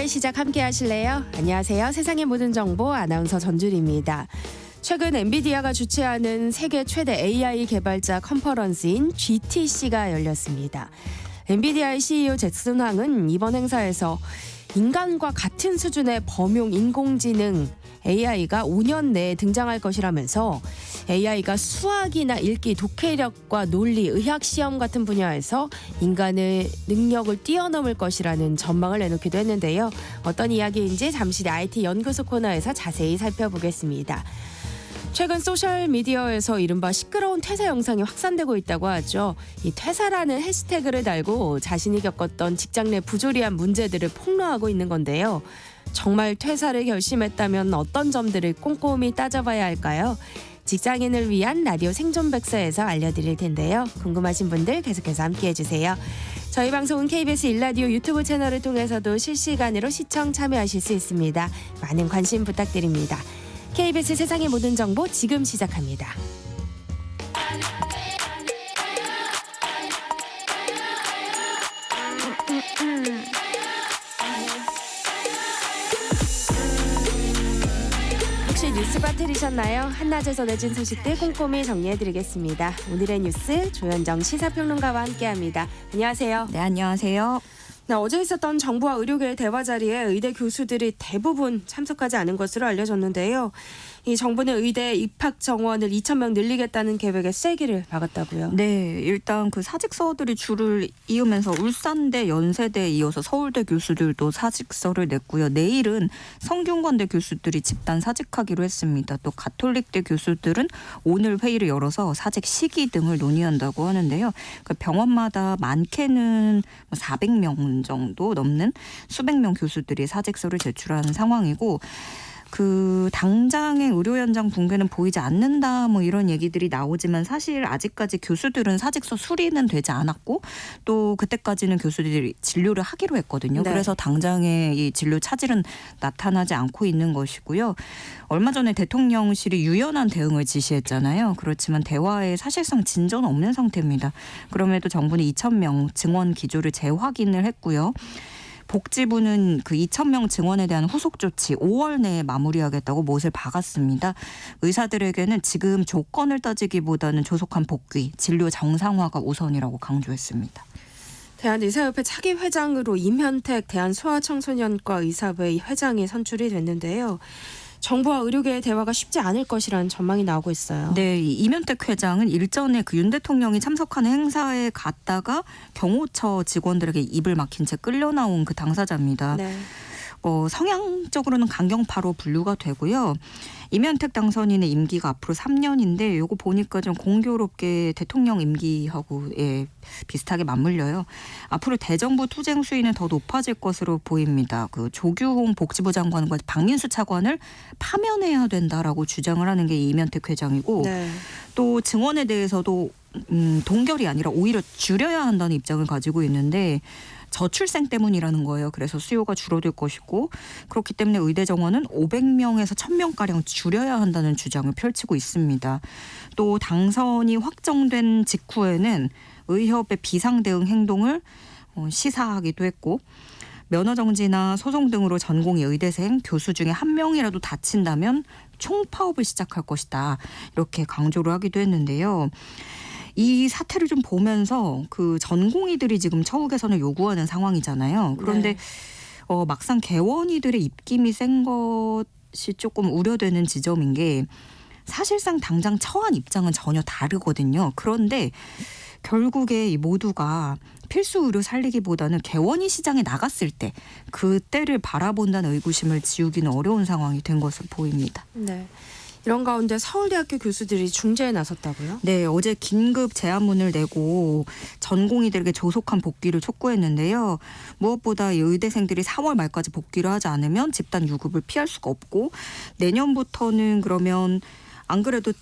일요일 시작 함께 하실래요? 안녕하세요. 세상의 모든 정보 아나운서 전주리입니다. 최근 엔비디아가 주최하는 세계 최대 AI 개발자 컨퍼런스인 GTC가 열렸습니다. 엔비디아의 CEO 잭슨 황은 이번 행사에서 인간과 같은 수준의 범용 인공지능 AI가 5년 내에 등장할 것이라면서 AI가 수학이나 읽기, 독해력과 논리, 의학 시험 같은 분야에서 인간의 능력을 뛰어넘을 것이라는 전망을 내놓기도 했는데요. 어떤 이야기인지 잠시 뒤 IT 연구소 코너에서 자세히 살펴보겠습니다. 최근 소셜미디어에서 이른바 시끄러운 퇴사 영상이 확산되고 있다고 하죠. 이 퇴사라는 해시태그를 달고 자신이 겪었던 직장 내 부조리한 문제들을 폭로하고 있는 건데요. 정말 퇴사를 결심했다면 어떤 점들을 꼼꼼히 따져봐야 할까요? 직장인을 위한 라디오 생존백서에서 알려드릴 텐데요. 궁금하신 분들 계속해서 함께해주세요. 저희 방송은 KBS 1라디오 유튜브 채널을 통해서도 실시간으로 시청 참여하실 수 있습니다. 많은 관심 부탁드립니다. KBS 세상의 모든 정보 지금 시작합니다. 혹시 뉴스바 들으셨나요? 한낮에 전해진 소식들 꼼꼼히 정리해드리겠습니다. 오늘의 뉴스 조현정 시사평론가와 함께합니다. 안녕하세요. 네, 안녕하세요. 네, 어제 있었던 정부와 의료계의 대화 자리에 의대 교수들이 대부분 참석하지 않은 것으로 알려졌는데요. 이 정부는 의대 입학 정원을 2,000명 늘리겠다는 계획에 쐐기를 박았다고요. 네, 일단 그 사직서들이 줄을 이으면서 울산대, 연세대에 이어서 서울대 교수들도 사직서를 냈고요. 내일은 성균관대 교수들이 집단 사직하기로 했습니다. 또 가톨릭대 교수들은 오늘 회의를 열어서 사직 시기 등을 논의한다고 하는데요. 그 병원마다 많게는 400명 정도 넘는 수백 명 교수들이 사직서를 제출한 상황이고, 그 당장의 의료 현장 붕괴는 보이지 않는다 뭐 이런 얘기들이 나오지만 사실 아직까지 교수들은 사직서 수리는 되지 않았고 또 그때까지는 교수들이 진료를 하기로 했거든요. 네. 그래서 당장의 이 진료 차질은 나타나지 않고 있는 것이고요. 얼마 전에 대통령실이 유연한 대응을 지시했잖아요. 그렇지만 대화에 사실상 진전 없는 상태입니다. 그럼에도 정부는 2,000명 증원 기조를 재확인을 했고요. 복지부는 그 2,000명 증원에 대한 후속 조치 5월 내에 마무리하겠다고 못을 박았습니다. 의사들에게는 지금 조건을 따지기보다는 조속한 복귀, 진료 정상화가 우선이라고 강조했습니다. 대한의사협회 차기 회장으로 임현택 대한소아청소년과 의사회 회장이 선출이 됐는데요. 정부와 의료계의 대화가 쉽지 않을 것이라는 전망이 나오고 있어요. 네, 이면택 회장은 일전에 그 윤 대통령이 참석하는 행사에 갔다가 경호처 직원들에게 입을 막힌 채 끌려 나온 그 당사자입니다. 네. 성향적으로는 강경파로 분류가 되고요. 이면택 당선인의 임기가 앞으로 3년인데 요거 보니까 좀 공교롭게 대통령 임기하고 비슷하게 맞물려요. 앞으로 대정부 투쟁 수위는 더 높아질 것으로 보입니다. 그 조규홍 복지부 장관과 박민수 차관을 파면해야 된다라고 주장을 하는 게 이면택 회장이고, 네. 또 증원에 대해서도 동결이 아니라 오히려 줄여야 한다는 입장을 가지고 있는데 저출생 때문이라는 거예요. 그래서 수요가 줄어들 것이고, 그렇기 때문에 의대 정원은 500명에서 1,000명가량 줄여야 한다는 주장을 펼치고 있습니다. 또 당선이 확정된 직후에는 의협의 비상대응 행동을 시사하기도 했고, 면허정지나 소송 등으로 전공의 의대생, 교수 중에 한 명이라도 다친다면 총파업을 시작할 것이다. 이렇게 강조를 하기도 했는데요. 이 사태를 좀 보면서 그 전공의들이 지금 처우 개선을 요구하는 상황이잖아요. 그런데 네. 막상 개원이들의 입김이 센 것이 조금 우려되는 지점인 게, 사실상 당장 처한 입장은 전혀 다르거든요. 그런데 결국에 이 모두가 필수 의료 살리기보다는 개원이 시장에 나갔을 때 그때를 바라본다는 의구심을 지우기는 어려운 상황이 된 것으로 보입니다. 네. 이런 가운데 서울대학교 교수들이 중재에 나섰다고요? 네, 어제 긴급 제안문을 내고 전공의들에게 조속한 복귀를 촉구했는데요. 무엇보다 이 의대생들이 4월 말까지 복귀를 하지 않으면 집단 유급을 피할 수가 없고, 내년부터는 그러면 안 그래도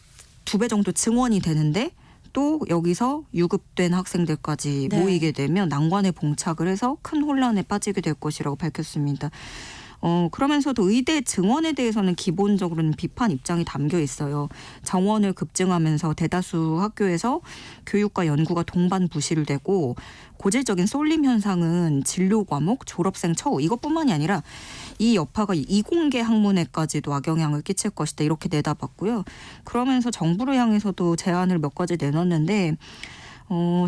2배 정도 증원이 되는데 또 여기서 유급된 학생들까지 네. 모이게 되면 난관에 봉착을 해서 큰 혼란에 빠지게 될 것이라고 밝혔습니다. 그러면서도 의대 증원에 대해서는 기본적으로는 비판 입장이 담겨 있어요. 정원을 급증하면서 대다수 학교에서 교육과 연구가 동반 부실되고 고질적인 쏠림 현상은 진료 과목, 졸업생 처우 이것뿐만이 아니라 이 여파가 이공계 학문에까지도 악영향을 끼칠 것이다 이렇게 내다봤고요. 그러면서 정부를 향해서도 제안을 몇 가지 내놨는데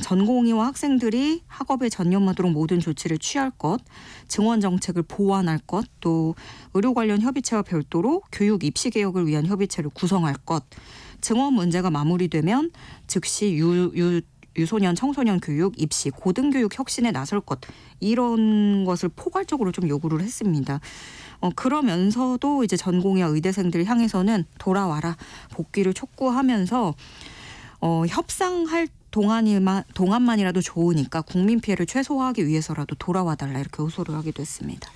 전공의와 학생들이 학업에 전념하도록 모든 조치를 취할 것, 증원 정책을 보완할 것, 또 의료 관련 협의체와 별도로 교육 입시 개혁을 위한 협의체를 구성할 것, 증원 문제가 마무리되면 즉시 유소년, 청소년 교육, 입시, 고등교육 혁신에 나설 것 이런 것을 포괄적으로 좀 요구를 했습니다. 그러면서도 이제 전공의와 의대생들을 향해서는 돌아와라 복귀를 촉구하면서 협상할 동안만이라도 좋으니까 국민 피해를 최소화하기 위해서라도 돌아와달라 이렇게 호소를 하기도 했습니다.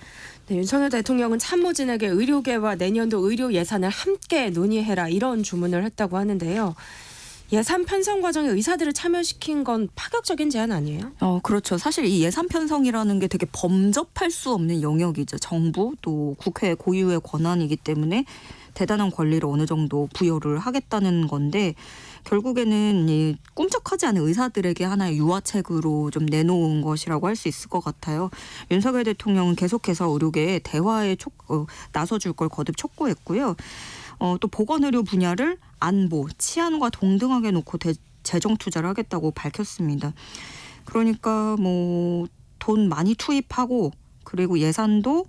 네, 윤석열 대통령은 참모진에게 의료계와 내년도 의료 예산을 함께 논의해라 이런 주문을 했다고 하는데요. 예산 편성 과정에 의사들을 참여시킨 건 파격적인 제안 아니에요? 그렇죠. 사실 이 예산 편성이라는 게 되게 범접할 수 없는 영역이죠. 정부 또 국회 고유의 권한이기 때문에 대단한 권리를 어느 정도 부여를 하겠다는 건데 결국에는 이 꿈쩍하지 않은 의사들에게 하나의 유화책으로 좀 내놓은 것이라고 할 수 있을 것 같아요. 윤석열 대통령은 계속해서 의료계에 대화에 나서줄 걸 거듭 촉구했고요. 또 보건의료 분야를 안보, 치안과 동등하게 놓고 재정 투자를 하겠다고 밝혔습니다. 그러니까 뭐 돈 많이 투입하고 그리고 예산도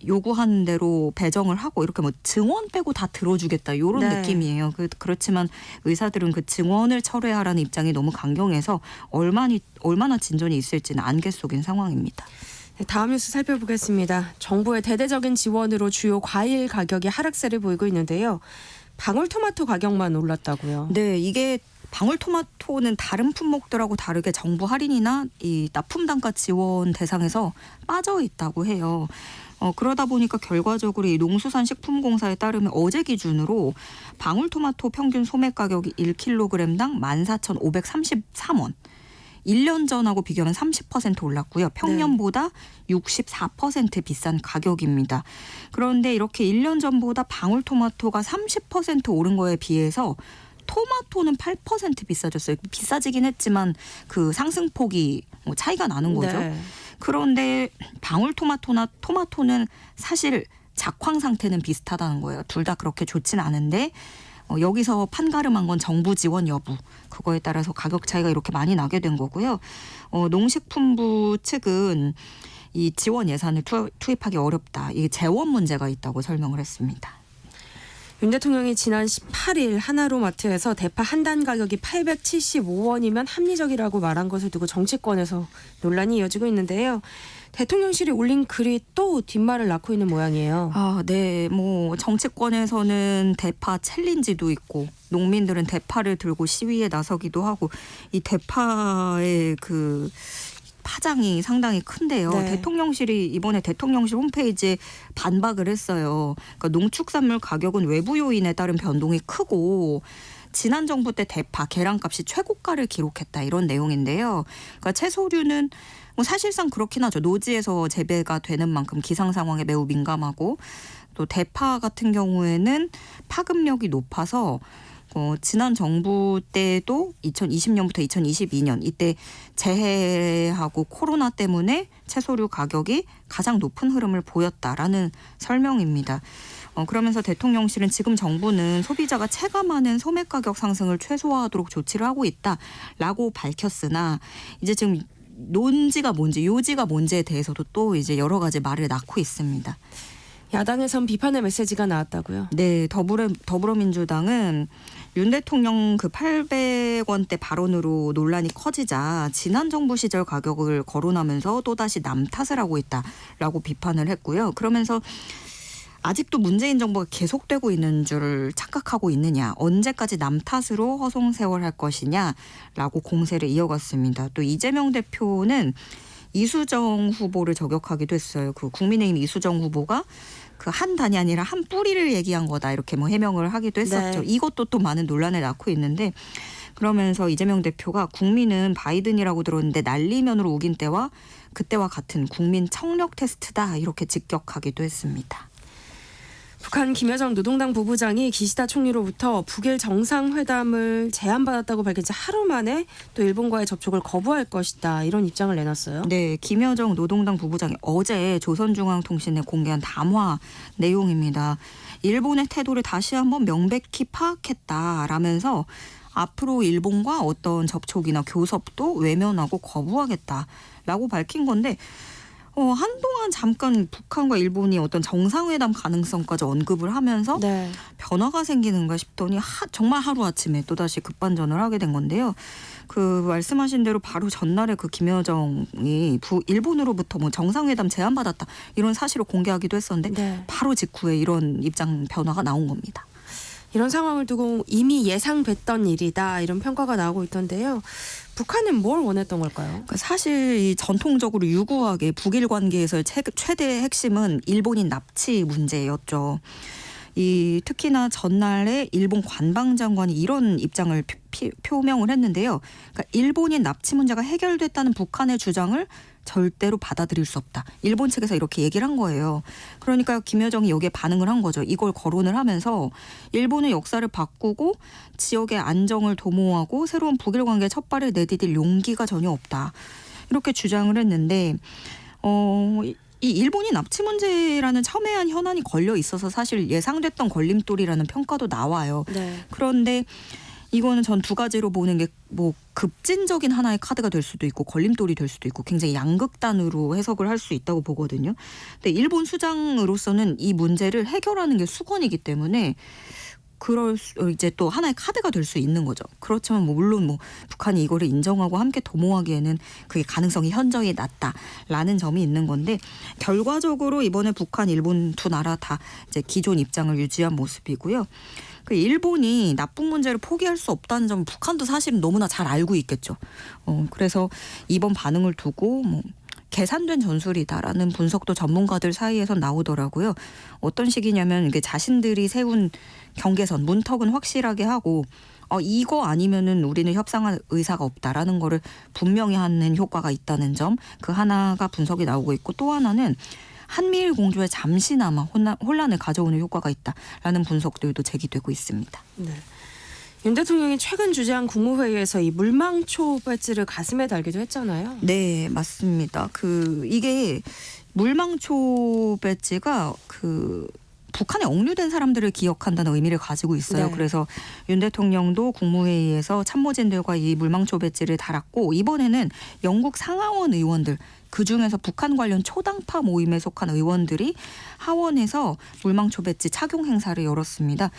요구하는 대로 배정을 하고 이렇게 뭐 증원 빼고 다 들어주겠다 이런 네. 느낌이에요. 그렇지만 의사들은 그 증원을 철회하라는 입장이 너무 강경해서 얼마나 진전이 있을지는 안개 속인 상황입니다. 네, 다음 뉴스 살펴보겠습니다. 정부의 대대적인 지원으로 주요 과일 가격이 하락세를 보이고 있는데요. 방울토마토 가격만 올랐다고요. 네, 이게 방울토마토는 다른 품목들하고 다르게 정부 할인이나 이 납품 단가 지원 대상에서 빠져 있다고 해요. 그러다 보니까 결과적으로 이 농수산식품공사에 따르면 어제 기준으로 방울토마토 평균 소매 가격이 1kg당 14,533원. 1년 전하고 비교하면 30% 올랐고요. 평년보다 64% 비싼 가격입니다. 그런데 이렇게 1년 전보다 방울토마토가 30% 오른 거에 비해서 토마토는 8% 비싸졌어요. 비싸지긴 했지만 그 상승폭이 차이가 나는 거죠. 네. 그런데 방울토마토나 토마토는 사실 작황 상태는 비슷하다는 거예요. 둘 다 그렇게 좋진 않은데 여기서 판가름한 건 정부 지원 여부. 그거에 따라서 가격 차이가 이렇게 많이 나게 된 거고요. 농식품부 측은 이 지원 예산을 투입하기 어렵다. 이게 재원 문제가 있다고 설명을 했습니다. 윤 대통령이 지난 18일 하나로마트에서 대파 한 단 가격이 875원이면 합리적이라고 말한 것을 두고 정치권에서 논란이 이어지고 있는데요. 대통령실이 올린 글이 또 뒷말을 낳고 있는 모양이에요. 네. 뭐 정치권에서는 대파 챌린지도 있고 농민들은 대파를 들고 시위에 나서기도 하고 이 대파의 그 파장이 상당히 큰데요. 네. 대통령실이 이번에 대통령실 홈페이지에 반박을 했어요. 그러니까 농축산물 가격은 외부 요인에 따른 변동이 크고 지난 정부 때 대파, 계란값이 최고가를 기록했다 이런 내용인데요. 그러니까 채소류는 뭐 사실상 그렇긴 하죠. 노지에서 재배가 되는 만큼 기상 상황에 매우 민감하고 또 대파 같은 경우에는 파급력이 높아서 지난 정부 때도 2020년부터 2022년 이때 재해하고 코로나 때문에 채소류 가격이 가장 높은 흐름을 보였다라는 설명입니다. 그러면서 대통령실은 지금 정부는 소비자가 체감하는 소매 가격 상승을 최소화하도록 조치를 하고 있다라고 밝혔으나 이제 지금 논지가 뭔지 요지가 뭔지에 대해서도 또 이제 여러 가지 말을 낳고 있습니다. 야당에선 비판의 메시지가 나왔다고요? 네, 더불어민주당은 윤 대통령 그 800원대 발언으로 논란이 커지자 지난 정부 시절 가격을 거론하면서 또다시 남 탓을 하고 있다라고 비판을 했고요. 그러면서 아직도 문재인 정부가 계속되고 있는 줄 착각하고 있느냐. 언제까지 남 탓으로 허송세월할 것이냐라고 공세를 이어갔습니다. 또 이재명 대표는 이수정 후보를 저격하기도 했어요. 그 국민의힘 이수정 후보가 그 한 단이 아니라 한 뿌리를 얘기한 거다 이렇게 뭐 해명을 하기도 했었죠. 네. 이것도 또 많은 논란을 낳고 있는데 그러면서 이재명 대표가 국민은 바이든이라고 들었는데 날리면으로 우긴 때와 그때와 같은 국민 청력 테스트다 이렇게 직격하기도 했습니다. 북한 김여정 노동당 부부장이 기시다 총리로부터 북일 정상회담을 제안받았다고 밝힌 지 하루 만에 또 일본과의 접촉을 거부할 것이다 이런 입장을 내놨어요. 네, 김여정 노동당 부부장이 어제 조선중앙통신에 공개한 담화 내용입니다. 일본의 태도를 다시 한번 명백히 파악했다라면서 앞으로 일본과 어떤 접촉이나 교섭도 외면하고 거부하겠다라고 밝힌 건데 한동안 잠깐 북한과 일본이 어떤 정상회담 가능성까지 언급을 하면서 네. 변화가 생기는가 싶더니 정말 하루아침에 또다시 급반전을 하게 된 건데요. 그 말씀하신 대로 바로 전날에 그 김여정이 일본으로부터 뭐 정상회담 제안받았다 이런 사실을 공개하기도 했었는데 네. 바로 직후에 이런 입장 변화가 나온 겁니다. 이런 상황을 두고 이미 예상됐던 일이다 이런 평가가 나오고 있던데요. 북한은 뭘 원했던 걸까요? 그러니까 사실 이 전통적으로 유구하게 북일 관계에서의 최대의 핵심은 일본인 납치 문제였죠. 특히나 전날에 일본 관방장관이 이런 입장을 표명을 했는데요. 그러니까 일본인 납치 문제가 해결됐다는 북한의 주장을 절대로 받아들일 수 없다. 일본 측에서 이렇게 얘기를 한 거예요. 그러니까 김여정이 여기에 반응을 한 거죠. 이걸 거론을 하면서 일본의 역사를 바꾸고 지역의 안정을 도모하고 새로운 북일 관계의 첫 발을 내디딜 용기가 전혀 없다. 이렇게 주장을 했는데 이 일본이 납치 문제라는 첨예한 현안이 걸려 있어서 사실 예상됐던 걸림돌이라는 평가도 나와요. 네. 그런데 이거는 전 두 가지로 보는 게 뭐 급진적인 하나의 카드가 될 수도 있고 걸림돌이 될 수도 있고 굉장히 양극단으로 해석을 할 수 있다고 보거든요. 근데 일본 수장으로서는 이 문제를 해결하는 게 수건이기 때문에 이제 또 하나의 카드가 될 수 있는 거죠. 그렇지만 물론 북한이 이거를 인정하고 함께 도모하기에는 그게 가능성이 현저히 낮다라는 점이 있는 건데 결과적으로 이번에 북한, 일본 두 나라 다 이제 기존 입장을 유지한 모습이고요. 그 일본이 납북 문제를 포기할 수 없다는 점 북한도 사실은 너무나 잘 알고 있겠죠. 그래서 이번 반응을 두고 계산된 전술이다라는 분석도 전문가들 사이에서 나오더라고요. 어떤 식이냐면 이게 자신들이 세운 경계선, 문턱은 확실하게 하고 이거 아니면은 우리는 협상할 의사가 없다라는 거를 분명히 하는 효과가 있다는 점, 그 하나가 분석이 나오고 있고 또 하나는 한미일 공조에 잠시나마 혼란을 가져오는 효과가 있다라는 분석들도 제기되고 있습니다. 네. 윤 대통령이 최근 주재한 국무회의에서 이 물망초 배지를 가슴에 달기도 했잖아요. 네, 맞습니다. 이게 물망초 배지가 북한에 억류된 사람들을 기억한다는 의미를 가지고 있어요. 네. 그래서 윤 대통령도 국무회의에서 참모진들과 이 물망초 배지를 달았고 이번에는 영국 상하원 의원들 그중에서 북한 관련 초당파 모임에 속한 의원들이 하원에서 물망초 배지 착용 행사를 열었습니다.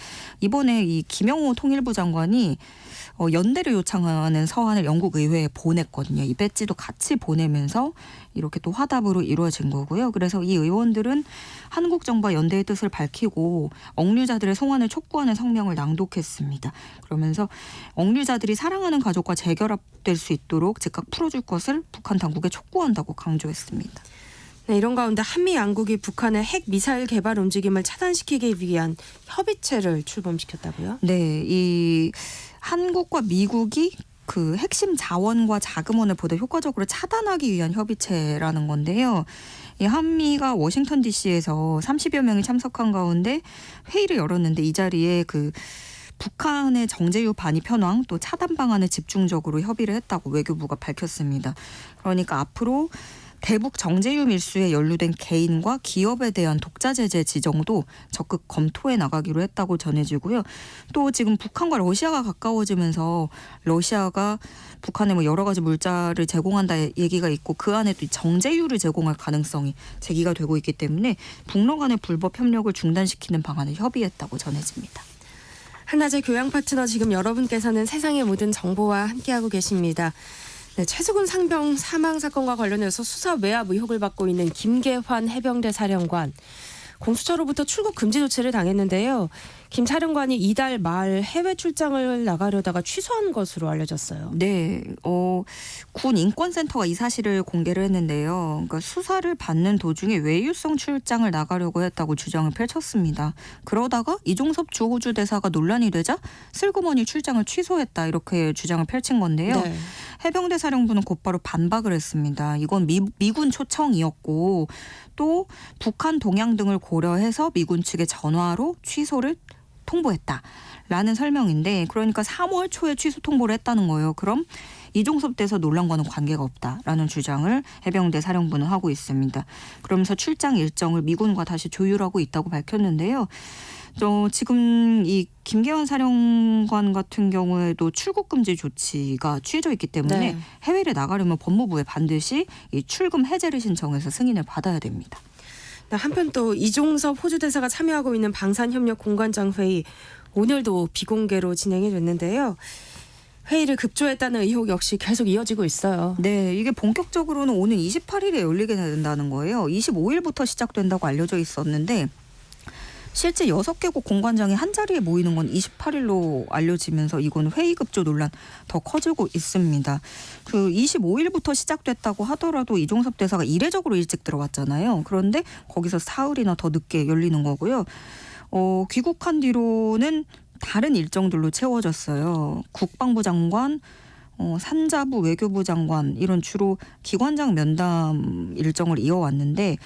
이번에 이 김영호 통일부 장관이 연대를 요청하는 서한을 영국 의회에 보냈거든요. 이 배지도 같이 보내면서 이렇게 또 화답으로 이루어진 거고요. 그래서 이 의원들은 한국 정부와 연대의 뜻을 밝히고 억류자들의 송환을 촉구하는 성명을 낭독했습니다. 그러면서 억류자들이 사랑하는 가족과 재결합될 수 있도록 즉각 풀어줄 것을 북한 당국에 촉구한다고 강조했습니다. 네, 이런 가운데 한미 양국이 북한의 핵 미사일 개발 움직임을 차단시키기 위한 협의체를 출범시켰다고요? 네, 이 한국과 미국이 그 핵심 자원과 자금원을 보다 효과적으로 차단하기 위한 협의체라는 건데요. 이 한미가 워싱턴 DC에서 30여 명이 참석한 가운데 회의를 열었는데 이 자리에 북한의 정제유 반입 현황 또 차단 방안을 집중적으로 협의를 했다고 외교부가 밝혔습니다. 그러니까 앞으로 대북 정제유 밀수에 연루된 개인과 기업에 대한 독자 제재 지정도 적극 검토해 나가기로 했다고 전해지고요. 또 지금 북한과 러시아가 가까워지면서 러시아가 북한에 여러 가지 물자를 제공한다 얘기가 있고 그 안에 또 정제유를 제공할 가능성이 제기가 되고 있기 때문에 북러 간의 불법 협력을 중단시키는 방안을 협의했다고 전해집니다. 한낮의 교양 파트너 지금 여러분께서는 세상의 모든 정보와 함께하고 계십니다. 네, 최수근 상병 사망 사건과 관련해서 수사 외압 의혹을 받고 있는 김계환 해병대 사령관. 공수처로부터 출국 금지 조치를 당했는데요. 김 사령관이 이달 말 해외 출장을 나가려다가 취소한 것으로 알려졌어요. 네, 군 인권센터가 이 사실을 공개를 했는데요. 그러니까 수사를 받는 도중에 외유성 출장을 나가려고 했다고 주장을 펼쳤습니다. 그러다가 이종섭 주호주 대사가 논란이 되자 슬그머니 출장을 취소했다 이렇게 주장을 펼친 건데요. 네. 해병대 사령부는 곧바로 반박을 했습니다. 이건 미군 초청이었고 또 북한 동향 등을 고려해서 미군 측에 전화로 취소를 통보했다라는 설명인데 그러니까 3월 초에 취소 통보를 했다는 거예요. 그럼 이종섭 대사 논란과는 관계가 없다라는 주장을 해병대 사령부는 하고 있습니다. 그러면서 출장 일정을 미군과 다시 조율하고 있다고 밝혔는데요. 또 지금 이 김계환 사령관 같은 경우에도 출국 금지 조치가 취해져 있기 때문에 네. 해외를 나가려면 법무부에 반드시 이 출금 해제를 신청해서 승인을 받아야 됩니다. 한편 또 이종섭 호주 대사가 참여하고 있는 방산협력 공관장 회의 오늘도 비공개로 진행이 됐는데요. 회의를 급조했다는 의혹 역시 계속 이어지고 있어요. 네, 이게 본격적으로는 오는 28일에 열리게 된다는 거예요. 25일부터 시작된다고 알려져 있었는데 실제 6개국 공관장이 한자리에 모이는 건 28일로 알려지면서 이건 회의 급조 논란 더 커지고 있습니다. 그 25일부터 시작됐다고 하더라도 이종섭 대사가 이례적으로 일찍 들어왔잖아요. 그런데 거기서 사흘이나 더 늦게 열리는 거고요. 귀국한 뒤로는 다른 일정들로 채워졌어요. 국방부 장관, 산자부 외교부 장관 이런 주로 기관장 면담 일정을 이어왔는데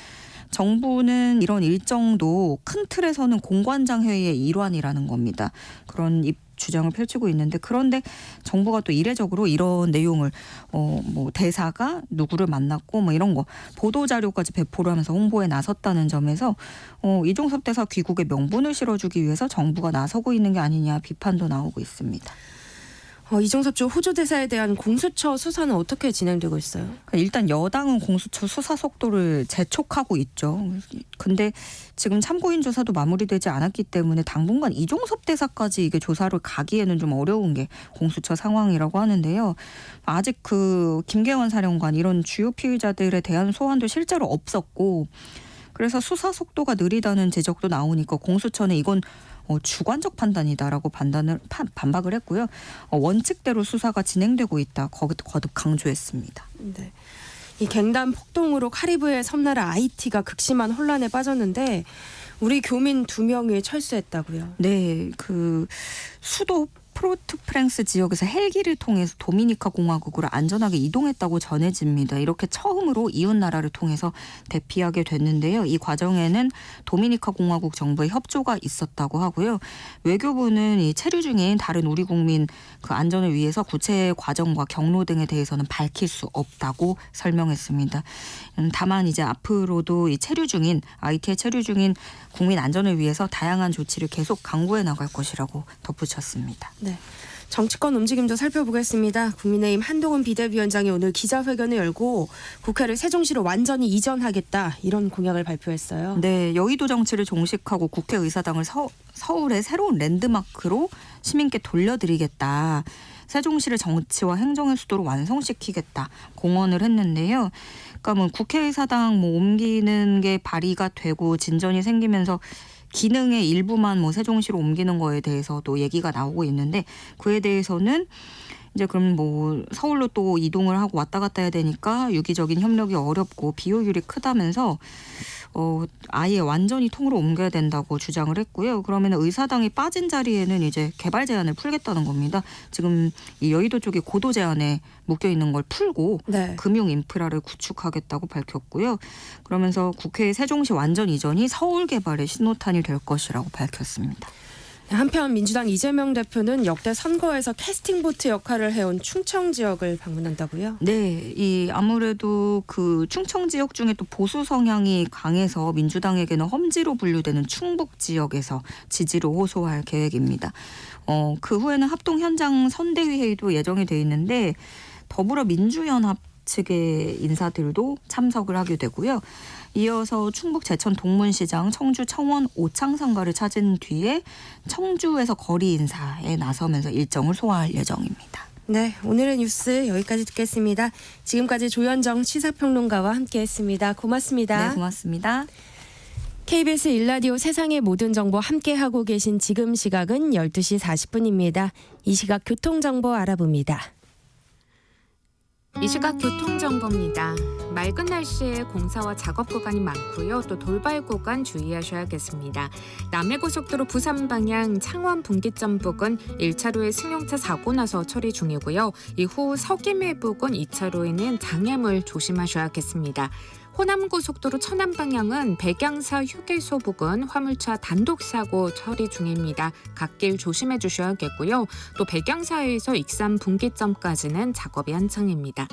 정부는 이런 일정도 큰 틀에서는 공관장 회의의 일환이라는 겁니다. 그런 주장을 펼치고 있는데 그런데 정부가 또 이례적으로 이런 내용을 뭐 대사가 누구를 만났고 뭐 이런 거 보도 자료까지 배포를 하면서 홍보에 나섰다는 점에서 이종섭 대사 귀국에 명분을 실어주기 위해서 정부가 나서고 있는 게 아니냐 비판도 나오고 있습니다. 이종섭 주 호주 대사에 대한 공수처 수사는 어떻게 진행되고 있어요? 일단 여당은 공수처 수사 속도를 재촉하고 있죠. 근데 지금 참고인 조사도 마무리되지 않았기 때문에 당분간 이종섭 대사까지 이게 조사를 가기에는 좀 어려운 게 공수처 상황이라고 하는데요. 아직 그 김계환 사령관 이런 주요 피의자들에 대한 소환도 실제로 없었고 그래서 수사 속도가 느리다는 지적도 나오니까 공수처는 이건 주관적 판단이다라고 반박을 했고요. 원칙대로 수사가 진행되고 있다. 거듭 강조했습니다. 네. 이 갱단 폭동으로 카리브해 섬나라 아이티가 극심한 혼란에 빠졌는데 우리 교민 2명이 철수했다고요. 네, 그 수도 포르투프랑스 지역에서 헬기를 통해서 도미니카 공화국으로 안전하게 이동했다고 전해집니다. 이렇게 처음으로 이웃 나라를 통해서 대피하게 됐는데요. 이 과정에는 도미니카 공화국 정부의 협조가 있었다고 하고요. 외교부는 이 체류 중인 다른 우리 국민 그 안전을 위해서 구체 과정과 경로 등에 대해서는 밝힐 수 없다고 설명했습니다. 다만 이제 앞으로도 이 아이티에 체류 중인 국민 안전을 위해서 다양한 조치를 계속 강구해 나갈 것이라고 덧붙였습니다. 네. 정치권 움직임도 살펴보겠습니다. 국민의힘 한동훈 비대위원장이 오늘 기자회견을 열고 국회를 세종시로 완전히 이전하겠다 이런 공약을 발표했어요. 네, 여의도 정치를 종식하고 국회의사당을 서울의 새로운 랜드마크로 시민께 돌려드리겠다. 세종시를 정치와 행정의 수도로 완성시키겠다 공언을 했는데요. 그러니까 뭐 국회의사당 옮기는 게 발의가 되고 진전이 생기면서 기능의 일부만 세종시로 옮기는 거에 대해서도 얘기가 나오고 있는데 그에 대해서는 이제 그럼 서울로 또 이동을 하고 왔다 갔다 해야 되니까 유기적인 협력이 어렵고 비효율이 크다면서 아예 완전히 통으로 옮겨야 된다고 주장을 했고요. 그러면 의사당이 빠진 자리에는 이제 개발 제한을 풀겠다는 겁니다. 지금 이 여의도 쪽에 고도 제한에 묶여 있는 걸 풀고 네. 금융 인프라를 구축하겠다고 밝혔고요. 그러면서 국회의 세종시 완전 이전이 서울 개발의 신호탄이 될 것이라고 밝혔습니다. 한편 민주당 이재명 대표는 역대 선거에서 캐스팅보트 역할을 해온 충청 지역을 방문한다고요? 네, 아무래도 그 충청 지역 중에 또 보수 성향이 강해서 민주당에게는 험지로 분류되는 충북 지역에서 지지를 호소할 계획입니다. 그 후에는 합동 현장 선대위 회의도 예정이 돼 있는데 더불어민주연합 측의 인사들도 참석을 하게 되고요. 이어서 충북 제천 동문시장, 청주 청원 오창상가를 찾은 뒤에 청주에서 거리 인사에 나서면서 일정을 소화할 예정입니다. 네, 오늘의 뉴스 여기까지 듣겠습니다. 지금까지 조현정 시사평론가와 함께했습니다. 고맙습니다. 네, 고맙습니다. KBS 1라디오 세상의 모든 정보 함께하고 계신 지금 시각은 12시 40분입니다. 이 시각 교통정보 알아봅니다. 이 시각 교통정보입니다. 맑은 날씨에 공사와 작업 구간이 많고요. 또 돌발 구간 주의하셔야겠습니다. 남해고속도로 부산 방향 창원 분기점 부근 1차로에 승용차 사고 나서 처리 중이고요. 이후 서김해 부근 2차로에는 장애물 조심하셔야겠습니다. 호남고속도로 천안 방향은 백양사 휴게소 부근 화물차 단독 사고 처리 중입니다. 갓길 조심해 주셔야겠고요. 또 백양사에서 익산 분기점까지는 작업이 한창입니다.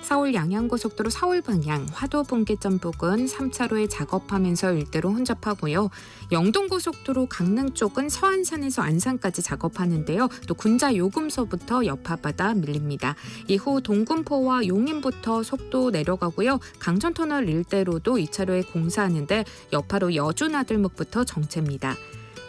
서울 양양고속도로 서울 방향 화도 분기점 부근 3차로에 작업하면서 일대로 혼잡하고요. 영동고속도로 강릉 쪽은 서안산에서 안산까지 작업하는데요. 또 군자 요금소부터 여파바다 밀립니다. 이후 동군포와 용인부터 속도 내려가고요. 강천터널 일대로도 2차로에 공사하는데 여파로 여주나들목부터 정체입니다.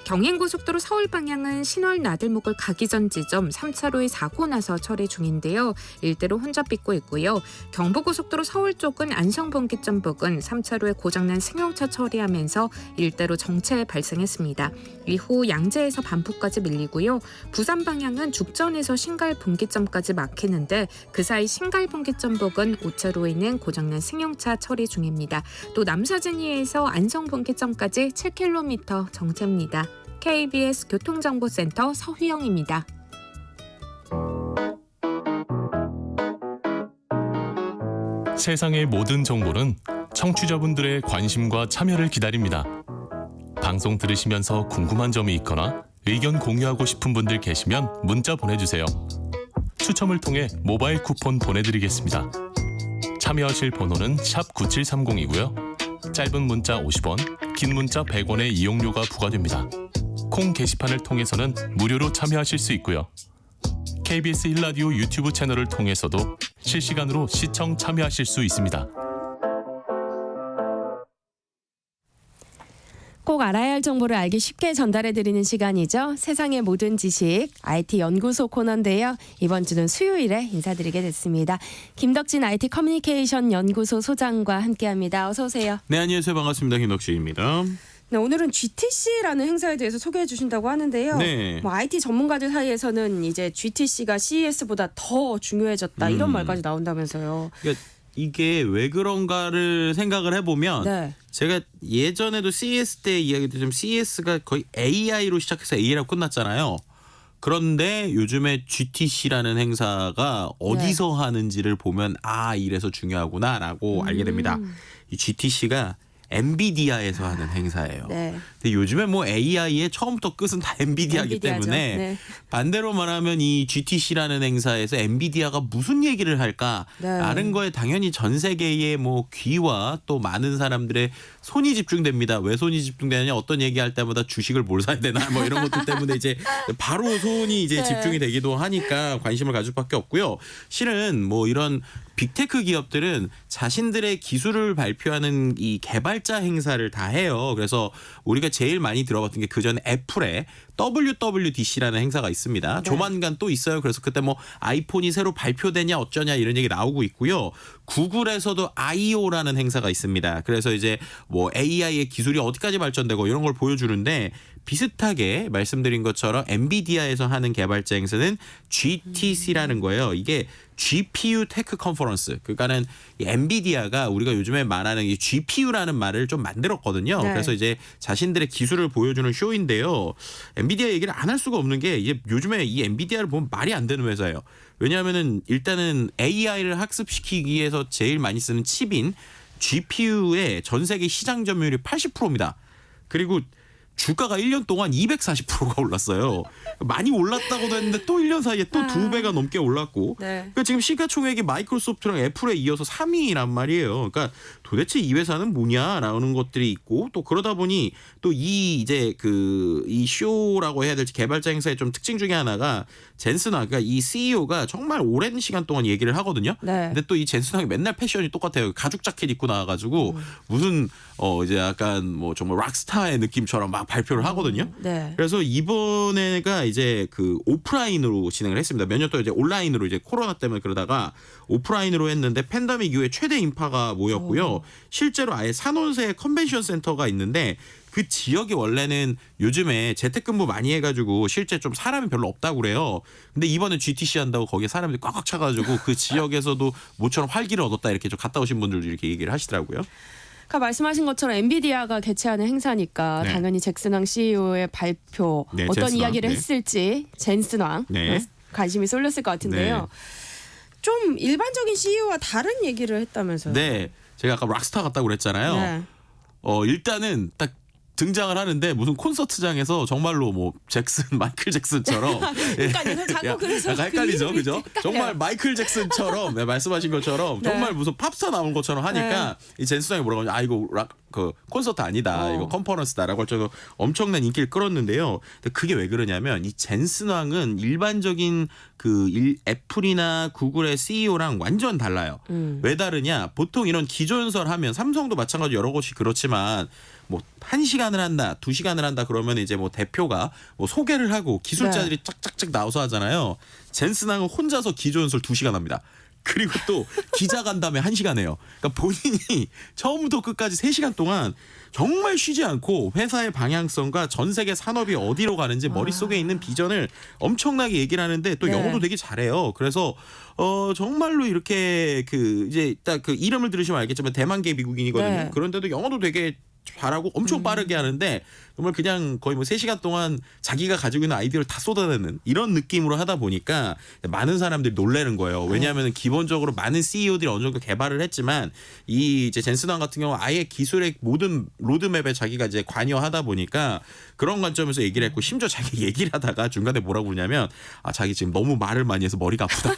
경인고속도로 서울 방향은 신월 나들목을 가기 전 지점 3차로에 사고 나서 처리 중인데요. 일대로 혼잡 빚고 있고요. 경부고속도로 서울 쪽은 안성분기점 부근 3차로에 고장난 승용차 처리하면서 일대로 정체 발생했습니다. 이후 양재에서 반포까지 밀리고요. 부산 방향은 죽전에서 신갈분기점까지 막히는데 그 사이 신갈분기점 부근 5차로에는 고장난 승용차 처리 중입니다. 또 남사진이에서 안성분기점까지 7km 정체입니다. KBS 교통정보센터 서휘영입니다. 세상의 모든 정보는 청취자분들의 관심과 참여를 기다립니다. 방송 들으시면서 궁금한 점이 있거나 의견 공유하고 싶은 분들 계시면 문자 보내주세요. 추첨을 통해 모바일 쿠폰 보내드리겠습니다. 참여하실 번호는 샵 9730이고요. 짧은 문자 50원, 긴 문자 100원의 이용료가 부과됩니다. 콩 게시판을 통해서는 무료로 참여하실 수 있고요. KBS 1라디오 유튜브 채널을 통해서도 실시간으로 시청 참여하실 수 있습니다. 꼭 알아야 할 정보를 알기 쉽게 전달해드리는 시간이죠. 세상의 모든 지식 IT 연구소 코너인데요. 이번 주는 수요일에 인사드리게 됐습니다. 김덕진 IT 커뮤니케이션 연구소 소장과 함께합니다. 어서 오세요. 네, 안녕하세요. 반갑습니다. 김덕진입니다. 네, 오늘은 GTC라는 행사에 대해서 소개해 주신다고 하는데요. 네. 뭐 IT 전문가들 사이에서는 이제 GTC가 CES보다 더 중요해졌다 이런 말까지 나온다면서요. 그러니까 이게 왜 그런가를 생각을 해보면 네. 제가 예전에도 CES 때 이야기했지만 CES가 거의 AI로 시작해서 A라고 끝났잖아요. 그런데 요즘에 GTC라는 행사가 어디서 하는지를 보면 아 이래서 중요하구나라고 알게 됩니다. 이 GTC가 엔비디아에서 하는 행사예요. 네. 근데 요즘에 뭐 AI의 처음부터 끝은 다 엔비디아이기 엔비디아죠. 때문에 네. 반대로 말하면 이 GTC라는 행사에서 엔비디아가 무슨 얘기를 할까라는 네. 거에 당연히 전 세계의 뭐 귀와 또 많은 사람들의 손이 집중됩니다. 왜 손이 집중되느냐? 어떤 얘기할 때마다 주식을 뭘 사야 되나 뭐 이런 것들 때문에 이제 바로 손이 이제 네. 집중이 되기도 하니까 관심을 가질 수밖에 없고요. 실은 뭐 이런 빅테크 기업들은 자신들의 기술을 발표하는 이 개발자 행사를 다 해요. 그래서 우리가 제일 많이 들어봤던 게 그전에 애플의 WWDC라는 행사가 있습니다. 네. 조만간 또 있어요. 그래서 그때 뭐 아이폰이 새로 발표되냐 어쩌냐 이런 얘기 나오고 있고요. 구글에서도 I/O라는 행사가 있습니다. 그래서 이제 뭐 AI의 기술이 어디까지 발전되고 이런 걸 보여주는데 비슷하게 말씀드린 것처럼 엔비디아에서 하는 개발자 행사는 GTC라는 거예요. 이게 GPU 테크 컨퍼런스. 그러니까는 이 엔비디아가 우리가 요즘에 말하는 이 GPU라는 말을 좀 만들었거든요. 네. 그래서 이제 자신들의 기술을 보여주는 쇼인데요. 엔비디아 얘기를 안 할 수가 없는 게 이제 요즘에 이 엔비디아를 보면 말이 안 되는 회사예요. 왜냐하면은 일단은 AI를 학습시키기 위해서 제일 많이 쓰는 칩인 GPU의 전 세계 시장 점유율이 80%입니다. 그리고 주가가 1년 동안 240%가 올랐어요. 많이 올랐다고도 했는데 또 1년 사이에 또 2배가 넘게 올랐고 네. 그러니까 지금 시가총액이 마이크로소프트랑 애플에 이어서 3위란 말이에요. 그러니까 도대체 이 회사는 뭐냐라는 것들이 있고 또 그러다 보니 또 이 이제 이 쇼라고 해야 될지 개발자 행사의 좀 특징 중에 하나가 젠슨 그러니까 이 CEO가 정말 오랜 시간 동안 얘기를 하거든요. 네. 근데 또 이 젠슨 황이 맨날 패션이 똑같아요. 가죽 자켓 입고 나와가지고 무슨 이제 약간 뭐 정말 락스타의 느낌처럼 막 발표를 하거든요. 네. 그래서 이번에가 이제 그 오프라인으로 진행을 했습니다. 몇 년 동안 이제 온라인으로 이제 코로나 때문에 그러다가 오프라인으로 했는데 팬데믹 이후에 최대 인파가 모였고요. 실제로 아예 산호세 컨벤션 센터가 있는데 그 지역이 원래는 요즘에 재택근무 많이 해가지고 실제 좀 사람이 별로 없다고 그래요. 근데 이번에 GTC 한다고 거기에 사람들이 꽉꽉 차가지고 그 지역에서도 모처럼 활기를 얻었다 이렇게 좀 갔다 오신 분들도 이렇게 얘기를 하시더라고요. 아까 말씀하신 것처럼 엔비디아가 개최하는 행사니까 네. 당연히 잭슨 왕 CEO의 발표 네, 어떤 젠슨 왕. 이야기를 네. 했을지 젠슨 왕 네. 관심이 쏠렸을 것 같은데요. 좀 일반적인 CEO와 다른 얘기를 했다면서요? 네, 제가 아까 락스타 같다고 그랬잖아요. 네. 일단은 딱 등장을 하는데 무슨 콘서트장에서 정말로 뭐 잭슨 마이클 잭슨처럼 그러니까요. 자꾸 그래서 약간 헷갈리죠, 그 그죠? 이름이 헷갈려요. 정말 마이클 잭슨처럼 네, 말씀하신 것처럼 네. 정말 무슨 팝스타 나온 것처럼 하니까 이 젠슨 형이 뭐라고 하냐, 이거 그 콘서트 아니다, 이거 컨퍼런스다라고 할 정도로 엄청난 인기를 끌었는데요. 근데 그게 왜 그러냐면 이 젠슨 왕은 일반적인 애플이나 구글의 CEO랑 완전 달라요. 왜 다르냐? 보통 이런 기조연설 하면 삼성도 마찬가지 여러 곳이 그렇지만 뭐 1시간을 한다, 2시간을 한다 그러면 이제 뭐 대표가 뭐 소개를 하고 기술자들이 쫙쫙쫙 나와서 하잖아요. 젠슨 왕은 혼자서 기조연설 2시간 합니다. 그리고 또 기자간담회 1시간 해요. 그러니까 본인이 처음부터 끝까지 3시간 동안 정말 쉬지 않고 회사의 방향성과 전 세계 산업이 어디로 가는지 머릿속에 있는 비전을 엄청나게 얘기를 하는데 또 네. 영어도 되게 잘해요. 그래서 정말로 이렇게 그 이제 딱 그 이름을 들으시면 알겠지만 대만계 미국인이거든요. 네. 그런데도 영어도 되게 잘하고 엄청 빠르게 하는데 정말 그냥 거의 뭐 3시간 동안 자기가 가지고 있는 아이디어를 다 쏟아내는 이런 느낌으로 하다 보니까 많은 사람들이 놀라는 거예요. 왜냐하면 기본적으로 많은 CEO들이 어느 정도 개발을 했지만 이 이제 젠슨 왕 같은 경우 아예 기술의 모든 로드맵에 자기가 이제 관여하다 보니까 그런 관점에서 얘기를 했고 심지어 자기 얘기를 하다가 중간에 뭐라고 그러냐면 자기 지금 너무 말을 많이 해서 머리가 아프다.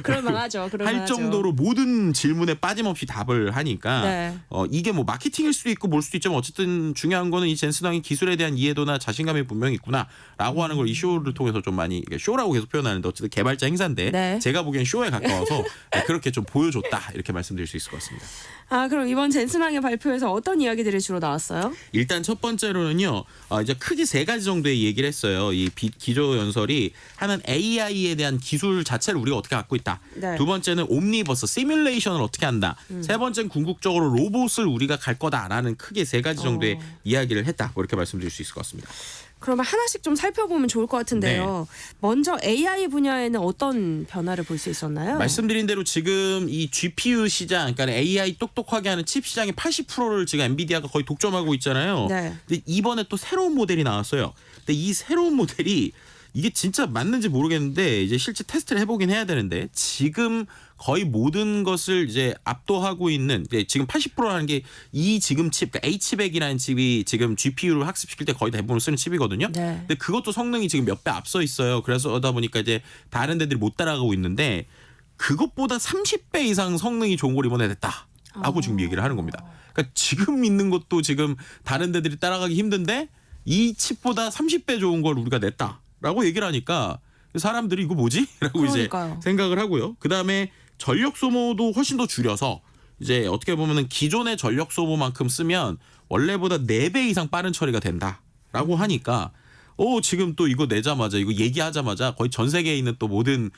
그럴만하죠. 할 정도로 모든 질문에 빠짐없이 답을 하니까 네. 이게 뭐 마케팅일 수도 있고 뭘 수도 있지만 어쨌든 중요한 거는 이 젠슨 왕이 기술에 대한 이해도나 자신감이 분명히 있구나라고 하는 걸 이 쇼를 통해서 좀 많이 쇼라고 계속 표현하는데 어쨌든 개발자 행사인데 네. 제가 보기엔 쇼에 가까워서 그렇게 좀 보여줬다 이렇게 말씀드릴 수 있을 것 같습니다. 그럼 이번 젠슨 왕의 발표에서 어떤 이야기들이 주로 나왔어요? 일단 첫 번째로는요. 이제 크게 3가지 정도의 얘기를 했어요. 이 기조 연설이 하는 AI에 대한 기술 자체를 우리가 어떻게 갖고 있다. 네. 두 번째는 옴니버스 시뮬레이션을 어떻게 한다. 세 번째는 궁극적으로 로봇을 우리가 갈 거다라는 크게 3가지 정도의 이야기를 했다. 뭐 이렇게 말씀드릴 수 있을 것 같습니다. 그러면 하나씩 좀 살펴보면 좋을 것 같은데요. 먼저 AI 분야에는 어떤 변화를 볼 수 있었나요? 말씀드린 대로 지금 이 GPU 시장, 그러니까 AI 똑똑하게 하는 칩 시장의 80%를 지금 엔비디아가 거의 독점하고 있잖아요. 네. 근데 이번에 또 새로운 모델이 나왔어요. 근데 이 새로운 모델이 이게 진짜 맞는지 모르겠는데 이제 실제 테스트를 해보긴 해야 되는데 지금 거의 모든 것을 이제 압도하고 있는 지금 80%라는 게 이 지금 칩, 그러니까 H100이라는 칩이 지금 GPU를 학습시킬 때 거의 대부분 쓰는 칩이거든요. 네. 근데 그것도 성능이 지금 몇 배 앞서 있어요. 그래서 그러다 보니까 이제 다른 데들이 못 따라가고 있는데 그것보다 30배 이상 성능이 좋은 걸 이번에 냈다라고 지금 얘기를 하는 겁니다. 그러니까 지금 있는 것도 지금 다른 데들이 따라가기 힘든데 이 칩보다 30배 좋은 걸 우리가 냈다라고 얘기를 하니까 사람들이 이거 뭐지? 라고 그러니까요. 이제 생각을 하고요. 그다음에 전력 소모도 훨씬 더 줄여서 이제 어떻게 보면은 기존의 전력 소모만큼 쓰면 원래보다 4배 이상 빠른 처리가 된다라고 하니까 지금 또 이거 내자마자 이거 얘기하자마자 거의 전 세계에 있는 또 모든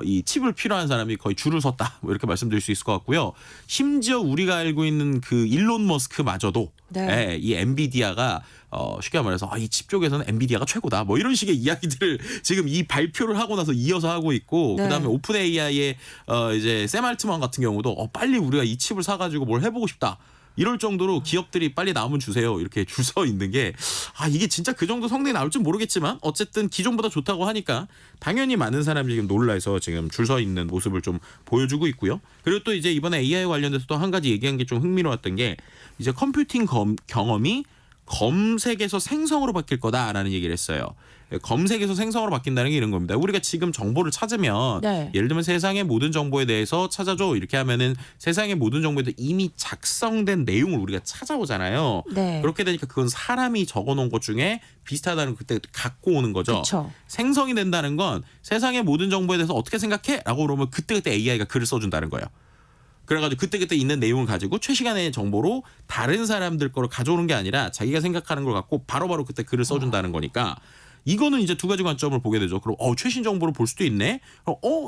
이 칩을 필요한 사람이 거의 줄을 섰다 뭐 이렇게 말씀드릴 수 있을 것 같고요. 심지어 우리가 알고 있는 그 일론 머스크마저도 네. 이 엔비디아가 쉽게 말해서 이 칩 쪽에서는 엔비디아가 최고다 뭐 이런 식의 이야기들을 지금 이 발표를 하고 나서 이어서 하고 있고 네. 그다음에 오픈 AI의 이제 샘 알트만 같은 경우도 빨리 우리가 이 칩을 사가지고 뭘 해보고 싶다. 이럴 정도로 기업들이 빨리 나오면 주세요. 이렇게 줄 서 있는 게 이게 진짜 그 정도 성능이 나올 줄 모르겠지만 어쨌든 기존보다 좋다고 하니까 당연히 많은 사람이 지금 놀라서 지금 줄 서 있는 모습을 좀 보여주고 있고요. 그리고 또 이제 이번에 AI 관련돼서 또 한 가지 얘기한 게 좀 흥미로웠던 게 이제 컴퓨팅 경험이 검색에서 생성으로 바뀔 거다라는 얘기를 했어요. 검색에서 생성으로 바뀐다는 게 이런 겁니다. 우리가 지금 정보를 찾으면 네. 예를 들면 세상의 모든 정보에 대해서 찾아줘 이렇게 하면은 세상의 모든 정보에 대해 이미 작성된 내용을 우리가 찾아오잖아요. 네. 그렇게 되니까 그건 사람이 적어놓은 것 중에 비슷하다는 걸 그때 갖고 오는 거죠. 그쵸. 생성이 된다는 건 세상의 모든 정보에 대해서 어떻게 생각해? 라고 그러면 그때그때 AI가 글을 써준다는 거예요. 그래가지고 그때그때 있는 내용을 가지고 최시간의 정보로 다른 사람들 거를 가져오는 게 아니라 자기가 생각하는 걸 갖고 바로바로 그때 글을 써준다는 거니까 이거는 이제 두 가지 관점을 보게 되죠. 그럼 최신 정보를 볼 수도 있네.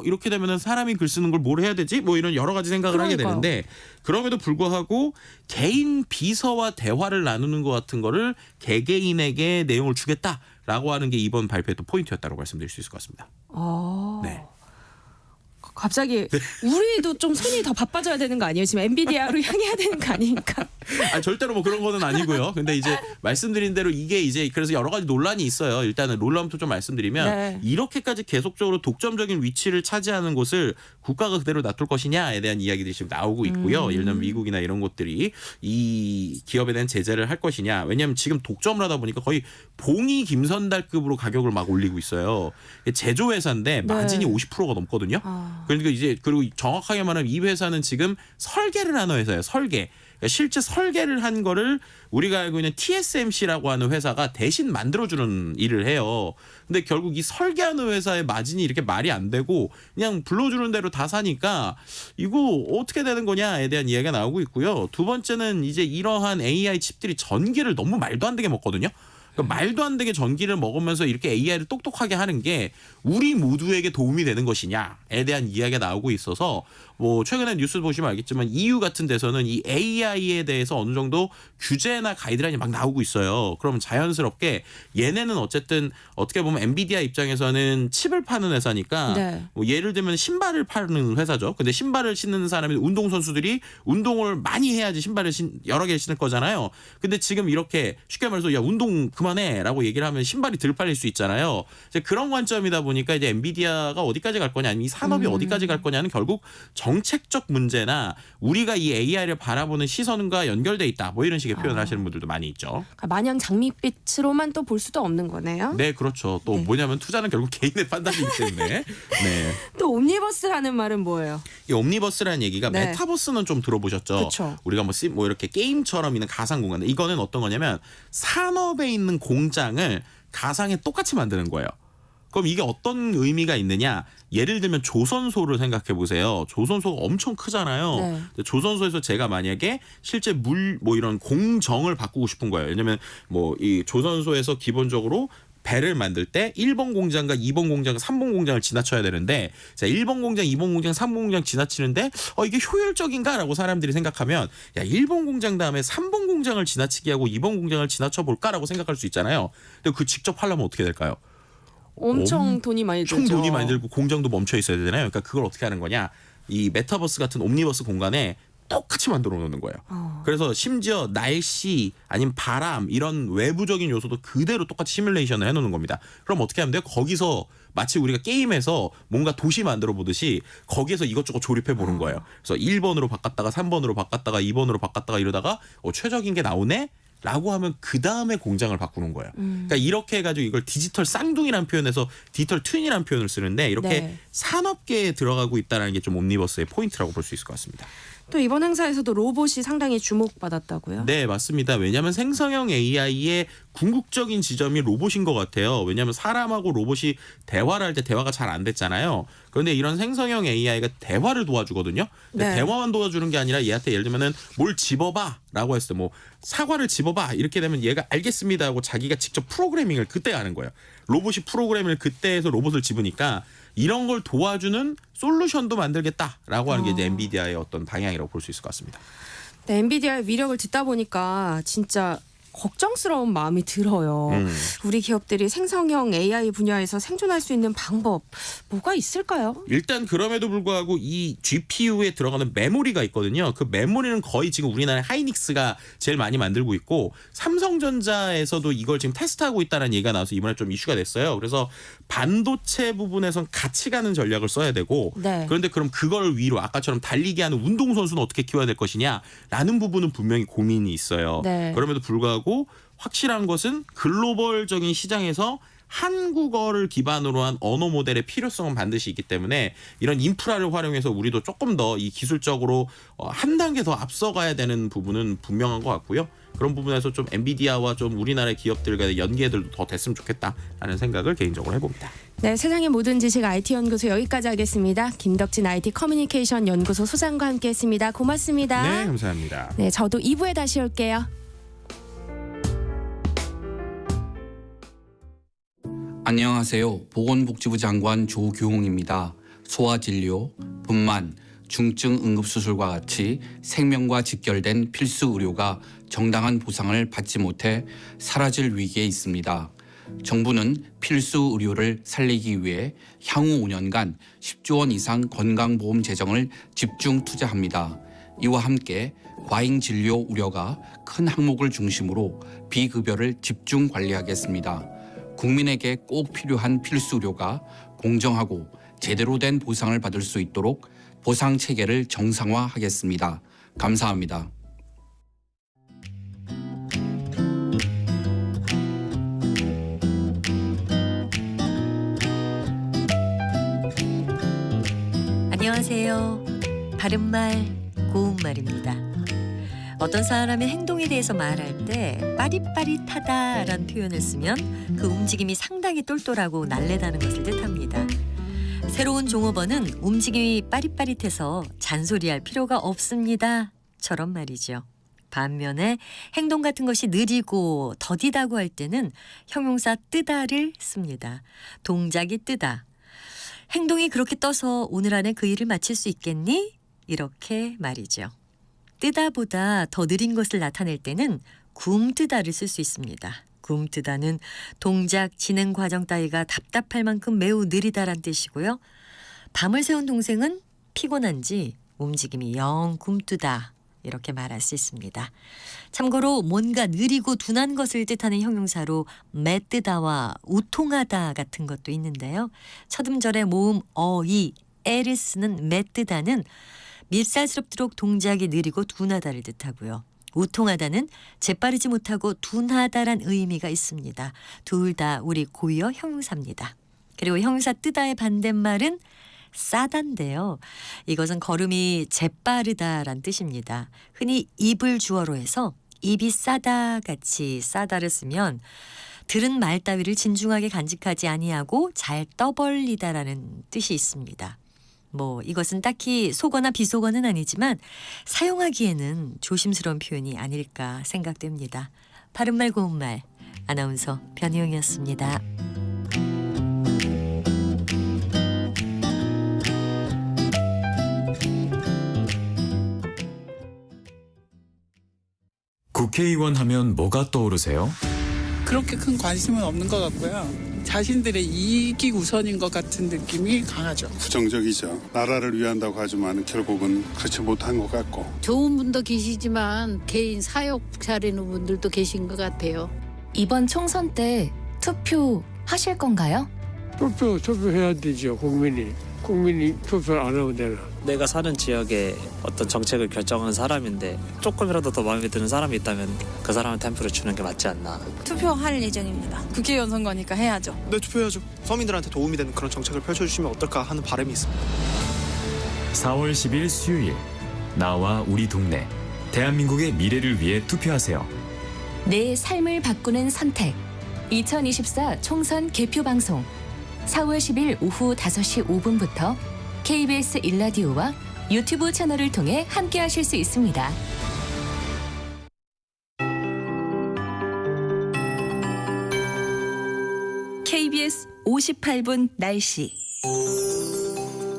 이렇게 되면은 사람이 글 쓰는 걸 뭘 해야 되지? 뭐 이런 여러 가지 생각을 하게 되는데 그럼에도 불구하고 개인 비서와 대화를 나누는 것 같은 거를 개개인에게 내용을 주겠다라고 하는 게 이번 발표의 또 포인트였다고 말씀드릴 수 있을 것 같습니다. 네. 갑자기 우리도 좀 손이 더 바빠져야 되는 거 아니에요? 지금 엔비디아로 향해야 되는 거 아닙니까? 절대로 뭐 그런 거는 아니고요. 근데 이제 말씀드린 대로 이게 이제 그래서 여러 가지 논란이 있어요. 일단은 롤러부터 좀 말씀드리면 네. 이렇게까지 계속적으로 독점적인 위치를 차지하는 곳을 국가가 그대로 놔둘 것이냐에 대한 이야기들이 지금 나오고 있고요. 예를 들면 미국이나 이런 곳들이 이 기업에 대한 제재를 할 것이냐. 왜냐하면 지금 독점을 하다 보니까 거의 봉이 김선달급으로 가격을 막 올리고 있어요. 제조회사인데 마진이 50%가 넘거든요. 그러니까 이제 그리고 정확하게 말하면 이 회사는 지금 설계를 하는 회사예요. 설계. 그러니까 실제 설계를 한 거를 우리가 알고 있는 TSMC라고 하는 회사가 대신 만들어주는 일을 해요. 근데 결국 이 설계하는 회사의 마진이 이렇게 말이 안 되고 그냥 불러주는 대로 다 사니까 이거 어떻게 되는 거냐에 대한 이야기가 나오고 있고요. 두 번째는 이제 이러한 AI 칩들이 전기를 너무 말도 안 되게 먹거든요. 그러니까 말도 안 되게 전기를 먹으면서 이렇게 AI를 똑똑하게 하는 게 우리 모두에게 도움이 되는 것이냐에 대한 이야기가 나오고 있어서 뭐 최근에 뉴스 보시면 알겠지만 EU 같은 데서는 이 AI에 대해서 어느 정도 규제나 가이드라인이 막 나오고 있어요. 그러면 자연스럽게 얘네는 어쨌든 어떻게 보면 엔비디아 입장에서는 칩을 파는 회사니까 네. 뭐 예를 들면 신발을 파는 회사죠. 근데 신발을 신는 사람이 운동선수들이 운동을 많이 해야지 신발을 여러 개 신을 거잖아요. 근데 지금 이렇게 쉽게 말해서 야 운동 그만해라고 얘기를 하면 신발이 덜 팔릴 수 있잖아요. 이제 그런 관점이다 보니까 이제 엔비디아가 어디까지 갈 거냐 아니면 이 산업이 어디까지 갈 거냐는 결국 정책적 문제나 우리가 이 AI를 바라보는 시선과 연결돼 있다. 뭐 이런 식의 표현을 하시는 분들도 많이 있죠. 그러니까 마냥 장밋빛으로만 또 볼 수도 없는 거네요. 네, 그렇죠. 또 뭐냐면 투자는 결국 개인의 판단이기 때문에. 네. 또 옴니버스라는 말은 뭐예요? 이 옴니버스라는 얘기가 네. 메타버스는 좀 들어보셨죠? 그쵸. 우리가 뭐 이렇게 게임처럼 있는 가상 공간. 이거는 어떤 거냐면 산업에 있는 공장을 가상에 똑같이 만드는 거예요. 그럼 이게 어떤 의미가 있느냐? 예를 들면 조선소를 생각해 보세요. 조선소가 엄청 크잖아요. 네. 조선소에서 제가 만약에 실제 뭐 이런 공정을 바꾸고 싶은 거예요. 왜냐면 뭐 이 조선소에서 기본적으로 배를 만들 때 1번 공장과 2번 공장, 3번 공장을 지나쳐야 되는데 자 1번 공장, 2번 공장, 3번 공장 지나치는데 이게 효율적인가라고 사람들이 생각하면 야 1번 공장 다음에 3번 공장을 지나치게 하고 2번 공장을 지나쳐 볼까라고 생각할 수 있잖아요. 근데 그 직접 하려면 어떻게 될까요? 엄청 돈이 많이 들죠. 총 돈이 많이 들고 공장도 멈춰 있어야 되잖아요. 그러니까 그걸 어떻게 하는 거냐? 이 메타버스 같은 옴니버스 공간에 똑같이 만들어 놓는 거예요. 그래서 심지어 날씨 아니면 바람 이런 외부적인 요소도 그대로 똑같이 시뮬레이션을 해놓는 겁니다. 그럼 어떻게 하면 돼요? 거기서 마치 우리가 게임에서 뭔가 도시 만들어 보듯이 거기에서 이것저것 조립해 보는 거예요. 그래서 1번으로 바꿨다가 3번으로 바꿨다가 2번으로 바꿨다가 이러다가 최적인 게 나오네? 라고 하면 그 다음에 공장을 바꾸는 거예요. 그러니까 이렇게 해가지고 이걸 디지털 쌍둥이라는 표현에서 디지털 트윈이라는 표현을 쓰는데 이렇게 네. 산업계에 들어가고 있다는 게 좀 옴니버스의 포인트라고 볼 수 있을 것 같습니다. 또 이번 행사에서도 로봇이 상당히 주목받았다고요? 네, 맞습니다. 왜냐하면 생성형 AI의 궁극적인 지점이 로봇인 것 같아요. 왜냐하면 사람하고 로봇이 대화를 할 때 대화가 잘 안 됐잖아요. 그런데 이런 생성형 AI가 대화를 도와주거든요. 근데 네. 대화만 도와주는 게 아니라 얘한테 예를 들면은 뭘 집어봐라고 했을 때 뭐 사과를 집어봐 이렇게 되면 얘가 알겠습니다 하고 자기가 직접 프로그래밍을 그때 하는 거예요. 로봇이 프로그래밍을 그때 해서 로봇을 집으니까 이런 걸 도와주는 솔루션도 만들겠다라고 하는 게 이제 엔비디아의 어떤 방향이라고 볼 수 있을 것 같습니다. 네, 엔비디아의 위력을 듣다 보니까 진짜 걱정스러운 마음이 들어요. 우리 기업들이 생성형 AI 분야에서 생존할 수 있는 방법 뭐가 있을까요? 일단 그럼에도 불구하고 이 GPU에 들어가는 메모리가 있거든요. 그 메모리는 거의 지금 우리나라 하이닉스가 제일 많이 만들고 있고 삼성전자에서도 이걸 지금 테스트하고 있다는 얘기가 나와서 이번에 좀 이슈가 됐어요. 그래서 반도체 부분에선 같이 가는 전략을 써야 되고 네. 그런데 그럼 그걸 위로 아까처럼 달리기 하는 운동선수는 어떻게 키워야 될 것이냐라는 부분은 분명히 고민이 있어요. 네. 그럼에도 불구하고 확실한 것은 글로벌적인 시장에서 한국어를 기반으로 한 언어 모델의 필요성은 반드시 있기 때문에 이런 인프라를 활용해서 우리도 조금 더 이 기술적으로 한 단계 더 앞서가야 되는 부분은 분명한 것 같고요. 그런 부분에서 좀 엔비디아와 좀 우리나라의 기업들과의 연계들도 더 됐으면 좋겠다라는 생각을 개인적으로 해봅니다. 네, 세상의 모든 지식 IT 연구소 여기까지 하겠습니다. 김덕진 IT 커뮤니케이션 연구소 소장과 함께했습니다. 고맙습니다. 네, 감사합니다. 네, 저도 2부에 다시 올게요. 안녕하세요. 보건복지부 장관 조규홍입니다. 소아진료, 분만, 중증 응급수술과 같이 생명과 직결된 필수 의료가 정당한 보상을 받지 못해 사라질 위기에 있습니다. 정부는 필수 의료를 살리기 위해 향후 5년간 10조 원 이상 건강보험 재정을 집중 투자합니다. 이와 함께 과잉 진료 우려가 큰 항목을 중심으로 비급여를 집중 관리하겠습니다. 국민에게 꼭 필요한 필수 의료가 공정하고 제대로 된 보상을 받을 수 있도록 보상 체계를 정상화하겠습니다. 감사합니다. 안녕하세요. 바른말 고운말입니다. 어떤 사람의 행동에 대해서 말할 때 빠릿빠릿하다라는 표현을 쓰면 그 움직임이 상당히 똘똘하고 날래다는 것을 뜻합니다. 새로운 종업원은 움직임이 빠릿빠릿해서 잔소리할 필요가 없습니다. 처럼 말이죠. 반면에 행동 같은 것이 느리고 더디다고 할 때는 형용사 뜨다를 씁니다. 동작이 뜨다. 행동이 그렇게 떠서 오늘 안에 그 일을 마칠 수 있겠니? 이렇게 말이죠. 뜨다보다 더 느린 것을 나타낼 때는 굼뜨다를 쓸 수 있습니다. 굼뜨다는 동작, 진행 과정 따위가 답답할 만큼 매우 느리다란 뜻이고요. 밤을 새운 동생은 피곤한지 움직임이 영 굼뜨다 이렇게 말할 수 있습니다. 참고로 뭔가 느리고 둔한 것을 뜻하는 형용사로 매뜨다와 우통하다 같은 것도 있는데요. 첫 음절의 모음 어이, 에를 쓰는 매뜨다는 밉살스럽도록 동작이 느리고 둔하다를 뜻하고요. 우통하다는 재빠르지 못하고 둔하다란 의미가 있습니다. 둘 다 우리 고유어 형용사입니다. 그리고 형용사 뜨다의 반대말은 싸단데요. 이것은 걸음이 재빠르다란 뜻입니다. 흔히 입을 주어로 해서 입이 싸다 같이 싸다를 쓰면 들은 말 따위를 진중하게 간직하지 아니하고 잘 떠벌리다라는 뜻이 있습니다. 이것은 딱히 속어나 비속어는 아니지만 사용하기에는 조심스러운 표현이 아닐까 생각됩니다. 바른말 고운말 아나운서 변희영이었습니다. 국회의원 하면 뭐가 떠오르세요? 그렇게 큰 관심은 없는 것 같고요. 자신들의 이익이 우선인 것 같은 느낌이 강하죠. 부정적이죠. 나라를 위한다고 하지만 결국은 그렇지 못한 것 같고. 좋은 분도 계시지만 개인 사욕 차리는 분들도 계신 것 같아요. 이번 총선 때 투표하실 건가요? 투표해야 되죠. 국민이 투표를 안 하면 되나. 내가 사는 지역의 어떤 정책을 결정하는 사람인데 조금이라도 더 마음에 드는 사람이 있다면 그 사람한테 한 표를 주는 게 맞지 않나. 투표할 예정입니다. 국회의원 선거니까 해야죠. 네, 투표해야죠. 서민들한테 도움이 되는 그런 정책을 펼쳐주시면 어떨까 하는 바람이 있습니다. 4월 10일 수요일 나와 우리 동네 대한민국의 미래를 위해 투표하세요. 내 삶을 바꾸는 선택 2024 총선 개표 방송 4월 10일 오후 5시 5분부터 KBS 1라디오와 유튜브 채널을 통해 함께하실 수 있습니다. KBS 58분 날씨.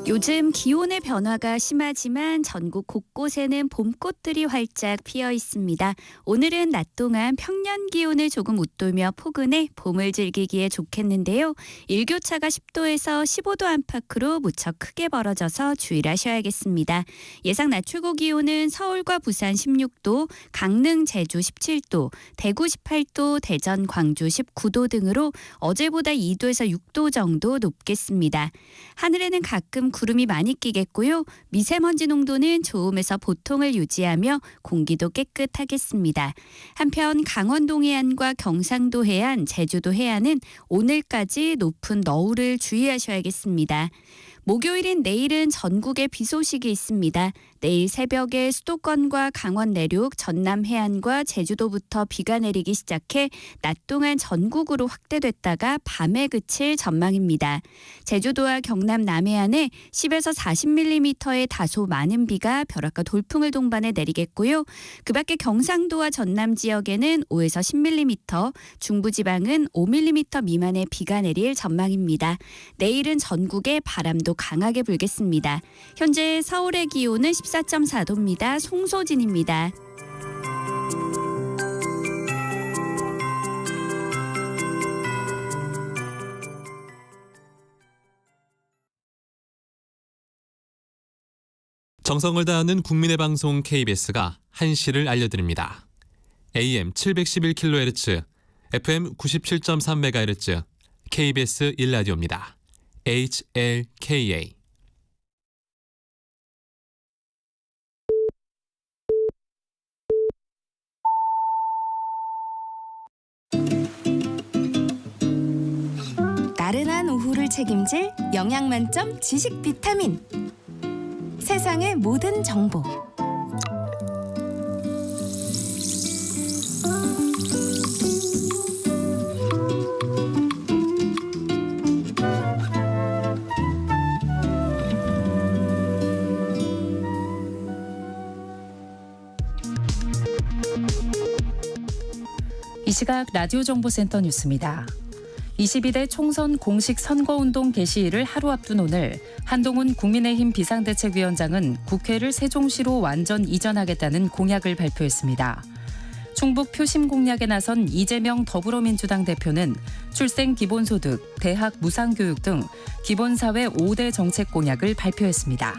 요즘 기온의 변화가 심하지만 전국 곳곳에는 봄꽃들이 활짝 피어 있습니다. 오늘은 낮 동안 평년 기온을 조금 웃돌며 포근해 봄을 즐기기에 좋겠는데요. 일교차가 10도에서 15도 안팎으로 무척 크게 벌어져서 주의하셔야겠습니다. 예상 낮 최고 기온은 서울과 부산 16도, 강릉, 제주 17도, 대구 18도, 대전, 광주 19도 등으로 어제보다 2도에서 6도 정도 높겠습니다. 하늘에는 가끔 구름이 많이 끼겠고요. 미세먼지 농도는 좋음에서 보통을 유지하며 공기도 깨끗하겠습니다. 한편 강원도 해안과 경상도 해안, 제주도 해안은 오늘까지 높은 너울을 주의하셔야겠습니다. 목요일인 내일은 전국에 비 소식이 있습니다. 내일 새벽에 수도권과 강원 내륙, 전남 해안과 제주도부터 비가 내리기 시작해 낮 동안 전국으로 확대됐다가 밤에 그칠 전망입니다. 제주도와 경남 남해안에 10에서 40mm의 다소 많은 비가 벼락과 돌풍을 동반해 내리겠고요. 그 밖에 경상도와 전남 지역에는 5에서 10mm, 중부지방은 5mm 미만의 비가 내릴 전망입니다. 내일은 전국에 바람도 강하게 불겠습니다. 현재 서울의 기온은 14.4도입니다. 송소진입니다. 정성을 다하는 국민의 방송 KBS가 한시를 알려드립니다. AM 711kHz, FM 97.3MHz, KBS 1라디오입니다. HLKA. 나른한 오후를 책임질 영양 만점 지식 비타민. 세상의 모든 정보. 이 시각 라디오 정보센터 뉴스입니다. 22대 총선 공식 선거운동 개시일을 하루 앞둔 오늘 한동훈 국민의힘 비상대책위원장은 국회를 세종시로 완전 이전하겠다는 공약을 발표했습니다. 충북 표심 공략에 나선 이재명 더불어민주당 대표는 출생 기본소득, 대학 무상교육 등 기본사회 5대 정책 공약을 발표했습니다.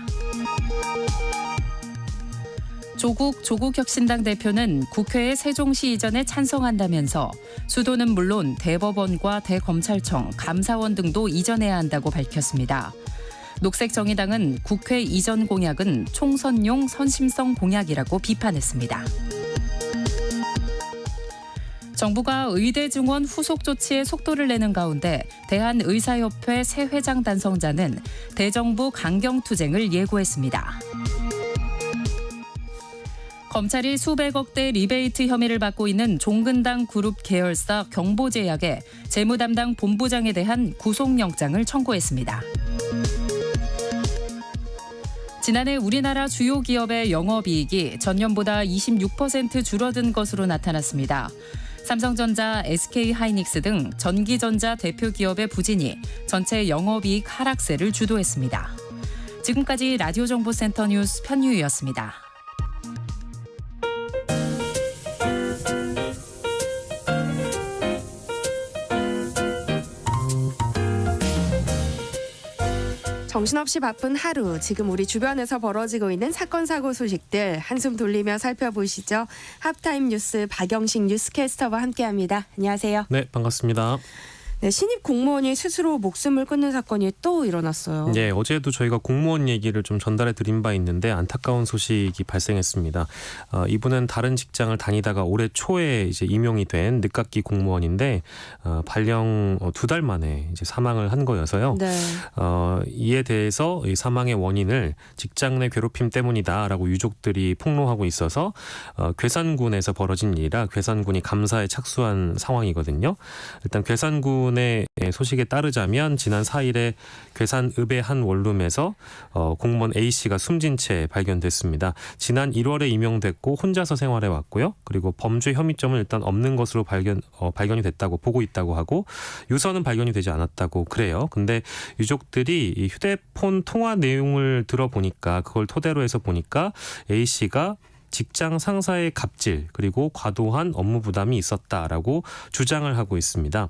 조국 혁신당 대표는 국회의 세종시 이전에 찬성한다면서 수도는 물론 대법원과 대검찰청, 감사원 등도 이전해야 한다고 밝혔습니다. 녹색정의당은 국회 이전 공약은 총선용 선심성 공약이라고 비판했습니다. 정부가 의대 증원 후속 조치에 속도를 내는 가운데 대한의사협회 새 회장 단성자는 대정부 강경투쟁을 예고했습니다. 검찰이 수백억대 리베이트 혐의를 받고 있는 종근당 그룹 계열사 경보제약의 재무담당 본부장에 대한 구속영장을 청구했습니다. 지난해 우리나라 주요 기업의 영업이익이 전년보다 26% 줄어든 것으로 나타났습니다. 삼성전자, SK하이닉스 등 전기전자 대표 기업의 부진이 전체 영업이익 하락세를 주도했습니다. 지금까지 라디오 정보센터 뉴스 편유였습니다. 정신없이 바쁜 하루, 지금 우리 주변에서 벌어지고 있는 사건 사고 소식들 한숨 돌리며 살펴보시죠. 하프타임 뉴스 박영식 뉴스캐스터와 함께합니다. 안녕하세요. 네, 반갑습니다. 네, 신입 공무원이 스스로 목숨을 끊는 사건이 또 일어났어요. 네, 어제도 저희가 공무원 얘기를 좀 전달해 드린 바 있는데 안타까운 소식이 발생했습니다. 이분은 다른 직장을 다니다가 올해 초에 이제 임용이 된 늦깎이 공무원인데 발령 2달 만에 이제 사망을 한 거여서요. 네. 이에 대해서 이 사망의 원인을 직장 내 괴롭힘 때문이다라고 유족들이 폭로하고 있어서 괴산군에서 벌어진 일이라 괴산군이 감사에 착수한 상황이거든요. 일단 괴산군 의 소식에 따르자면 지난 4일에 괴산읍의 한 원룸에서 공무원 A씨가 숨진 채 발견됐습니다. 지난 1월에 임용됐고 혼자서 생활해 왔고요. 그리고 범죄 혐의점은 일단 없는 것으로 발견이 됐다고 보고 있다고 하고 유서는 발견이 되지 않았다고 그래요. 근데 유족들이 이 휴대폰 통화 내용을 들어보니까 그걸 토대로 해서 보니까 A씨가 직장 상사의 갑질 그리고 과도한 업무 부담이 있었다라고 주장을 하고 있습니다.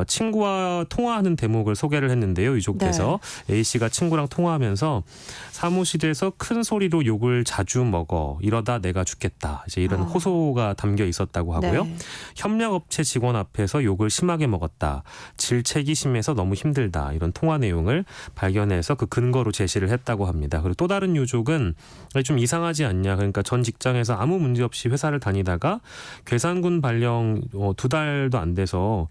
친구와 통화하는 대목을 소개를 했는데요. 유족께서 A 씨가 친구랑 통화하면서 사무실에서 큰 소리로 욕을 자주 먹어 이러다 내가 죽겠다. 이제 이런 호소가 담겨 있었다고 하고요. 협력업체 직원 앞에서 욕을 심하게 먹었다. 질책이 심해서 너무 힘들다. 이런 통화 내용을 발견해서 그 근거로 제시를 했다고 합니다. 그리고 또 다른 유족은 좀 이상하지 않냐. 그러니까 전 직장에서 아무 문제 없이 회사를 다니다가 괴산군 발령 2달도 안 돼서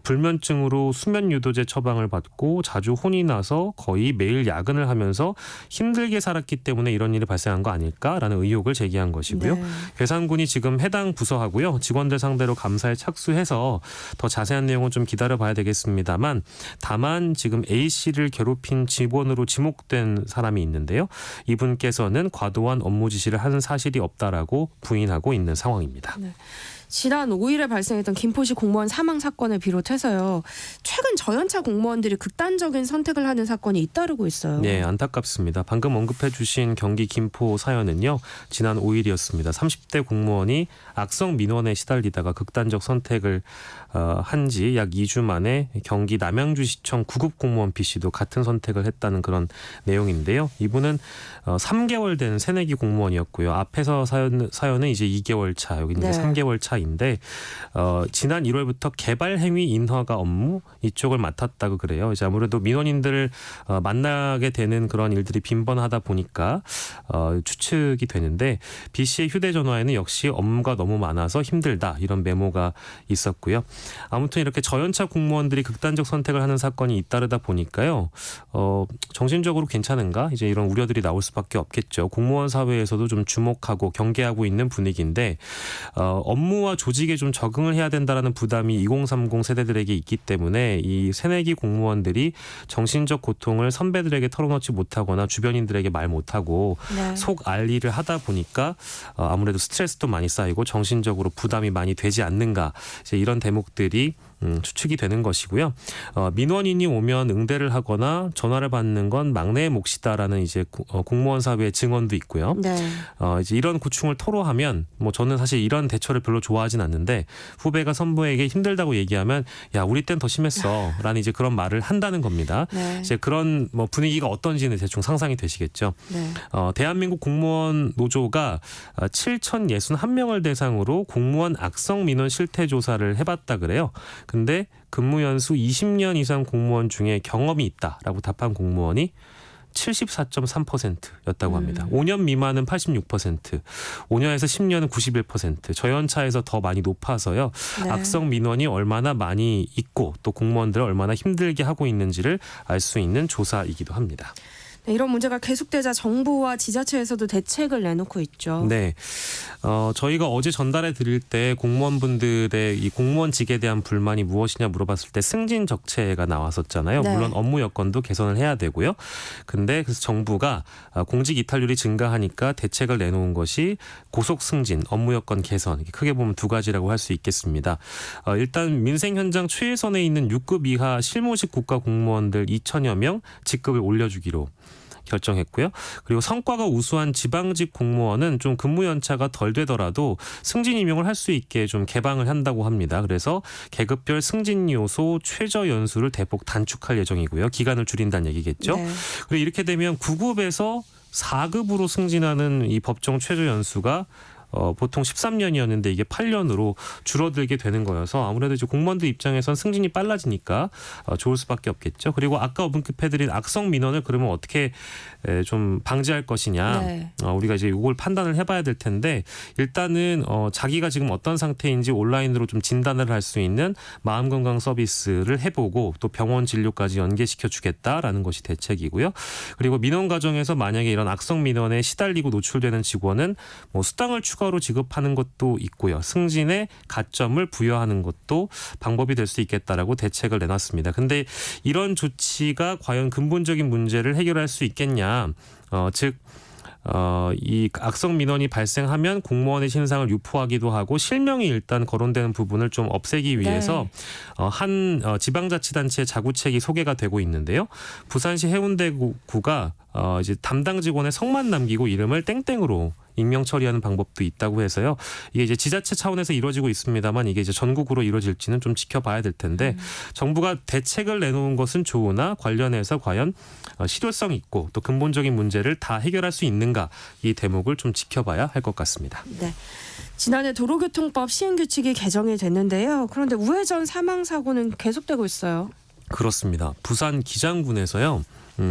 불면증으로 수면유도제 처방을 받고 자주 혼이 나서 거의 매일 야근을 하면서 힘들게 살았기 때문에 이런 일이 발생한 거 아닐까라는 의혹을 제기한 것이고요. 괴산군이 지금 해당 부서하고요. 직원들 상대로 감사에 착수해서 더 자세한 내용은 좀 기다려봐야 되겠습니다만 다만 지금 A 씨를 괴롭힌 직원으로 지목된 사람이 있는데요. 이분께서는 과도한 업무 지시를 한 사실이 없다라고 부인하고 있는 상황입니다. 네. 지난 5일에 발생했던 김포시 공무원 사망 사건을 비롯해서요. 최근 저연차 공무원들이 극단적인 선택을 하는 사건이 잇따르고 있어요. 네, 안타깝습니다. 방금 언급해 주신 경기 김포 사연은요. 지난 5일이었습니다. 30대 공무원이 악성 민원에 시달리다가 극단적 선택을 한 지 약 2주 만에 경기 남양주시청 구급 공무원 B씨도 같은 선택을 했다는 그런 내용인데요. 이분은 3개월 된 새내기 공무원이었고요. 앞에서 사연은 이제 2개월 차, 여기는 이제 3개월 차인데 지난 1월부터 개발행위 인허가 업무 이쪽을 맡았다고 그래요. 이제 아무래도 민원인들을 만나게 되는 그런 일들이 빈번하다 보니까 추측이 되는데 B씨의 휴대전화에는 역시 업무가 너무 많아서 힘들다 이런 메모가 있었고요. 아무튼 이렇게 저연차 공무원들이 극단적 선택을 하는 사건이 잇따르다 보니까요. 정신적으로 괜찮은가? 이제 이런 우려들이 나올 수밖에 없겠죠. 공무원 사회에서도 좀 주목하고 경계하고 있는 분위기인데 업무와 조직에 좀 적응을 해야 된다라는 부담이 2030 세대들에게 있기 때문에 이 새내기 공무원들이 정신적 고통을 선배들에게 털어놓지 못하거나 주변인들에게 말 못하고 속 알리를 하다 보니까 아무래도 스트레스도 많이 쌓이고 정신적으로 부담이 많이 되지 않는가 이제 이런 대목들이 추측이 되는 것이고요. 민원인이 오면 응대를 하거나 전화를 받는 건 막내의 몫이다라는 이제 공무원 사회의 증언도 있고요. 이제 이런 고충을 토로하면 뭐 저는 사실 이런 대처를 별로 좋아하진 않는데 후배가 선배에게 힘들다고 얘기하면 야 우리 땐 더 심했어라는 이제 그런 말을 한다는 겁니다. 이제 그런 뭐 분위기가 어떤지는 대충 상상이 되시겠죠. 대한민국 공무원 노조가 7,061명을 대상으로 공무원 악성 민원 실태 조사를 해봤다 그래요. 근데 근무 연수 20년 이상 공무원 중에 경험이 있다라고 답한 공무원이 74.3%였다고 합니다. 5년 미만은 86%, 5년에서 10년은 91%, 저연차에서 더 많이 높아서요. 악성 민원이 얼마나 많이 있고 또 공무원들을 얼마나 힘들게 하고 있는지를 알 수 있는 조사이기도 합니다. 이런 문제가 계속되자 정부와 지자체에서도 대책을 내놓고 있죠. 네, 저희가 어제 전달해 드릴 때 공무원분들의 이 공무원직에 대한 불만이 무엇이냐 물어봤을 때 승진 적체가 나왔었잖아요. 물론 업무 여건도 개선을 해야 되고요. 근데 그래서 정부가 공직 이탈률이 증가하니까 대책을 내놓은 것이 고속 승진, 업무 여건 개선. 크게 보면 두 가지라고 할 수 있겠습니다. 일단 민생 현장 최하선에 있는 6급 이하 실무직 국가 공무원들 2천여 명 직급을 올려주기로 결정했고요. 그리고 성과가 우수한 지방직 공무원은 좀 근무 연차가 덜 되더라도 승진 임용을 할 수 있게 좀 개방을 한다고 합니다. 그래서 계급별 승진 요소 최저 연수를 대폭 단축할 예정이고요. 기간을 줄인다는 얘기겠죠. 그리고 이렇게 되면 9급에서 4급으로 승진하는 이 법정 최저 연수가 보통 13년이었는데 이게 8년으로 줄어들게 되는 거여서 아무래도 이제 공무원들 입장에선 승진이 빨라지니까 좋을 수밖에 없겠죠. 그리고 아까 언급해드린 악성 민원을 그러면 어떻게 좀 방지할 것이냐. 우리가 이제 이걸 판단을 해봐야 될 텐데 일단은 자기가 지금 어떤 상태인지 온라인으로 좀 진단을 할 수 있는 마음건강 서비스를 해보고 또 병원 진료까지 연계시켜 주겠다라는 것이 대책이고요. 그리고 민원 과정에서 만약에 이런 악성 민원에 시달리고 노출되는 직원은 뭐 수당을 추가로 지급하는 것도 있고요. 승진에 가점을 부여하는 것도 방법이 될 수 있겠다라고 대책을 내놨습니다. 근데 이런 조치가 과연 근본적인 문제를 해결할 수 있겠냐. 이 악성 민원이 발생하면 공무원의 신상을 유포하기도 하고 실명이 일단 거론되는 부분을 좀 없애기 위해서 한 지방자치단체의 자구책이 소개가 되고 있는데요. 부산시 해운대구가 이제 담당 직원의 성만 남기고 이름을 땡땡으로 익명 처리하는 방법도 있다고 해서요. 이게 이제 지자체 차원에서 이루어지고 있습니다만 이게 이제 전국으로 이루어질지는 좀 지켜봐야 될 텐데 정부가 대책을 내놓은 것은 좋으나 관련해서 과연 실효성 있고 또 근본적인 문제를 다 해결할 수 있는가 이 대목을 좀 지켜봐야 할 것 같습니다. 네. 지난해 도로교통법 시행규칙이 개정이 됐는데요. 그런데 우회전 사망 사고는 계속되고 있어요. 그렇습니다. 부산 기장군에서요.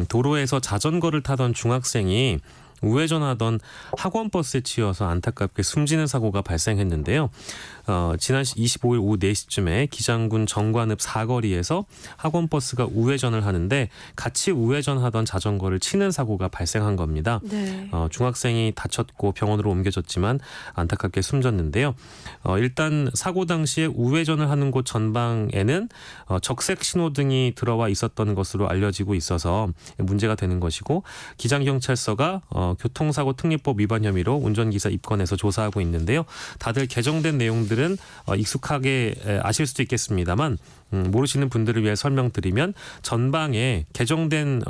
도로에서 자전거를 타던 중학생이 우회전하던 학원버스에 치여서 안타깝게 숨지는 사고가 발생했는데요. 지난 25일 오후 4시쯤에 기장군 정관읍 사거리에서 학원버스가 우회전을 하는데 같이 우회전하던 자전거를 치는 사고가 발생한 겁니다. 네. 중학생이 다쳤고 병원으로 옮겨졌지만 안타깝게 숨졌는데요. 일단 사고 당시에 우회전을 하는 곳 전방에는 적색 신호등이 들어와 있었던 것으로 알려지고 있어서 문제가 되는 것이고 기장경찰서가 교통사고 특례법 위반 혐의로 운전기사 입건해서 조사하고 있는데요. 다들 개정된 내용들은 익숙하게 아실 수도 있겠습니다만 모르시는 분들을 위해 설명드리면 전방에 개정된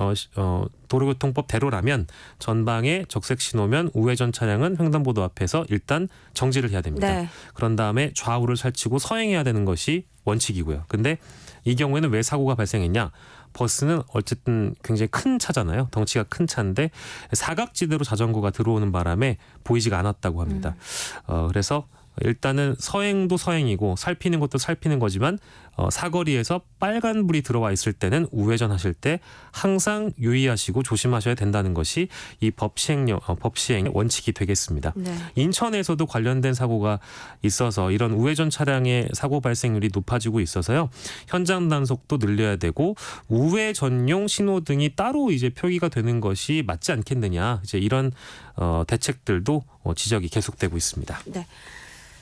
도로교통법대로라면 전방에 적색 신호면 우회전 차량은 횡단보도 앞에서 일단 정지를 해야 됩니다. 네. 그런 다음에 좌우를 살치고 서행해야 되는 것이 원칙이고요. 근데 이 경우에는 왜 사고가 발생했냐? 버스는 어쨌든 굉장히 큰 차잖아요. 덩치가 큰 차인데 사각지대로 자전거가 들어오는 바람에 보이지가 않았다고 합니다. 그래서 일단은 서행도 서행이고 살피는 것도 살피는 거지만 사거리에서 빨간불이 들어와 있을 때는 우회전하실 때 항상 유의하시고 조심하셔야 된다는 것이 이 법 시행의 원칙이 되겠습니다. 네. 인천에서도 관련된 사고가 있어서 이런 우회전 차량의 사고 발생률이 높아지고 있어서요. 현장 단속도 늘려야 되고 우회전용 신호등이 따로 이제 표기가 되는 것이 맞지 않겠느냐. 이제 이런 대책들도 지적이 계속되고 있습니다. 네.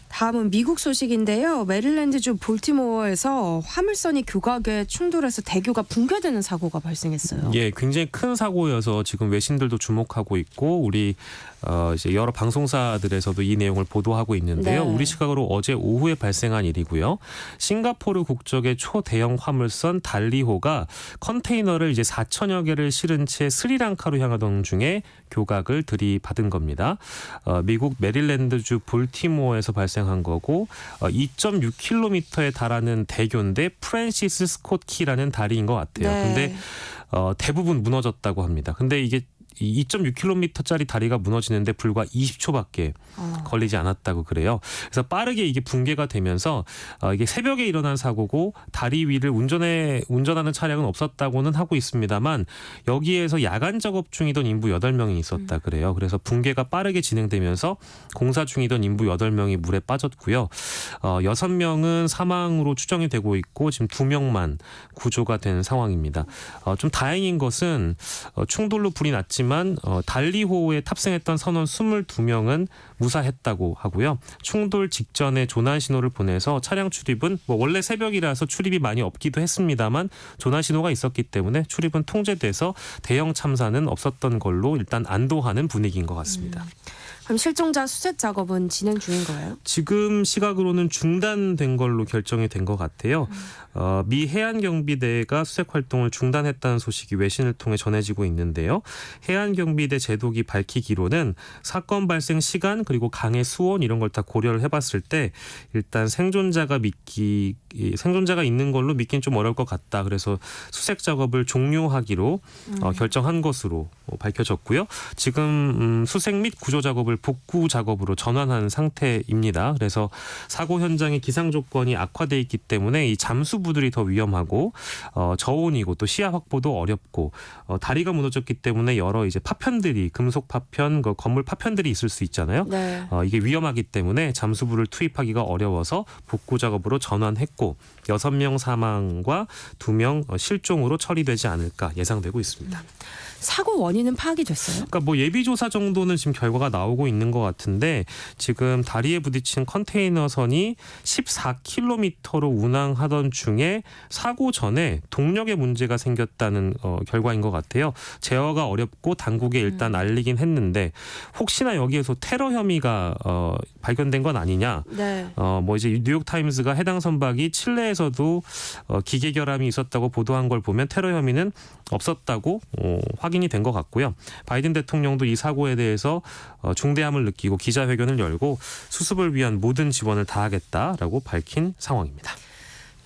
다음은 미국 소식인데요. 메릴랜드주 볼티모어에서 화물선이 교각에 충돌해서 대교가 붕괴되는 사고가 발생했어요. 예, 굉장히 큰 사고여서 지금 외신들도 주목하고 있고 우리 이제 여러 방송사들에서도 이 내용을 보도하고 있는데요. 네. 우리 시각으로 어제 오후에 발생한 일이고요. 싱가포르 국적의 초대형 화물선 달리호가 컨테이너를 이제 4천여 개를 실은 채 스리랑카로 향하던 중에 교각을 들이받은 겁니다. 미국 메릴랜드주 볼티모어에서 발생한 거고 2.6km에 달하는 대교인데 프랜시스 스콧 키라는 다리인 것 같아요. 네. 근데 대부분 무너졌다고 합니다. 근데 이게 2.6km짜리 다리가 무너지는데 불과 20초밖에 걸리지 않았다고 그래요. 그래서 빠르게 이게 붕괴가 되면서 이게 새벽에 일어난 사고고 다리 위를 운전하는 차량은 없었다고는 하고 있습니다만 여기에서 야간 작업 중이던 인부 8명이 있었다 그래요. 그래서 붕괴가 빠르게 진행되면서 공사 중이던 인부 8명이 물에 빠졌고요. 6명은 사망으로 추정이 되고 있고 지금 2명만 구조가 된 상황입니다. 좀 다행인 것은 충돌로 불이 났지만 달리호에 탑승했던 선원 22명은 무사했다고 하고요. 충돌 직전에 조난 신호를 보내서 차량 출입은 원래 새벽이라서 출입이 많이 없기도 했습니다만 조난 신호가 있었기 때문에 출입은 통제돼서 대형 참사는 없었던 걸로 일단 안도하는 분위기인 것 같습니다. 그럼 실종자 수색 작업은 진행 중인 거예요? 지금 시각으로는 중단된 걸로 결정이 된 것 같아요. 미 해안경비대가 수색 활동을 중단했다는 소식이 외신을 통해 전해지고 있는데요. 해안경비대 제독이 밝히기로는 사건 발생 시간 그리고 강의 수온 이런 걸 다 고려를 해봤을 때 일단 생존자가 있는 걸로 믿긴 좀 어려울 것 같다. 그래서 수색 작업을 종료하기로 결정한 것으로 밝혀졌고요. 지금 수색 및 구조 작업을 복구 작업으로 전환한 상태입니다. 그래서 사고 현장의 기상 조건이 악화돼 있기 때문에 이 잠수부들이 더 위험하고 저온이고 또 시야 확보도 어렵고 다리가 무너졌기 때문에 여러 이제 파편들이 금속 파편, 건물 파편들이 있을 수 있잖아요. 네. 이게 위험하기 때문에 잠수부를 투입하기가 어려워서 복구 작업으로 전환했고 6명 사망과 2명 실종으로 처리되지 않을까 예상되고 있습니다. 사고 원인은 파악이 됐어요? 그러니까 예비조사 정도는 지금 결과가 나오고 있는 것 같은데 지금 다리에 부딪힌 컨테이너선이 14km로 운항하던 중에 사고 전에 동력에 문제가 생겼다는 결과인 것 같아요. 제어가 어렵고 당국에 일단 알리긴 했는데 혹시나 여기에서 테러 혐의가 발견된 건 아니냐. 네. 이제 뉴욕타임스가 해당 선박이 칠레에서도 기계 결함이 있었다고 보도한 걸 보면 테러 혐의는 없었다고 확인 확인이 된 것 같고요. 바이든 대통령도 이 사고에 대해서 중대함을 느끼고 기자회견을 열고 수습을 위한 모든 지원을 다하겠다라고 밝힌 상황입니다.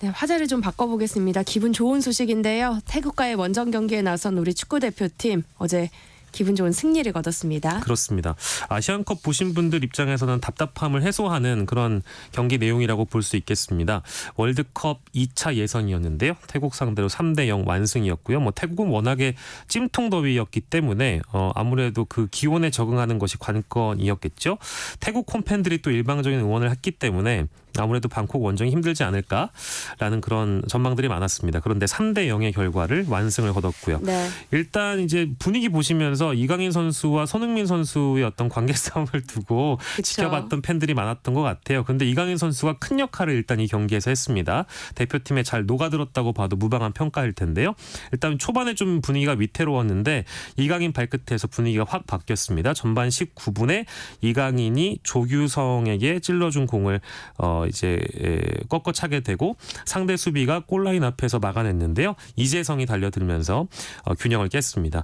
네, 화제를 좀 바꿔보겠습니다. 기분 좋은 소식인데요. 태국과의 원정 경기에 나선 우리 축구대표팀 어제 기분 좋은 승리를 거뒀습니다. 그렇습니다. 아시안컵 보신 분들 입장에서는 답답함을 해소하는 그런 경기 내용이라고 볼 수 있겠습니다. 월드컵 2차 예선이었는데요. 태국 상대로 3대0 완승이었고요. 태국은 워낙에 찜통 더위였기 때문에 아무래도 그 기온에 적응하는 것이 관건이었겠죠. 태국 홈팬들이 또 일방적인 응원을 했기 때문에 아무래도 방콕 원정이 힘들지 않을까라는 그런 전망들이 많았습니다. 그런데 3대0의 결과를 완승을 거뒀고요. 네. 일단 이제 분위기 보시면서 이강인 선수와 손흥민 선수의 어떤 관계 싸움을 두고 그쵸. 지켜봤던 팬들이 많았던 것 같아요. 그런데 이강인 선수가 큰 역할을 일단 이 경기에서 했습니다. 대표팀에 잘 녹아들었다고 봐도 무방한 평가일 텐데요. 일단 초반에 좀 분위기가 위태로웠는데 이강인 발끝에서 분위기가 확 바뀌었습니다. 전반 19분에 이강인이 조규성에게 찔러준 공을 이제 꺾어 차게 되고 상대 수비가 골라인 앞에서 막아냈는데요. 이재성이 달려들면서 균형을 깼습니다.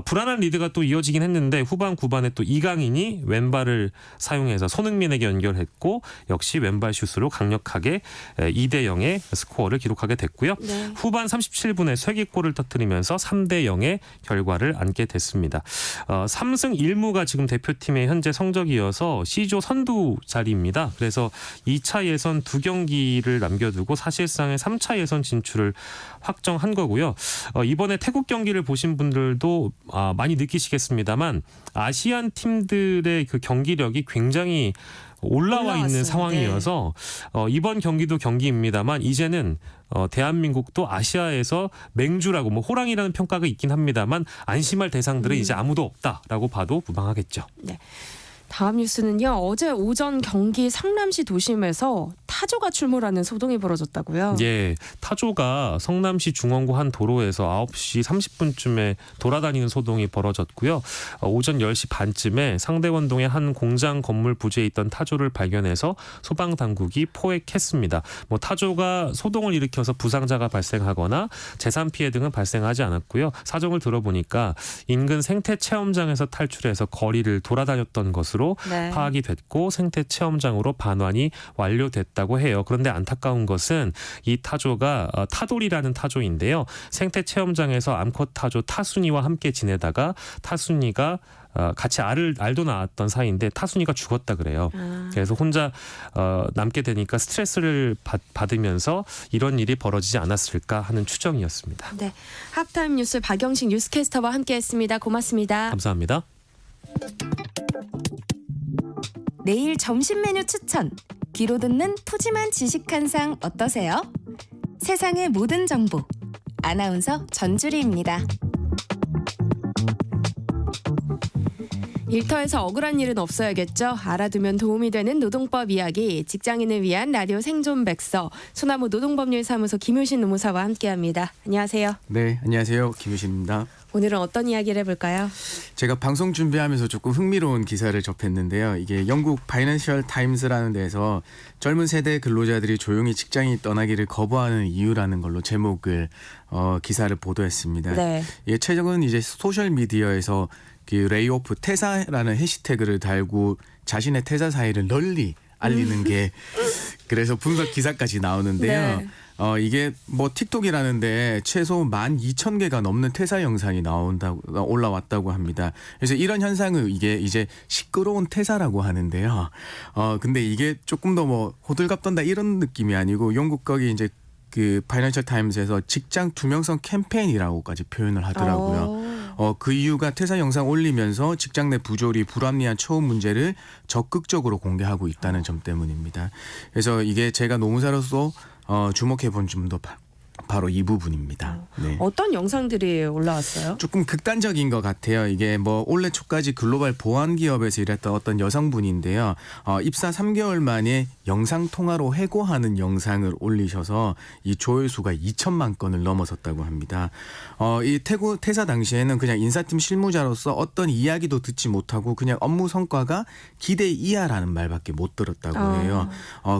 불안한 리드가 또 이어지긴 했는데 후반 9반에 또 이강인이 왼발을 사용해서 손흥민에게 연결했고 역시 왼발 슛으로 강력하게 2대0의 스코어를 기록하게 됐고요. 네. 후반 37분에 쇄기골을 터뜨리면서 3대0의 결과를 안게 됐습니다. 3승 1무가 지금 대표팀의 현재 성적이어서 C조 선두 자리입니다. 그래서 2차 예선 2경기를 남겨두고 사실상의 3차 예선 진출을 확정한 거고요. 이번에 태국 경기를 보신 분들도 많이 느끼시겠습니다만 아시안 팀들의 그 경기력이 굉장히 올라와 있는 상황이어서 이번 경기도 경기입니다만 이제는 대한민국도 아시아에서 맹주라고 호랑이라는 평가가 있긴 합니다만 안심할 대상들은 이제 아무도 없다라고 봐도 무방하겠죠. 네. 다음 뉴스는요. 어제 오전 경기 성남시 도심에서 타조가 출몰하는 소동이 벌어졌다고요. 예, 타조가 성남시 중원구 한 도로에서 9시 30분쯤에 돌아다니는 소동이 벌어졌고요. 오전 10시 반쯤에 상대원동의 한 공장 건물 부지에 있던 타조를 발견해서 소방당국이 포획했습니다. 타조가 소동을 일으켜서 부상자가 발생하거나 재산 피해 등은 발생하지 않았고요. 사정을 들어보니까 인근 생태체험장에서 탈출해서 거리를 돌아다녔던 것으로 네. 파악이 됐고 생태체험장으로 반환이 완료됐다고 해요. 그런데 안타까운 것은 이 타조가 타돌이라는 타조인데요. 생태체험장에서 암컷 타조 타순이와 함께 지내다가 타순이가 같이 알도 낳았던 사이인데 타순이가 죽었다 그래요. 그래서 혼자 남게 되니까 스트레스를 받으면서 이런 일이 벌어지지 않았을까 하는 추정이었습니다. 네, 하프타임 뉴스 박영식 뉴스캐스터와 함께했습니다. 고맙습니다. 감사합니다. 내일 점심 메뉴 추천. 귀로 듣는 푸짐한 지식 한 상 어떠세요? 세상의 모든 정보. 아나운서 전주리입니다. 일터에서 억울한 일은 없어야겠죠. 알아두면 도움이 되는 노동법 이야기, 직장인을 위한 라디오 생존 백서, 소나무 노동법률사무소 김효신 노무사와 함께합니다. 안녕하세요. 네, 안녕하세요. 김효신입니다. 오늘은 어떤 이야기를 해볼까요? 제가 방송 준비하면서 조금 흥미로운 기사를 접했는데요. 이게 영국 파이낸셜 타임스라는 데서 젊은 세대 근로자들이 조용히 직장이 떠나기를 거부하는 이유라는 걸로 제목을 기사를 보도했습니다. 네. 예, 최근 이제 소셜 미디어에서 그 레이오프 퇴사라는 해시태그를 달고 자신의 퇴사 사실을 널리 알리는 게 그래서 분석 기사까지 나오는데요. 네. 이게 틱톡이라는데 최소 12,000개가 넘는 퇴사 영상이 올라왔다고 합니다. 그래서 이런 현상을 이게 이제 시끄러운 퇴사라고 하는데요. 근데 이게 조금 더 호들갑 떤다 이런 느낌이 아니고 영국 거기 이제 그 파이낸셜 타임스에서 직장 투명성 캠페인이라고까지 표현을 하더라고요. 그 이유가 퇴사 영상 올리면서 직장 내 부조리, 불합리한 처우 문제를 적극적으로 공개하고 있다는 점 때문입니다. 그래서 이게 제가 노무사로서 주목해 본 점도 바로 이 부분입니다. 네. 어떤 영상들이 올라왔어요? 조금 극단적인 것 같아요. 이게 올해 초까지 글로벌 보안 기업에서 일했던 어떤 여성분인데요. 입사 3개월 만에 영상 통화로 해고하는 영상을 올리셔서 이 조회수가 2천만 건을 넘어섰다고 합니다. 이 퇴사 당시에는 그냥 인사팀 실무자로서 어떤 이야기도 듣지 못하고 그냥 업무 성과가 기대 이하라는 말밖에 못 들었다고 해요.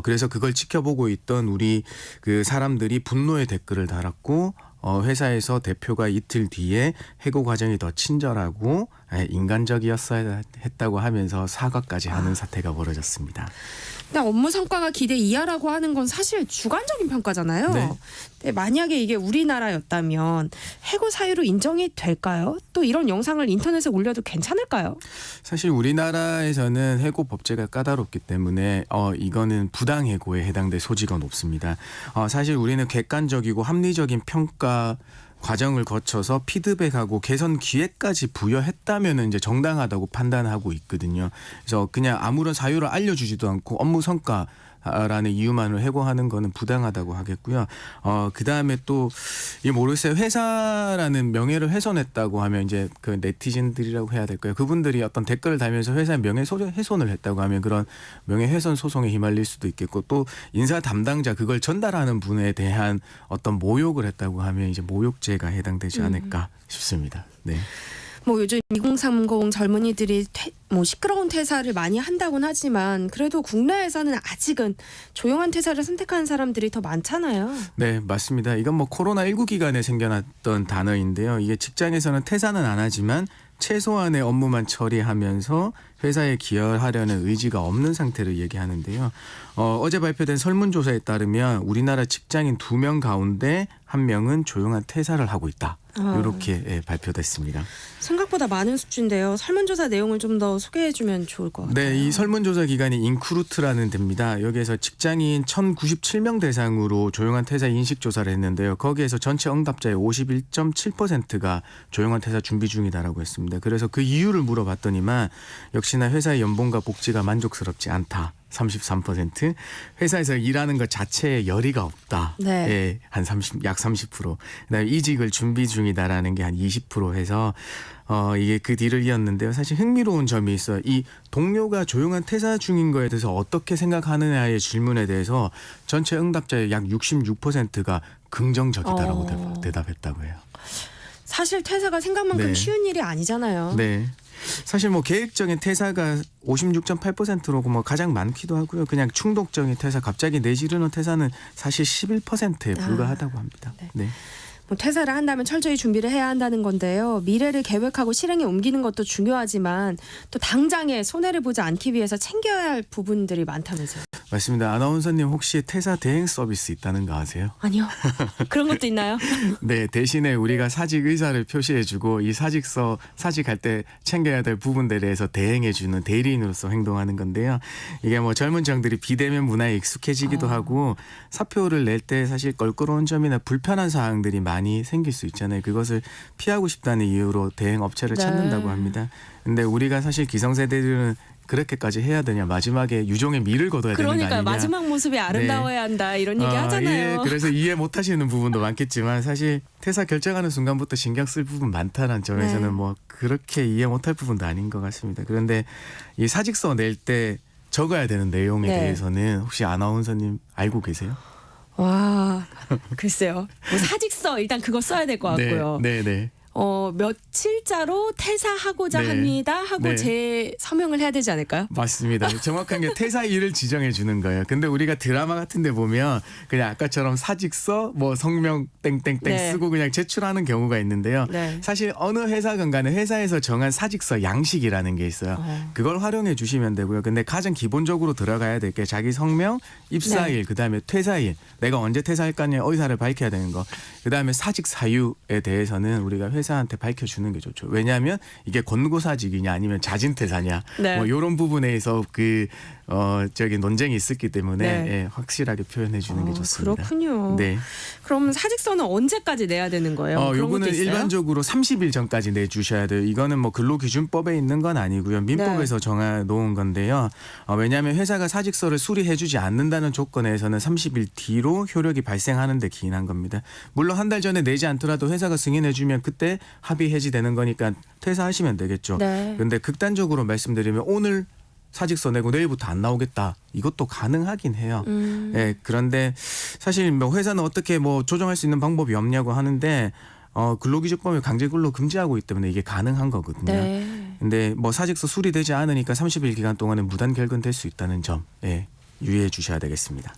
그래서 그걸 지켜보고 있던 우리 그 사람들이 분노의 댓글을 달았고 회사에서 대표가 이틀 뒤에 해고 과정이 더 친절하고 인간적이었어야 했다고 하면서 사과까지 하는 사태가 벌어졌습니다. 근데 업무 성과가 기대 이하라고 하는 건 사실 주관적인 평가잖아요. 네. 근데 만약에 이게 우리나라였다면 해고 사유로 인정이 될까요? 또 이런 영상을 인터넷에 올려도 괜찮을까요? 사실 우리나라에서는 해고 법제가 까다롭기 때문에 이거는 부당해고에 해당될 소지가 높습니다. 사실 우리는 객관적이고 합리적인 평가 과정을 거쳐서 피드백하고 개선 기회까지 부여했다면 이제 정당하다고 판단하고 있거든요. 그래서 그냥 아무런 사유를 알려주지도 않고 업무 성과라는 이유만을 해고하는 거는 부당하다고 하겠고요. 그 다음에 또 이 모르겠어요. 회사라는 명예를 훼손했다고 하면 이제 그 네티즌들이라고 해야 될까요? 그분들이 어떤 댓글을 달면서 회사의 명예훼손을 했다고 하면 그런 명예훼손 소송에 휘말릴 수도 있겠고 또 인사 담당자 그걸 전달하는 분에 대한 어떤 모욕을 했다고 하면 이제 모욕죄가 해당되지 않을까 싶습니다. 네. 뭐 요즘 2030 젊은이들이 시끄러운 퇴사를 많이 한다고는 하지만 그래도 국내에서는 아직은 조용한 퇴사를 선택하는 사람들이 더 많잖아요. 네, 맞습니다. 이건 뭐 코로나19 기간에 생겨났던 단어인데요. 이게 직장에서는 퇴사는 안 하지만 최소한의 업무만 처리하면서 회사에 기여하려는 의지가 없는 상태를 얘기하는데요. 어제 발표된 설문조사에 따르면 우리나라 직장인 2명 가운데 1명은 조용한 퇴사를 하고 있다. 이렇게 발표됐습니다. 생각보다 많은 수치인데요. 설문조사 내용을 좀 더 소개해주면 좋을 것 같아요. 네, 이 설문조사 기관이 인크루트라는 데입니다. 여기에서 직장인 1,097명 대상으로 조용한 퇴사 인식조사를 했는데요. 거기에서 전체 응답자의 51.7%가 조용한 퇴사 준비 중이다라고 했습니다. 그래서 그 이유를 물어봤더니만 역시나 회사의 연봉과 복지가 만족스럽지 않다. 33%, 회사에서 일하는 것 자체에 열의가 없다. 네. 예, 약 30%. 그다음에 이직을 준비 중이다라는 게 한 20% 해서 이게 그 뒤를 이었는데요. 사실 흥미로운 점이 있어요. 이 동료가 조용한 퇴사 중인 거에 대해서 어떻게 생각하느냐의 질문에 대해서 전체 응답자의 약 66%가 긍정적이다라고 대답했다고 해요. 사실 퇴사가 생각만큼 네. 쉬운 일이 아니잖아요. 네. 사실 뭐 계획적인 퇴사가 56.8%로 뭐 가장 많기도 하고요. 그냥 충동적인 퇴사, 갑자기 내지르는 퇴사는 사실 11%에 불과하다고 합니다. 네. 뭐 퇴사를 한다면 철저히 준비를 해야 한다는 건데요. 미래를 계획하고 실행에 옮기는 것도 중요하지만 또 당장에 손해를 보지 않기 위해서 챙겨야 할 부분들이 많다면서요. 맞습니다. 아나운서님 혹시 퇴사 대행 서비스 있다는 거 아세요? 아니요. 그런 것도 있나요? 네, 대신에 우리가 사직 의사를 표시해주고 이 사직서 사직할 때 챙겨야 될 부분들에 대해서 대행해주는 대리인으로서 행동하는 건데요. 이게 뭐 젊은 정들이 비대면 문화에 익숙해지기도 하고 사표를 낼 때 사실 껄끄러운 점이나 불편한 사항들이 많이 생길 수 있잖아요. 그것을 피하고 싶다는 이유로 대행 업체를 찾는다고 합니다. 근데 우리가 사실 기성세대들은 그렇게까지 해야 되냐, 마지막에 유종의 미를 거둬야 되는 거 아니냐. 그러니까 마지막 모습이 아름다워야 한다 이런 얘기 하잖아요. 예, 그래서 이해 못하시는 부분도 많겠지만 사실 퇴사 결정하는 순간부터 신경 쓸 부분 많다는 점에서는 뭐 그렇게 이해 못할 부분도 아닌 것 같습니다. 그런데 이 사직서 낼 때 적어야 되는 내용에 대해서는 혹시 아나운서님 알고 계세요? 와, 글쎄요. 뭐 사직서 일단 그거 써야 될 것 같고요. 네. 며칠자로 퇴사하고자 합니다 하고 제 서명을 해야 되지 않을까요? 맞습니다. 정확한 게 퇴사일을 지정해 주는 거예요. 근데 우리가 드라마 같은 데 보면 그냥 아까처럼 사직서 뭐 성명 땡땡땡 쓰고 그냥 제출하는 경우가 있는데요. 사실 어느 회사건 간에 회사에서 정한 사직서 양식이라는 게 있어요. 그걸 활용해 주시면 되고요. 근데 가장 기본적으로 들어가야 될 게 자기 성명, 입사일, 그다음에 퇴사일, 내가 언제 퇴사할 거냐 의사를 밝혀야 되는 거. 그다음에 사직 사유에 대해서는 우리가 회사한테 밝혀주는 게 좋죠. 왜냐하면 이게 권고사직이냐 아니면 자진퇴사냐 뭐 이런 부분에서 논쟁이 있었기 때문에 확실하게 표현해 주는 게 좋습니다. 그렇군요. 네. 그럼 사직서는 언제까지 내야 되는 거예요? 요거는 일반적으로 30일 전까지 내주셔야 돼요. 이거는 뭐 근로기준법에 있는 건 아니고요. 민법에서 정해놓은 건데요. 왜냐하면 회사가 사직서를 수리해주지 않는다는 조건에서는 30일 뒤로 효력이 발생하는 데 기인한 겁니다. 물론 한 달 전에 내지 않더라도 회사가 승인해주면 그때 합의 해지되는 거니까 퇴사하시면 되겠죠. 그런데 극단적으로 말씀드리면 오늘 사직서 내고 내일부터 안 나오겠다. 이것도 가능하긴 해요. 예, 그런데 사실 뭐 회사는 어떻게 뭐 조정할 수 있는 방법이 없냐고 하는데 근로기준법이 강제근로 금지하고 있기 때문에 이게 가능한 거거든요. 근데 뭐 사직서 수리되지 않으니까 30일 기간 동안은 무단 결근될 수 있다는 점 유의해 주셔야 되겠습니다.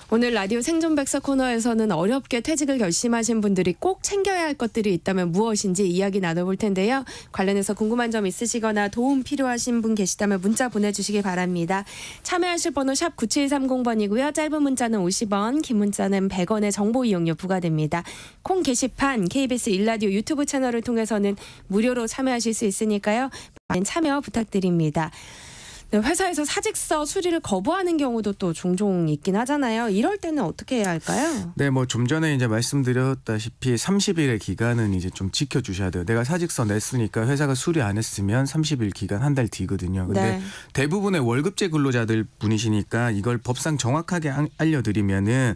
오늘 라디오 생존백서 코너에서는 어렵게 퇴직을 결심하신 분들이 꼭 챙겨야 할 것들이 있다면 무엇인지 이야기 나눠볼 텐데요. 관련해서 궁금한 점 있으시거나 도움 필요하신 분 계시다면 문자 보내주시기 바랍니다. 참여하실 번호 샵 9730번이고요. 짧은 문자는 50원, 긴 문자는 100원의 정보 이용료 부과됩니다. 콩 게시판 KBS 일라디오 유튜브 채널을 통해서는 무료로 참여하실 수 있으니까요. 많은 참여 부탁드립니다. 네, 회사에서 사직서 수리를 거부하는 경우도 또 종종 있긴 하잖아요. 이럴 때는 어떻게 해야 할까요? 네, 뭐 좀 전에 이제 말씀드렸다시피 30일의 기간은 이제 좀 지켜주셔야 돼요. 내가 사직서 냈으니까 회사가 수리 안 했으면 30일 기간 한 달 뒤거든요. 근데 네. 대부분의 월급제 근로자들 분이시니까 이걸 법상 정확하게 알려드리면은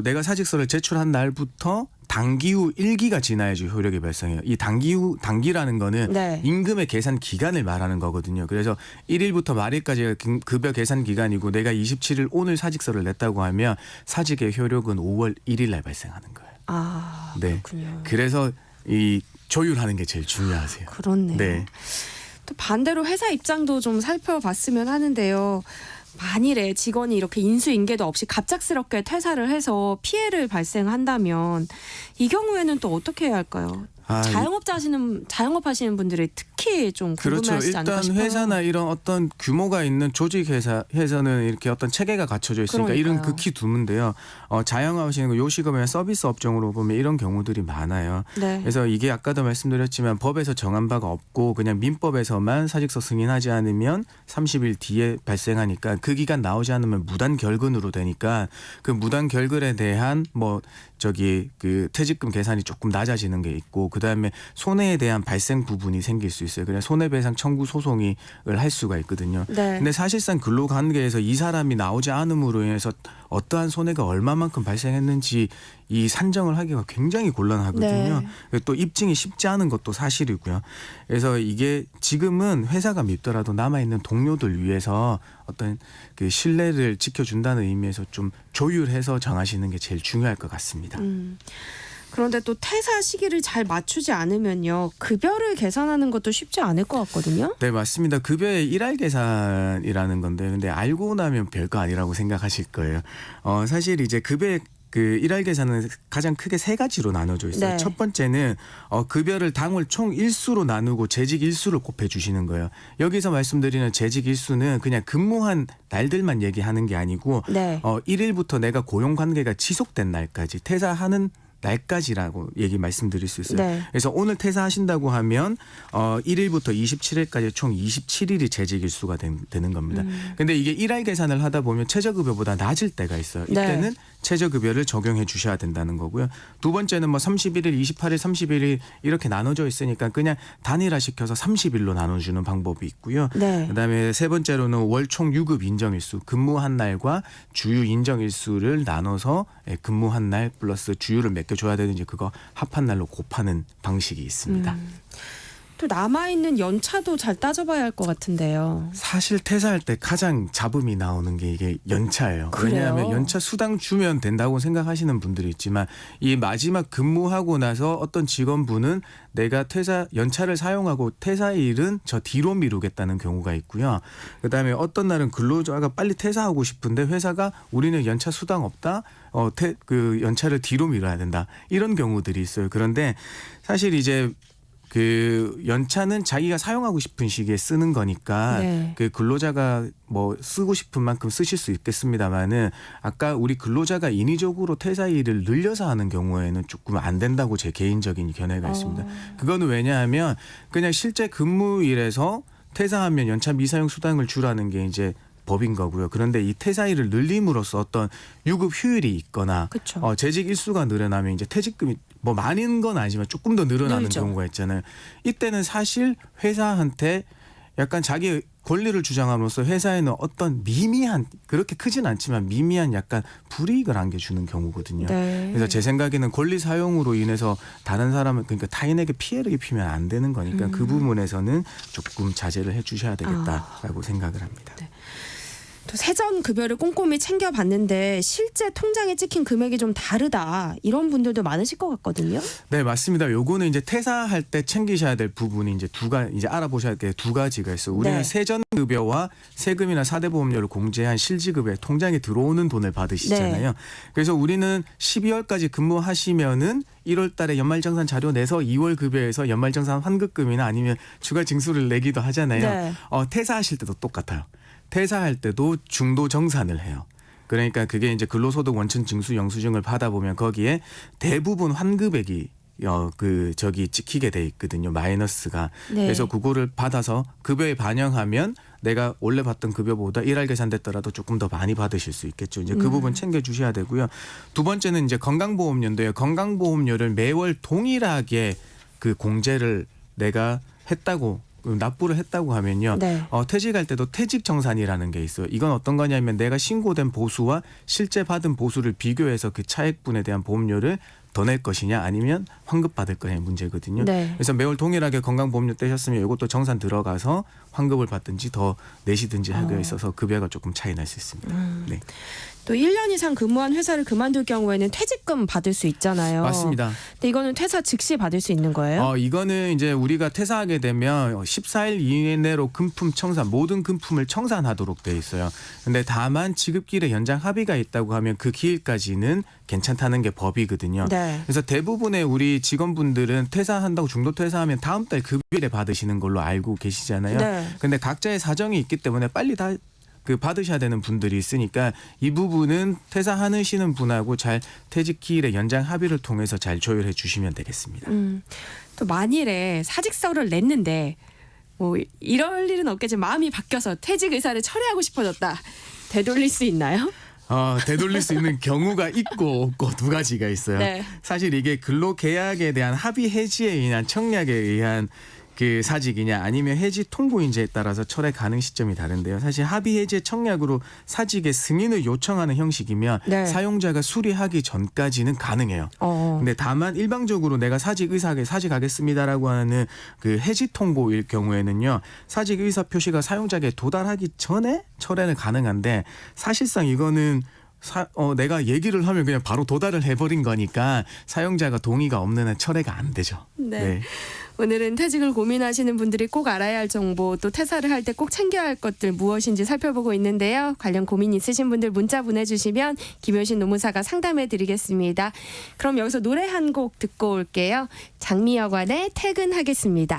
내가 사직서를 제출한 날부터 단기 후 1기가 지나야지 효력이 발생해요. 이 단기라는 거는 네. 임금의 계산 기간을 말하는 거거든요. 그래서 1일부터 말일까지가 급여 계산 기간이고 내가 27일 오늘 사직서를 냈다고 하면 사직의 효력은 5월 1일 날 발생하는 거예요. 아, 네. 그렇군요. 그래서 이 조율하는 게 제일 중요하세요. 그렇네요. 네. 또 반대로 회사 입장도 좀 살펴봤으면 하는데요. 만일에 직원이 이렇게 인수인계도 없이 갑작스럽게 퇴사를 해서 피해를 발생한다면 이 경우에는 또 어떻게 해야 할까요? 자영업 하시는 분들이 특히 좀 그렇죠. 궁금해하시지 않을까 일단 싶어요. 회사나 이런 어떤 규모가 있는 조직 회사에서는 이렇게 어떤 체계가 갖춰져 있으니까 이런 그러니까요. 극히 드문데요. 자영업하시는 거 요식업이나 서비스 업종으로 보면 이런 경우들이 많아요. 네. 그래서 이게 아까도 말씀드렸지만 법에서 정한 바가 없고 그냥 민법에서만 사직서 승인하지 않으면 30일 뒤에 발생하니까 그 기간 나오지 않으면 무단 결근으로 되니까 그 무단 결근에 대한 그 퇴직금 계산이 조금 낮아지는 게 있고 그다음에 손해에 대한 발생 부분이 생길 수 있어요. 그냥 손해배상 청구 소송을 할 수가 있거든요. 네. 근데 사실상 근로관계에서 이 사람이 나오지 않음으로 인해서 어떠한 손해가 얼마만큼 발생했는지 이 산정을 하기가 굉장히 곤란하거든요. 네. 또 입증이 쉽지 않은 것도 사실이고요. 그래서 이게 지금은 회사가 밉더라도 남아있는 동료들 위해서 어떤 그 신뢰를 지켜준다는 의미에서 좀 조율해서 정하시는 게 제일 중요할 것 같습니다. 그런데 또 퇴사 시기를 잘 맞추지 않으면요. 급여를 계산하는 것도 쉽지 않을 것 같거든요. 네, 맞습니다. 급여의 일할 계산이라는 건데 근데 알고 나면 별거 아니라고 생각하실 거예요. 사실 이제 급여의 그 일할 계산은 가장 크게 세 가지로 나눠져 있어요. 네. 첫 번째는 급여를 당월 총 일수로 나누고 재직 일수를 곱해 주시는 거예요. 여기서 말씀드리는 재직 일수는 그냥 근무한 날들만 얘기하는 게 아니고 네. 1일부터 내가 고용 관계가 지속된 날까지 퇴사하는 날까지라고 말씀드릴 수 있어요. 네. 그래서 오늘 퇴사하신다고 하면 1일부터 27일까지 총 27일이 재직일수가 되는 겁니다. 근데 이게 일할 계산을 하다 보면 최저급여보다 낮을 때가 있어요. 이때는 네. 최저급여를 적용해 주셔야 된다는 거고요. 두 번째는 31일, 28일, 31일 이렇게 나눠져 있으니까 그냥 단일화 시켜서 30일로 나눠주는 방법이 있고요. 네. 그다음에 세 번째로는 월 총 유급 인정일수, 근무한 날과 주유 인정일수를 나눠서 근무한 날 플러스 주유를 맡겨줘야 되는지 그거 합한 날로 곱하는 방식이 있습니다. 또 남아있는 연차도 잘 따져봐야 할 것 같은데요. 사실 퇴사할 때 가장 잡음이 나오는 게 이게 연차예요. 그래요? 왜냐하면 연차 수당 주면 된다고 생각하시는 분들이 있지만 이 마지막 근무하고 나서 어떤 직원분은 내가 연차를 사용하고 퇴사일은 저 뒤로 미루겠다는 경우가 있고요. 그다음에 어떤 날은 근로자가 빨리 퇴사하고 싶은데 회사가 우리는 연차 수당 없다. 그 연차를 뒤로 미뤄야 된다. 이런 경우들이 있어요. 그런데 사실 이제 그 연차는 자기가 사용하고 싶은 시기에 쓰는 거니까 네. 그 근로자가 쓰고 싶은 만큼 쓰실 수 있겠습니다만은 아까 우리 근로자가 인위적으로 퇴사일을 늘려서 하는 경우에는 조금 안 된다고 제 개인적인 견해가 있습니다. 그거는 왜냐하면 그냥 실제 근무일에서 퇴사하면 연차 미사용 수당을 주라는 게 이제 법인 거고요. 그런데 이 퇴사일을 늘림으로써 어떤 유급 휴일이 있거나 재직 일수가 늘어나면 이제 퇴직금이 많은 건 아니지만 조금 더 늘어나는 경우가 있잖아요. 이때는 사실 회사한테 약간 자기 권리를 주장함으로써 회사에는 어떤 미미한 그렇게 크진 않지만 미미한 약간 불이익을 안겨주는 경우거든요. 네. 그래서 제 생각에는 권리 사용으로 인해서 다른 사람을 그러니까 타인에게 피해를 입히면 안 되는 거니까 그 부분에서는 조금 자제를 해주셔야 되겠다라고 생각을 합니다. 네. 또 또 세전 급여를 꼼꼼히 챙겨봤는데 실제 통장에 찍힌 금액이 좀 다르다 이런 분들도 많으실 것 같거든요. 네, 맞습니다. 요거는 이제 퇴사할 때 챙기셔야 될 부분이 이제 이제 알아보셔야 될 두 가지가 있어요. 우리는 네. 세전 급여와 세금이나 4대 보험료를 공제한 실지급여 통장에 들어오는 돈을 받으시잖아요. 네. 그래서 우리는 12월까지 근무하시면은 1월 달에 연말정산 자료 내서 2월 급여에서 연말정산 환급금이나 아니면 추가 징수를 내기도 하잖아요. 네. 퇴사하실 때도 똑같아요. 퇴사할 때도 중도 정산을 해요. 그러니까 그게 이제 근로소득 원천 징수 영수증을 받아보면 거기에 대부분 환급액이 찍히게 돼 있거든요. 마이너스가. 네. 그래서 그거를 받아서 급여에 반영하면 내가 원래 받던 급여보다 일할 계산됐더라도 조금 더 많이 받으실 수 있겠죠. 이제 그 부분 챙겨 주셔야 되고요. 두 번째는 이제 건강보험료인데요. 건강보험료를 매월 동일하게 그 공제를 내가 했다고 납부를 했다고 하면요. 네. 퇴직할 때도 퇴직정산이라는 게 있어요. 이건 어떤 거냐면 내가 신고된 보수와 실제 받은 보수를 비교해서 그 차액분에 대한 보험료를 더 낼 것이냐 아니면 환급받을 거냐의 문제거든요. 네. 그래서 매월 동일하게 건강보험료 떼셨으면 이것도 정산 들어가서 환급을 받든지 더 내시든지 하게 있어서 급여가 조금 차이 날 수 있습니다. 네. 또 1년 이상 근무한 회사를 그만둘 경우에는 퇴직금 받을 수 있잖아요. 맞습니다. 근데 이거는 퇴사 즉시 받을 수 있는 거예요? 이거는 이제 우리가 퇴사하게 되면 14일 이내로 금품 청산, 모든 금품을 청산하도록 돼 있어요. 근데 다만 지급기일에 연장 합의가 있다고 하면 그 기일까지는 괜찮다는 게 법이거든요. 네. 그래서 대부분의 우리 직원분들은 퇴사한다고 중도 퇴사하면 다음 달 급여일에 받으시는 걸로 알고 계시잖아요. 네. 근데 각자의 사정이 있기 때문에 빨리 다 받으셔야 되는 분들이 있으니까 이 부분은 퇴사하시는 분하고 잘 퇴직기일의 연장 합의를 통해서 잘 조율해 주시면 되겠습니다. 또 만일에 사직서를 냈는데 뭐 이럴 일은 없겠지만 마음이 바뀌어서 퇴직 의사를 철회하고 싶어졌다. 되돌릴 수 있나요? 되돌릴 수 있는 경우가 있고 없고 두 가지가 있어요. 네. 사실 이게 근로계약에 대한 합의 해지에 의한 청약에 의한 그 사직이냐 아니면 해지 통보인지에 따라서 철회 가능 시점이 다른데요. 사실 합의 해지 청약으로 사직의 승인을 요청하는 형식이면 네. 사용자가 수리하기 전까지는 가능해요. 근데 다만 일방적으로 내가 사직 의사하게 사직하겠습니다라고 하는 그 해지 통보일 경우에는요. 사직 의사 표시가 사용자에게 도달하기 전에 철회는 가능한데 사실상 이거는 내가 얘기를 하면 그냥 바로 도달을 해버린 거니까 사용자가 동의가 없는 한 철회가 안 되죠. 네. 오늘은 퇴직을 고민하시는 분들이 꼭 알아야 할 정보 또 퇴사를 할 때 꼭 챙겨야 할 것들 무엇인지 살펴보고 있는데요. 관련 고민 있으신 분들 문자 보내주시면 김효신 노무사가 상담해 드리겠습니다. 그럼 여기서 노래 한 곡 듣고 올게요. 장미여관의 퇴근하겠습니다.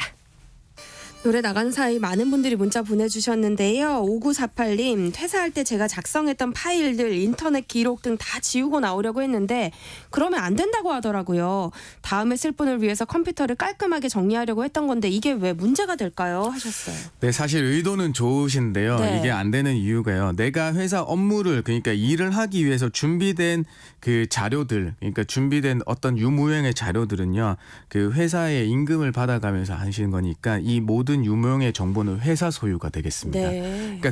노래 나간 사이 많은 분들이 문자 보내주셨는데요. 5948님, 퇴사할 때 제가 작성했던 파일들, 인터넷 기록 등 다 지우고 나오려고 했는데 그러면 안 된다고 하더라고요. 다음에 쓸 분을 위해서 컴퓨터를 깔끔하게 정리하려고 했던 건데 이게 왜 문제가 될까요? 하셨어요. 네, 사실 의도는 좋으신데요. 네. 이게 안 되는 이유가요. 내가 회사 업무를 그러니까 일을 하기 위해서 준비된 그 자료들, 그러니까 준비된 어떤 유무형의 자료들은요. 그 회사의 임금을 받아가면서 하시는 거니까 이 모든 유무형의 정보는 회사 소유가 되겠습니다. 네. 그러니까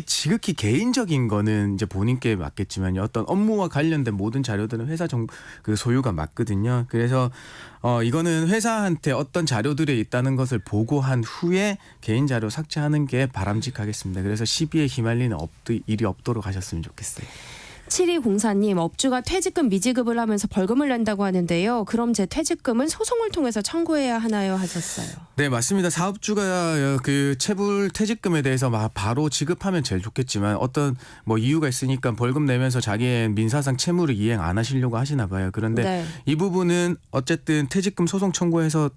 지극히 개인적인 거는 이제 본인께 맞겠지만요. 어떤 업무와 관련된 모든 자료들은 회사 그 소유가 맞거든요. 그래서 이거는 회사한테 어떤 자료들이 있다는 것을 보고한 후에 개인 자료 삭제하는 게 바람직하겠습니다. 그래서 시비에 휘말리는 일이 없도록 하셨으면 좋겠어요. 7204님, 업주가 퇴직금 미지급을 하면서 벌금을 낸다고 하는데요. 그럼 제 퇴직금은 소송을 통해서 청구해야 하나요? 하셨어요. 네, 맞습니다. 사업주가 그 체불 퇴직금에 대해서 바로 지급하면 제일 좋겠지만 어떤 뭐 이유가 있으니까 벌금 내면서 자기의 민사상 채무를 이행 안 하시려고 하시나 봐요. 그런데 네. 이 부분은 어쨌든 퇴직금 소송 청구해서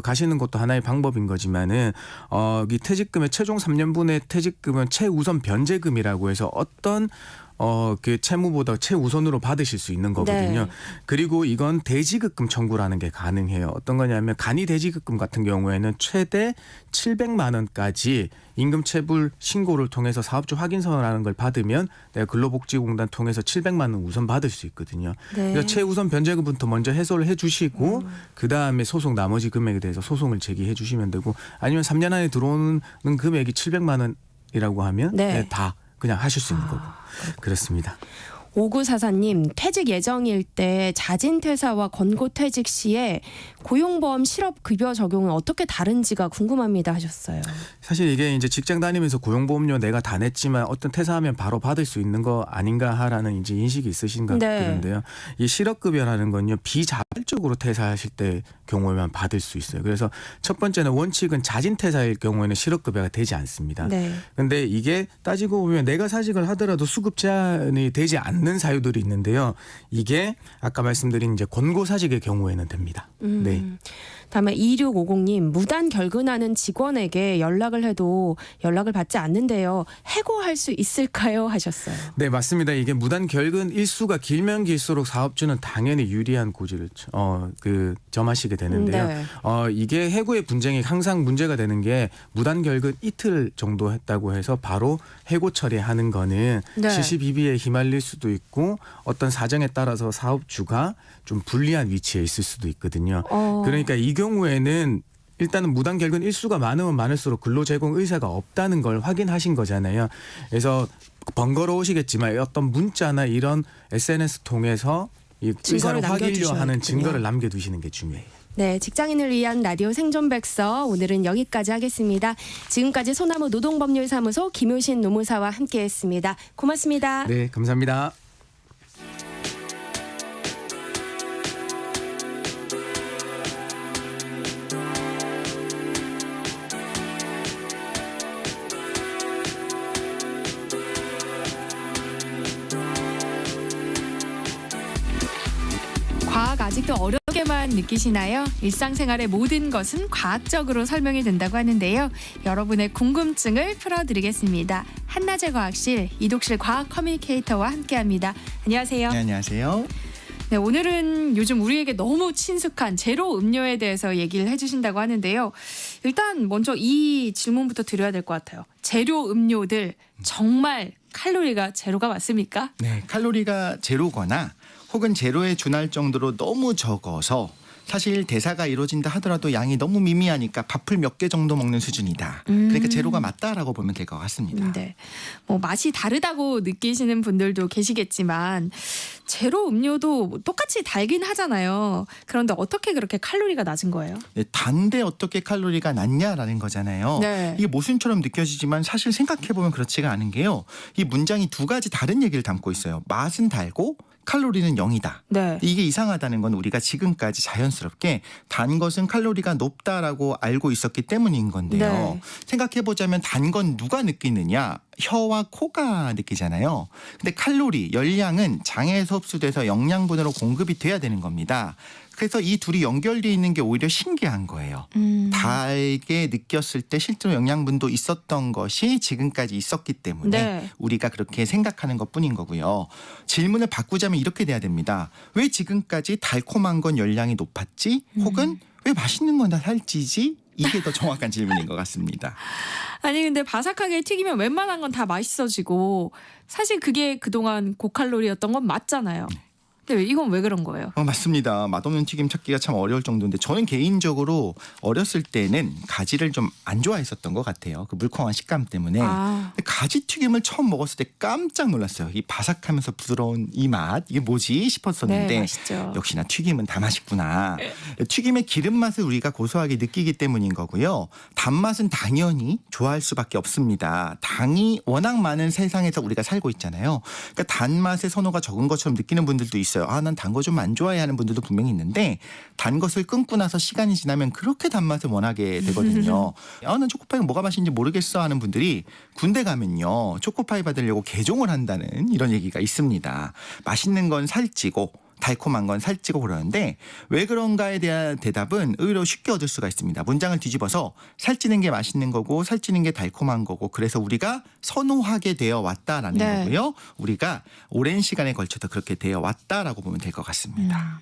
가시는 것도 하나의 방법인 거지만은 이 퇴직금의 최종 3년분의 퇴직금은 최우선 변제금이라고 해서 어떤 그 채무보다 최우선으로 받으실 수 있는 거거든요. 네. 그리고 이건 대지급금 청구라는 게 가능해요. 어떤 거냐면 간이 대지급금 같은 경우에는 최대 700만 원까지 임금체불 신고를 통해서 사업주 확인서라는 걸 받으면 내가 근로복지공단 통해서 700만 원 우선 받을 수 있거든요. 네. 그래서 최우선 변제금부터 먼저 해소를 해주시고 그다음에 소송 나머지 금액에 대해서 소송을 제기해 주시면 되고 아니면 3년 안에 들어오는 금액이 700만 원이라고 하면 네. 다 그냥 하실 수 있는 거고. 그렇습니다. 5944님, 퇴직 예정일 때 자진퇴사와 권고퇴직 시에 고용보험 실업급여 적용은 어떻게 다른지가 궁금합니다 하셨어요. 사실 이게 이제 직장 다니면서 고용보험료 내가 다 냈지만 어떤 퇴사하면 바로 받을 수 있는 거 아닌가 하라는 이제 인식이 있으신 것 같은데요. 이 실업급여라는 건요, 비자발적으로 퇴사하실 때 경우에만 받을 수 있어요. 그래서 첫 번째는 원칙은 자진퇴사일 경우에는 실업급여가 되지 않습니다. 근데 이게 따지고 보면 내가 사직을 하더라도 수급 제한이 되지 않는 사유들이 있는데요. 이게 아까 말씀드린 이제 권고사직의 경우에는 됩니다. 네. 다음에 2650님, 무단 결근하는 직원에게 연락을 해도 연락을 받지 않는데요. 해고할 수 있을까요? 하셨어요. 네, 맞습니다. 이게 무단 결근 일수가 길면 길수록 사업주는 당연히 유리한 고지를 점하시게 되는데요. 이게 해고의 분쟁이 항상 문제가 되는 게 무단 결근 이틀 정도 했다고 해서 바로 해고 처리하는 거는 시시비비에 휘말릴 수도 있고 어떤 사정에 따라서 사업주가 좀 불리한 위치에 있을 수도 있거든요. 그러니까 이 경우에는 일단은 무단 결근 일수가 많으면 많을수록 근로 제공 의사가 없다는 걸 확인하신 거잖아요. 그래서 번거로우시겠지만 어떤 문자나 이런 SNS 통해서 이 의사를 확인하려 하는 증거를 남겨두시는 게 중요해요. 네, 직장인을 위한 라디오 생존백서 오늘은 여기까지 하겠습니다. 지금까지 소나무 노동법률사무소 김효신 노무사와 함께했습니다. 고맙습니다. 네, 감사합니다. 과학 아직도 어렵게만 느끼시나요? 일상생활의 모든 것은 과학적으로 설명이 된다고 하는데요. 여러분의 궁금증을 풀어드리겠습니다. 한낮의 과학실 이독실 과학 커뮤니케이터와 함께합니다. 안녕하세요. 네, 안녕하세요. 네, 오늘은 요즘 우리에게 너무 친숙한 제로 음료에 대해서 얘기를 해주신다고 하는데요. 일단 먼저 이 질문부터 드려야 될 것 같아요. 제로 음료들 정말 칼로리가 제로가 맞습니까? 네, 칼로리가 제로거나 혹은 제로에 준할 정도로 너무 적어서 사실 대사가 이루어진다 하더라도 양이 너무 미미하니까 밥풀 몇 개 정도 먹는 수준이다. 그러니까 제로가 맞다라고 보면 될 것 같습니다. 네, 뭐 맛이 다르다고 느끼시는 분들도 계시겠지만 제로 음료도 똑같이 달긴 하잖아요. 그런데 어떻게 그렇게 칼로리가 낮은 거예요? 네, 단데 어떻게 칼로리가 낮냐라는 거잖아요. 네. 이게 모순처럼 느껴지지만 사실 생각해보면 그렇지가 않은 게요. 이 문장이 두 가지 다른 얘기를 담고 있어요. 맛은 달고 칼로리는 0이다. 네. 이게 이상하다는 건 우리가 지금까지 자연스럽게 단 것은 칼로리가 높다라고 알고 있었기 때문인 건데요. 네. 생각해보자면 단 건 누가 느끼느냐? 혀와 코가 느끼잖아요. 근데 칼로리, 열량은 장에서 흡수돼서 영양분으로 공급이 돼야 되는 겁니다. 그래서 이 둘이 연결되어 있는 게 오히려 신기한 거예요. 달게 느꼈을 때 실제로 영양분도 있었던 것이 지금까지 있었기 때문에 우리가 그렇게 생각하는 것뿐인 거고요. 질문을 바꾸자면 이렇게 돼야 됩니다. 왜 지금까지 달콤한 건 열량이 높았지? 혹은 왜 맛있는 건 다 살찌지? 이게 더 정확한 질문인 것 같습니다. 아니 근데 바삭하게 튀기면 웬만한 건 다 맛있어지고 사실 그게 그동안 고칼로리였던 건 맞잖아요. 근데 이건 왜 그런 거예요? 맞습니다. 맛없는 튀김 찾기가 참 어려울 정도인데 저는 개인적으로 어렸을 때는 가지를 좀 안 좋아했었던 것 같아요. 그 물컹한 식감 때문에. 근데 가지 튀김을 처음 먹었을 때 깜짝 놀랐어요. 이 바삭하면서 부드러운 이 맛 이게 뭐지 싶었었는데 맛있죠. 역시나 튀김은 다 맛있구나. 튀김의 기름 맛을 우리가 고소하게 느끼기 때문인 거고요. 단맛은 당연히 좋아할 수밖에 없습니다. 당이 워낙 많은 세상에서 우리가 살고 있잖아요. 그러니까 단맛의 선호가 적은 것처럼 느끼는 분들도 있어요. 난 단 거 좀 안 좋아해 하는 분들도 분명히 있는데 단 것을 끊고 나서 시간이 지나면 그렇게 단맛을 원하게 되거든요. 난 초코파이가 뭐가 맛있는지 모르겠어 하는 분들이 군대 가면요. 초코파이 받으려고 개종을 한다는 이런 얘기가 있습니다. 맛있는 건 살찌고 달콤한 건 살찌고 그러는데 왜 그런가에 대한 대답은 의외로 쉽게 얻을 수가 있습니다. 문장을 뒤집어서 살찌는 게 맛있는 거고 살찌는 게 달콤한 거고 그래서 우리가 선호하게 되어 왔다라는 거고요. 우리가 오랜 시간에 걸쳐서 그렇게 되어 왔다라고 보면 될 것 같습니다.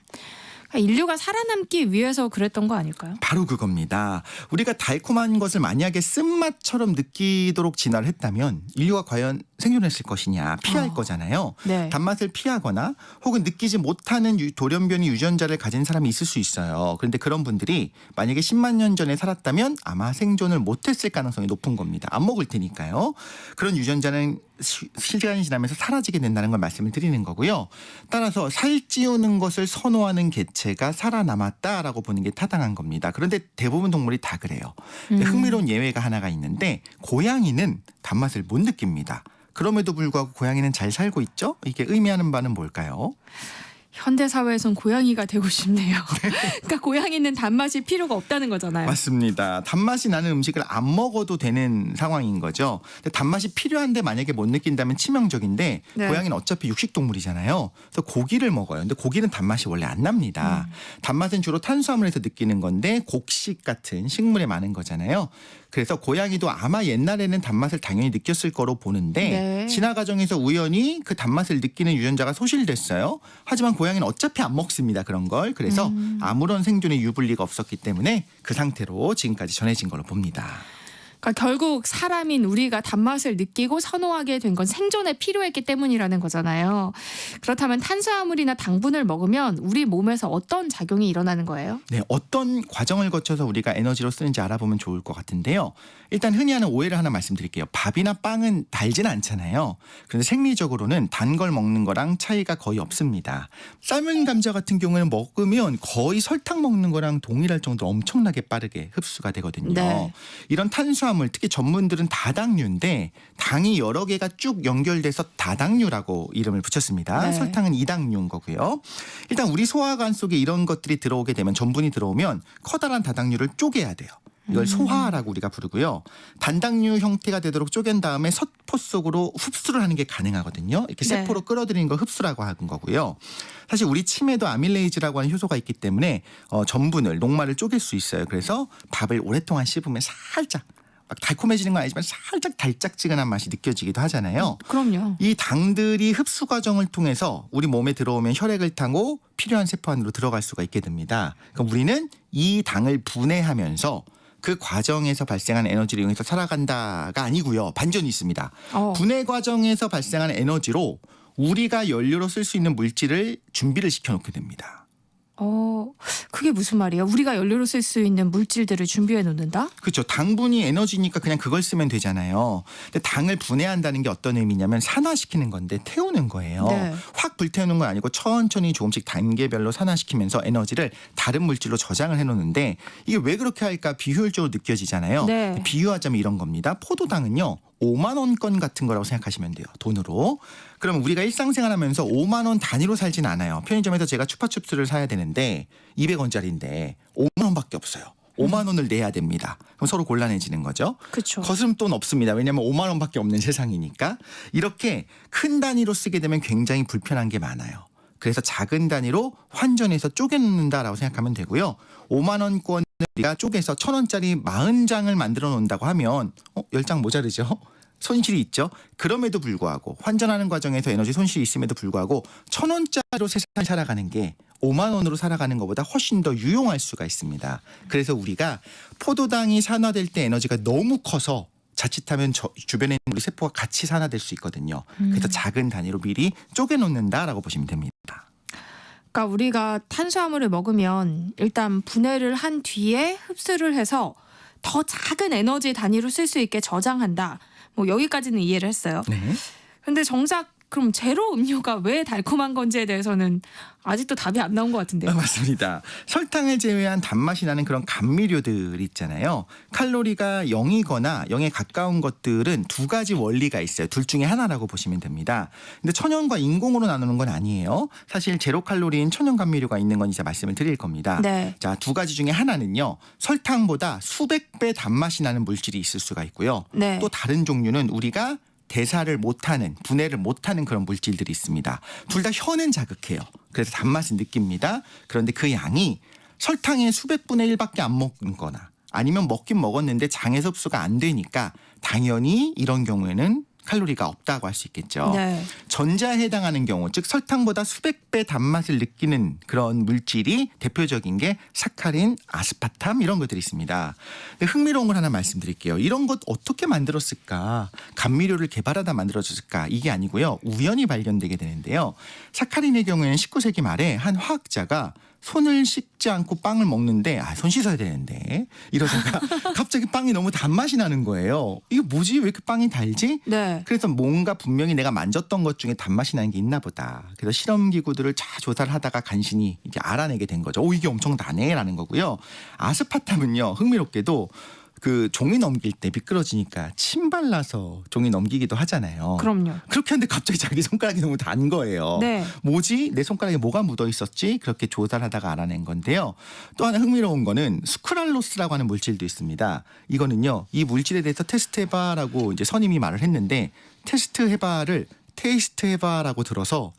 인류가 살아남기 위해서 그랬던 거 아닐까요? 바로 그겁니다. 우리가 달콤한 것을 만약에 쓴맛처럼 느끼도록 진화를 했다면 인류가 과연 생존했을 것이냐 피할 거잖아요. 네. 단맛을 피하거나 혹은 느끼지 못하는 돌연변이 유전자를 가진 사람이 있을 수 있어요. 그런데 그런 분들이 만약에 10만 년 전에 살았다면 아마 생존을 못했을 가능성이 높은 겁니다. 안 먹을 테니까요. 그런 유전자는 시간이 지나면서 사라지게 된다는 걸 말씀을 드리는 거고요. 따라서 살찌우는 것을 선호하는 개체가 살아남았다라고 보는 게 타당한 겁니다. 그런데 대부분 동물이 다 그래요. 흥미로운 예외가 하나가 있는데 고양이는 단맛을 못 느낍니다. 그럼에도 불구하고 고양이는 잘 살고 있죠? 이게 의미하는 바는 뭘까요? 현대 사회에선 고양이가 되고 싶네요. 그러니까 고양이는 단맛이 필요가 없다는 거잖아요. 맞습니다. 단맛이 나는 음식을 안 먹어도 되는 상황인 거죠. 근데 단맛이 필요한데 만약에 못 느낀다면 치명적인데 네. 고양이는 어차피 육식동물이잖아요. 그래서 고기를 먹어요. 근데 고기는 단맛이 원래 안 납니다. 단맛은 주로 탄수화물에서 느끼는 건데 곡식 같은 식물에 많은 거잖아요. 그래서 고양이도 아마 옛날에는 단맛을 당연히 느꼈을 거로 보는데 네. 진화 과정에서 우연히 그 단맛을 느끼는 유전자가 소실됐어요. 하지만 고양이는 어차피 안 먹습니다. 그런 걸. 그래서 아무런 생존의 유불리가 없었기 때문에 그 상태로 지금까지 전해진 걸로 봅니다. 그러니까 결국 사람인 우리가 단맛을 느끼고 선호하게 된 건 생존에 필요했기 때문이라는 거잖아요. 그렇다면 탄수화물이나 당분을 먹으면 우리 몸에서 어떤 작용이 일어나는 거예요? 네, 어떤 과정을 거쳐서 우리가 에너지로 쓰는지 알아보면 좋을 것 같은데요. 일단 흔히 하는 오해를 하나 말씀드릴게요. 밥이나 빵은 달진 않잖아요. 그런데 생리적으로는 단 걸 먹는 거랑 차이가 거의 없습니다. 삶은 감자 같은 경우에는 먹으면 거의 설탕 먹는 거랑 동일할 정도로 엄청나게 빠르게 흡수가 되거든요. 네. 이런 탄수화물 특히 전문들은 다당류인데 당이 여러 개가 쭉 연결돼서 다당류라고 이름을 붙였습니다. 네. 설탕은 이당류인 거고요. 일단 우리 소화관 속에 이런 것들이 들어오게 되면 전분이 들어오면 커다란 다당류를 쪼개야 돼요. 이걸 소화라고 우리가 부르고요. 단당류 형태가 되도록 쪼갠 다음에 서포 속으로 흡수를 하는 게 가능하거든요. 이렇게 네. 세포로 끌어들이는 걸 흡수라고 하는 거고요. 사실 우리 침에도 아밀레이즈라고 하는 효소가 있기 때문에 전분을 녹말을 쪼갤 수 있어요. 그래서 밥을 오랫동안 씹으면 살짝 막 달콤해지는 건 아니지만 살짝 달짝지근한 맛이 느껴지기도 하잖아요. 그럼요. 이 당들이 흡수 과정을 통해서 우리 몸에 들어오면 혈액을 타고 필요한 세포 안으로 들어갈 수가 있게 됩니다. 그럼 우리는 이 당을 분해하면서 그 과정에서 발생한 에너지를 이용해서 살아간다가 아니고요. 반전이 있습니다. 분해 과정에서 발생한 에너지로 우리가 연료로 쓸 수 있는 물질을 준비를 시켜놓게 됩니다. 그게 무슨 말이에요? 우리가 연료로 쓸 수 있는 물질들을 준비해 놓는다? 그렇죠. 당분이 에너지니까 그냥 그걸 쓰면 되잖아요. 근데 당을 분해한다는 게 어떤 의미냐면 산화시키는 건데 태우는 거예요. 네. 확 불태우는 건 아니고 천천히 조금씩 단계별로 산화시키면서 에너지를 다른 물질로 저장을 해놓는데 이게 왜 그렇게 할까 비효율적으로 느껴지잖아요. 네. 비유하자면 이런 겁니다. 포도당은요. 5만 원권 같은 거라고 생각하시면 돼요. 돈으로. 그러면 우리가 일상생활하면서 5만 원 단위로 살진 않아요. 편의점에서 제가 추파춥스를 사야 되는데 200원짜리인데 5만 원밖에 없어요. 5만 원을 내야 됩니다. 그럼 서로 곤란해지는 거죠. 그렇죠. 거스름돈 없습니다. 왜냐하면 5만 원밖에 없는 세상이니까. 이렇게 큰 단위로 쓰게 되면 굉장히 불편한 게 많아요. 그래서 작은 단위로 환전해서 쪼개놓는다라고 생각하면 되고요. 5만 원권을 우리가 쪼개서 1,000원짜리 40장을 만들어 놓는다고 하면 10장 모자르죠. 손실이 있죠. 그럼에도 불구하고 환전하는 과정에서 에너지 손실이 있음에도 불구하고 1,000원짜리로 세상을 살아가는 게 5만 원으로 살아가는 것보다 훨씬 더 유용할 수가 있습니다. 그래서 우리가 포도당이 산화될 때 에너지가 너무 커서 자칫하면 주변에 있는 우리 세포가 같이 산화될 수 있거든요. 그래서 작은 단위로 미리 쪼개놓는다라고 보시면 됩니다. 그러니까 우리가 탄수화물을 먹으면 일단 분해를 한 뒤에 흡수를 해서 더 작은 에너지 단위로 쓸 수 있게 저장한다. 뭐 여기까지는 이해를 했어요. 네. 근데 정작 그럼 제로 음료가 왜 달콤한 건지에 대해서는 아직도 답이 안 나온 것 같은데요. 맞습니다. 설탕을 제외한 단맛이 나는 그런 감미료들 있잖아요. 칼로리가 0이거나 0에 가까운 것들은 두 가지 원리가 있어요. 둘 중에 하나라고 보시면 됩니다. 근데 천연과 인공으로 나누는 건 아니에요. 사실 제로 칼로리인 천연 감미료가 있는 건 이제 말씀을 드릴 겁니다. 네. 자, 두 가지 중에 하나는요. 설탕보다 수백 배 단맛이 나는 물질이 있을 수가 있고요. 네. 또 다른 종류는 우리가 대사를 못하는, 분해를 못하는 그런 물질들이 있습니다. 둘 다 혀는 자극해요. 그래서 단맛은 느낍니다. 그런데 그 양이 설탕의 수백 분의 1밖에 안 먹은 거나 아니면 먹긴 먹었는데 장에서 흡수가 안 되니까 당연히 이런 경우에는 칼로리가 없다고 할 수 있겠죠. 네. 전자에 해당하는 경우, 즉 설탕보다 수백 배 단맛을 느끼는 그런 물질이 대표적인 게 사카린, 아스파탐 이런 것들이 있습니다. 근데 흥미로운 걸 하나 말씀드릴게요. 이런 것 어떻게 만들었을까? 감미료를 개발하다 만들어졌을까? 이게 아니고요. 우연히 발견되게 되는데요. 사카린의 경우에는 19세기 말에 한 화학자가 손을 씻지 않고 빵을 먹는데 손 씻어야 되는데 이러다가 갑자기 빵이 너무 단맛이 나는 거예요. 이게 뭐지? 왜 이렇게 빵이 달지? 네. 그래서 뭔가 분명히 내가 만졌던 것 중에 단맛이 나는 게 있나 보다. 그래서 실험기구들을 잘 조사를 하다가 간신히 이제 알아내게 된 거죠. 이게 엄청 나네라는 거고요. 아스파탐은요. 흥미롭게도 그 종이 넘길 때 미끄러지니까 침 발라서 종이 넘기기도 하잖아요. 그럼요. 그렇게 하는데 갑자기 자기 손가락이 너무 단 거예요. 네. 뭐지? 내 손가락에 뭐가 묻어 있었지? 그렇게 조사를 하다가 알아낸 건데요. 또 하나 흥미로운 거는 수크랄로스라고 하는 물질도 있습니다. 이거는요. 이 물질에 대해서 테스트해봐라고 이제 선임이 말을 했는데 테스트해봐를 테이스트해봐라고 들어서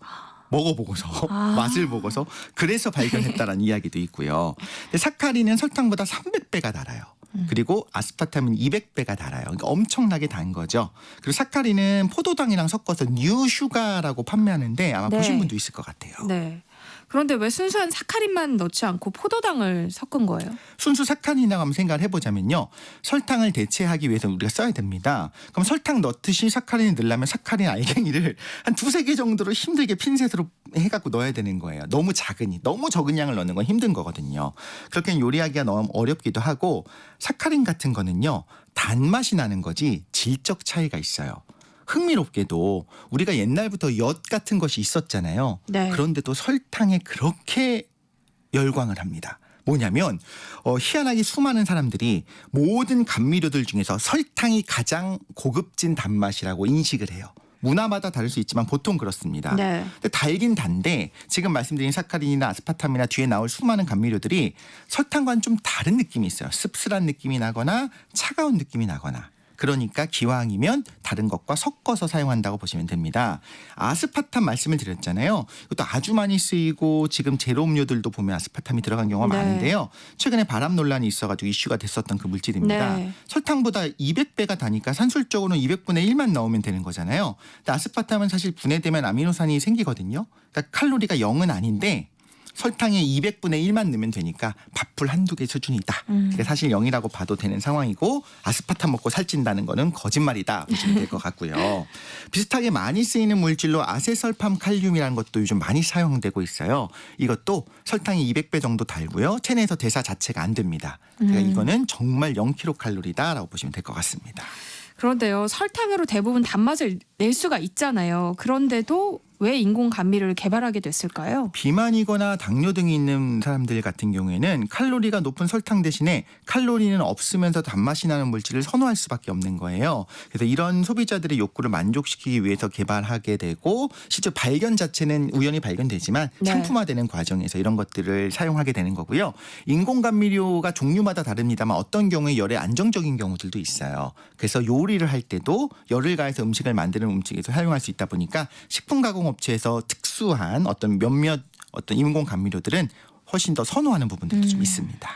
먹어보고서 맛을 보고서 그래서 발견했다라는 이야기도 있고요. 근데 사카린은 설탕보다 300배가 달아요. 그리고 아스파탐은 200배가 달아요. 그러니까 엄청나게 단 거죠. 그리고 사카린은 포도당이랑 섞어서 뉴슈가라고 판매하는데 아마 네. 보신 분도 있을 것 같아요. 네. 그런데 왜 순수한 사카린만 넣지 않고 포도당을 섞은 거예요? 순수 사카린이라고 한번 생각을 해보자면요. 설탕을 대체하기 위해서 우리가 써야 됩니다. 그럼 설탕 넣듯이 사카린을 넣으려면 사카린 알갱이를 한 2-3개 정도로 힘들게 핀셋으로 해갖고 넣어야 되는 거예요. 너무 적은 양을 넣는 건 힘든 거거든요. 그렇게 요리하기가 너무 어렵기도 하고 사카린 같은 거는요. 단맛이 나는 거지 질적 차이가 있어요. 흥미롭게도 우리가 옛날부터 엿 같은 것이 있었잖아요. 네. 그런데도 설탕에 그렇게 열광을 합니다. 뭐냐면 희한하게 수많은 사람들이 모든 감미료들 중에서 설탕이 가장 고급진 단맛이라고 인식을 해요. 문화마다 다를 수 있지만 보통 그렇습니다. 네. 근데 달긴 단데 지금 말씀드린 사카린이나 아스파탐이나 뒤에 나올 수많은 감미료들이 설탕과는 좀 다른 느낌이 있어요. 씁쓸한 느낌이 나거나 차가운 느낌이 나거나. 그러니까 기왕이면 다른 것과 섞어서 사용한다고 보시면 됩니다. 아스파탐 말씀을 드렸잖아요. 이것도 아주 많이 쓰이고 지금 제로 음료들도 보면 아스파탐이 들어간 경우가 네. 많은데요. 최근에 바람 논란이 있어가지고 이슈가 됐었던 그 물질입니다. 네. 설탕보다 200배가 다니까 산술적으로는 200분의 1만 넣으면 되는 거잖아요. 근데 아스파탐은 사실 분해되면 아미노산이 생기거든요. 그러니까 칼로리가 0은 아닌데 설탕에 200분의 1만 넣으면 되니까 밥풀 한두 개 수준이다. 그게 사실 0이라고 봐도 되는 상황이고 아스파탐 먹고 살찐다는 거는 거짓말이다 보시면 될 것 같고요. 비슷하게 많이 쓰이는 물질로 아세설팜 칼륨이라는 것도 요즘 많이 사용되고 있어요. 이것도 설탕이 200배 정도 달고요. 체내에서 대사 자체가 안 됩니다. 그러니까 이거는 정말 0kcal라고 보시면 될 것 같습니다. 그런데요. 설탕으로 대부분 단맛을 낼 수가 있잖아요. 그런데도 왜 인공 감미료를 개발하게 됐을까요? 비만이거나 당뇨 등이 있는 사람들 같은 경우에는 칼로리가 높은 설탕 대신에 칼로리는 없으면서 단맛이 나는 물질을 선호할 수밖에 없는 거예요. 그래서 이런 소비자들의 욕구를 만족시키기 위해서 개발하게 되고 실제 발견 자체는 우연히 발견되지만 네. 상품화되는 과정에서 이런 것들을 사용하게 되는 거고요. 인공 감미료가 종류마다 다릅니다만 어떤 경우에 열에 안정적인 경우들도 있어요. 그래서 요리를 할 때도 열을 가해서 음식을 만드는 음식에서 사용할 수 있다 보니까 식품 가공 업체에서 특수한 어떤 몇몇 인공 감미료들은 훨씬 더 선호하는 부분들도 좀 있습니다.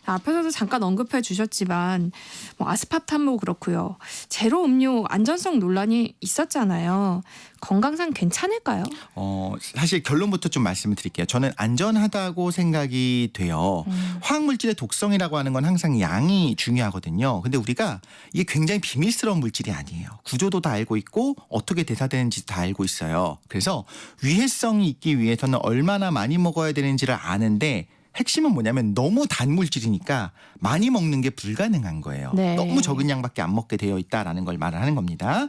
앞에서도 잠깐 언급해 주셨지만 아스파탐도 그렇고요. 제로 음료 안전성 논란이 있었잖아요. 건강상 괜찮을까요? 사실 결론부터 좀 말씀을 드릴게요. 저는 안전하다고 생각이 돼요. 화학물질의 독성이라고 하는 건 항상 양이 중요하거든요. 근데 우리가 이게 굉장히 비밀스러운 물질이 아니에요. 구조도 다 알고 있고 어떻게 대사되는지 다 알고 있어요. 그래서 위해성이 있기 위해서는 얼마나 많이 먹어야 되는지를 아는데 핵심은 뭐냐면 너무 단 물질이니까 많이 먹는 게 불가능한 거예요. 네. 너무 적은 양밖에 안 먹게 되어 있다라는 걸 말을 하는 겁니다.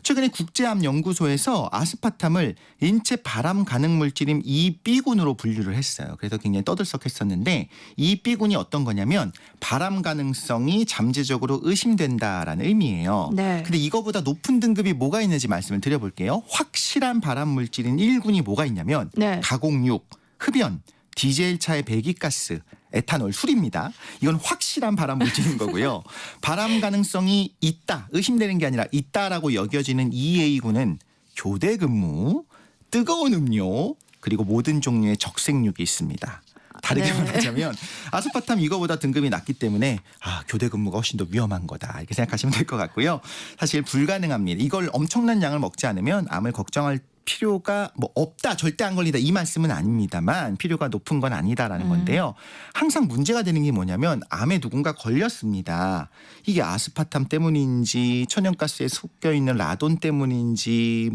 최근에 국제암연구소에서 아스파탐을 인체 발암 가능 물질인 EB군으로 분류를 했어요. 그래서 굉장히 떠들썩했었는데 EB군이 어떤 거냐면 발암 가능성이 잠재적으로 의심된다라는 의미예요. 네. 근데 이거보다 높은 등급이 뭐가 있는지 말씀을 드려볼게요. 확실한 발암 물질인 1군이 뭐가 있냐면 네. 가공육, 흡연, 디젤차의 배기가스, 에탄올, 술입니다. 이건 확실한 발암 물질인 거고요. 발암 가능성이 있다, 의심되는 게 아니라 있다라고 여겨지는 EA군은 교대 근무, 뜨거운 음료, 그리고 모든 종류의 적색육이 있습니다. 다르게 네. 말하자면 아스파탐 이거보다 등급이 낮기 때문에 교대 근무가 훨씬 더 위험한 거다 이렇게 생각하시면 될 것 같고요. 사실 불가능합니다. 이걸 엄청난 양을 먹지 않으면 암을 걱정할 필요가 없다, 절대 안 걸린다 이 말씀은 아닙니다만 필요가 높은 건 아니다라는 건데요. 항상 문제가 되는 게 뭐냐면 암에 누군가 걸렸습니다. 이게 아스파탐 때문인지 천연가스에 섞여 있는 라돈 때문인지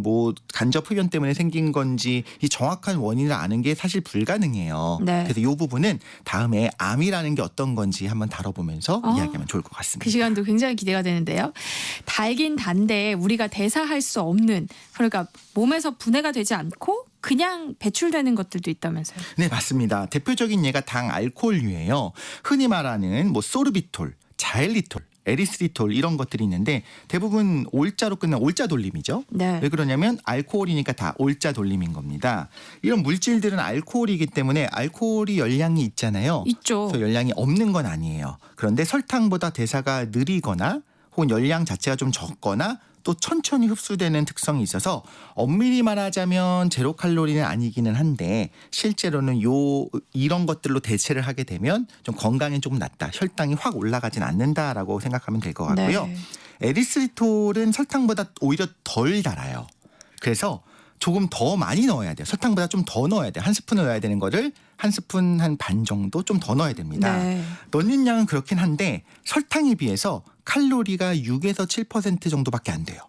간접 흡연 때문에 생긴 건지 이 정확한 원인을 아는 게 사실 불가능해요. 네. 그래서 이 부분은 다음에 암이라는 게 어떤 건지 한번 다뤄보면서 이야기하면 좋을 것 같습니다. 그 시간도 굉장히 기대가 되는데요. 달긴 단데 우리가 대사할 수 없는, 그러니까 몸에서 분해가 되지 않고 그냥 배출되는 것들도 있다면서요. 네, 맞습니다. 대표적인 예가 당 알코올류예요. 흔히 말하는 소르비톨, 자일리톨, 에리스리톨 이런 것들이 있는데 대부분 올자로 끝난 올자 돌림이죠. 네. 왜 그러냐면 알코올이니까 다 올자 돌림인 겁니다. 이런 물질들은 알코올이기 때문에 알코올이 열량이 있잖아요. 있죠. 그래서 열량이 없는 건 아니에요. 그런데 설탕보다 대사가 느리거나 혹은 열량 자체가 좀 적거나 또 천천히 흡수되는 특성이 있어서 엄밀히 말하자면 제로 칼로리는 아니기는 한데 실제로는 이런 것들로 대체를 하게 되면 좀 건강에 조금 낫다. 혈당이 확 올라가진 않는다라고 생각하면 될 것 같고요. 네. 에리스리톨은 설탕보다 오히려 덜 달아요. 그래서 조금 더 많이 넣어야 돼요. 설탕보다 좀 더 넣어야 돼요. 한 스푼을 넣어야 되는 거를 한 스푼 한 반 정도 좀 더 넣어야 됩니다. 네. 넣는 양은 그렇긴 한데 설탕에 비해서 칼로리가 6에서 7% 정도밖에 안 돼요.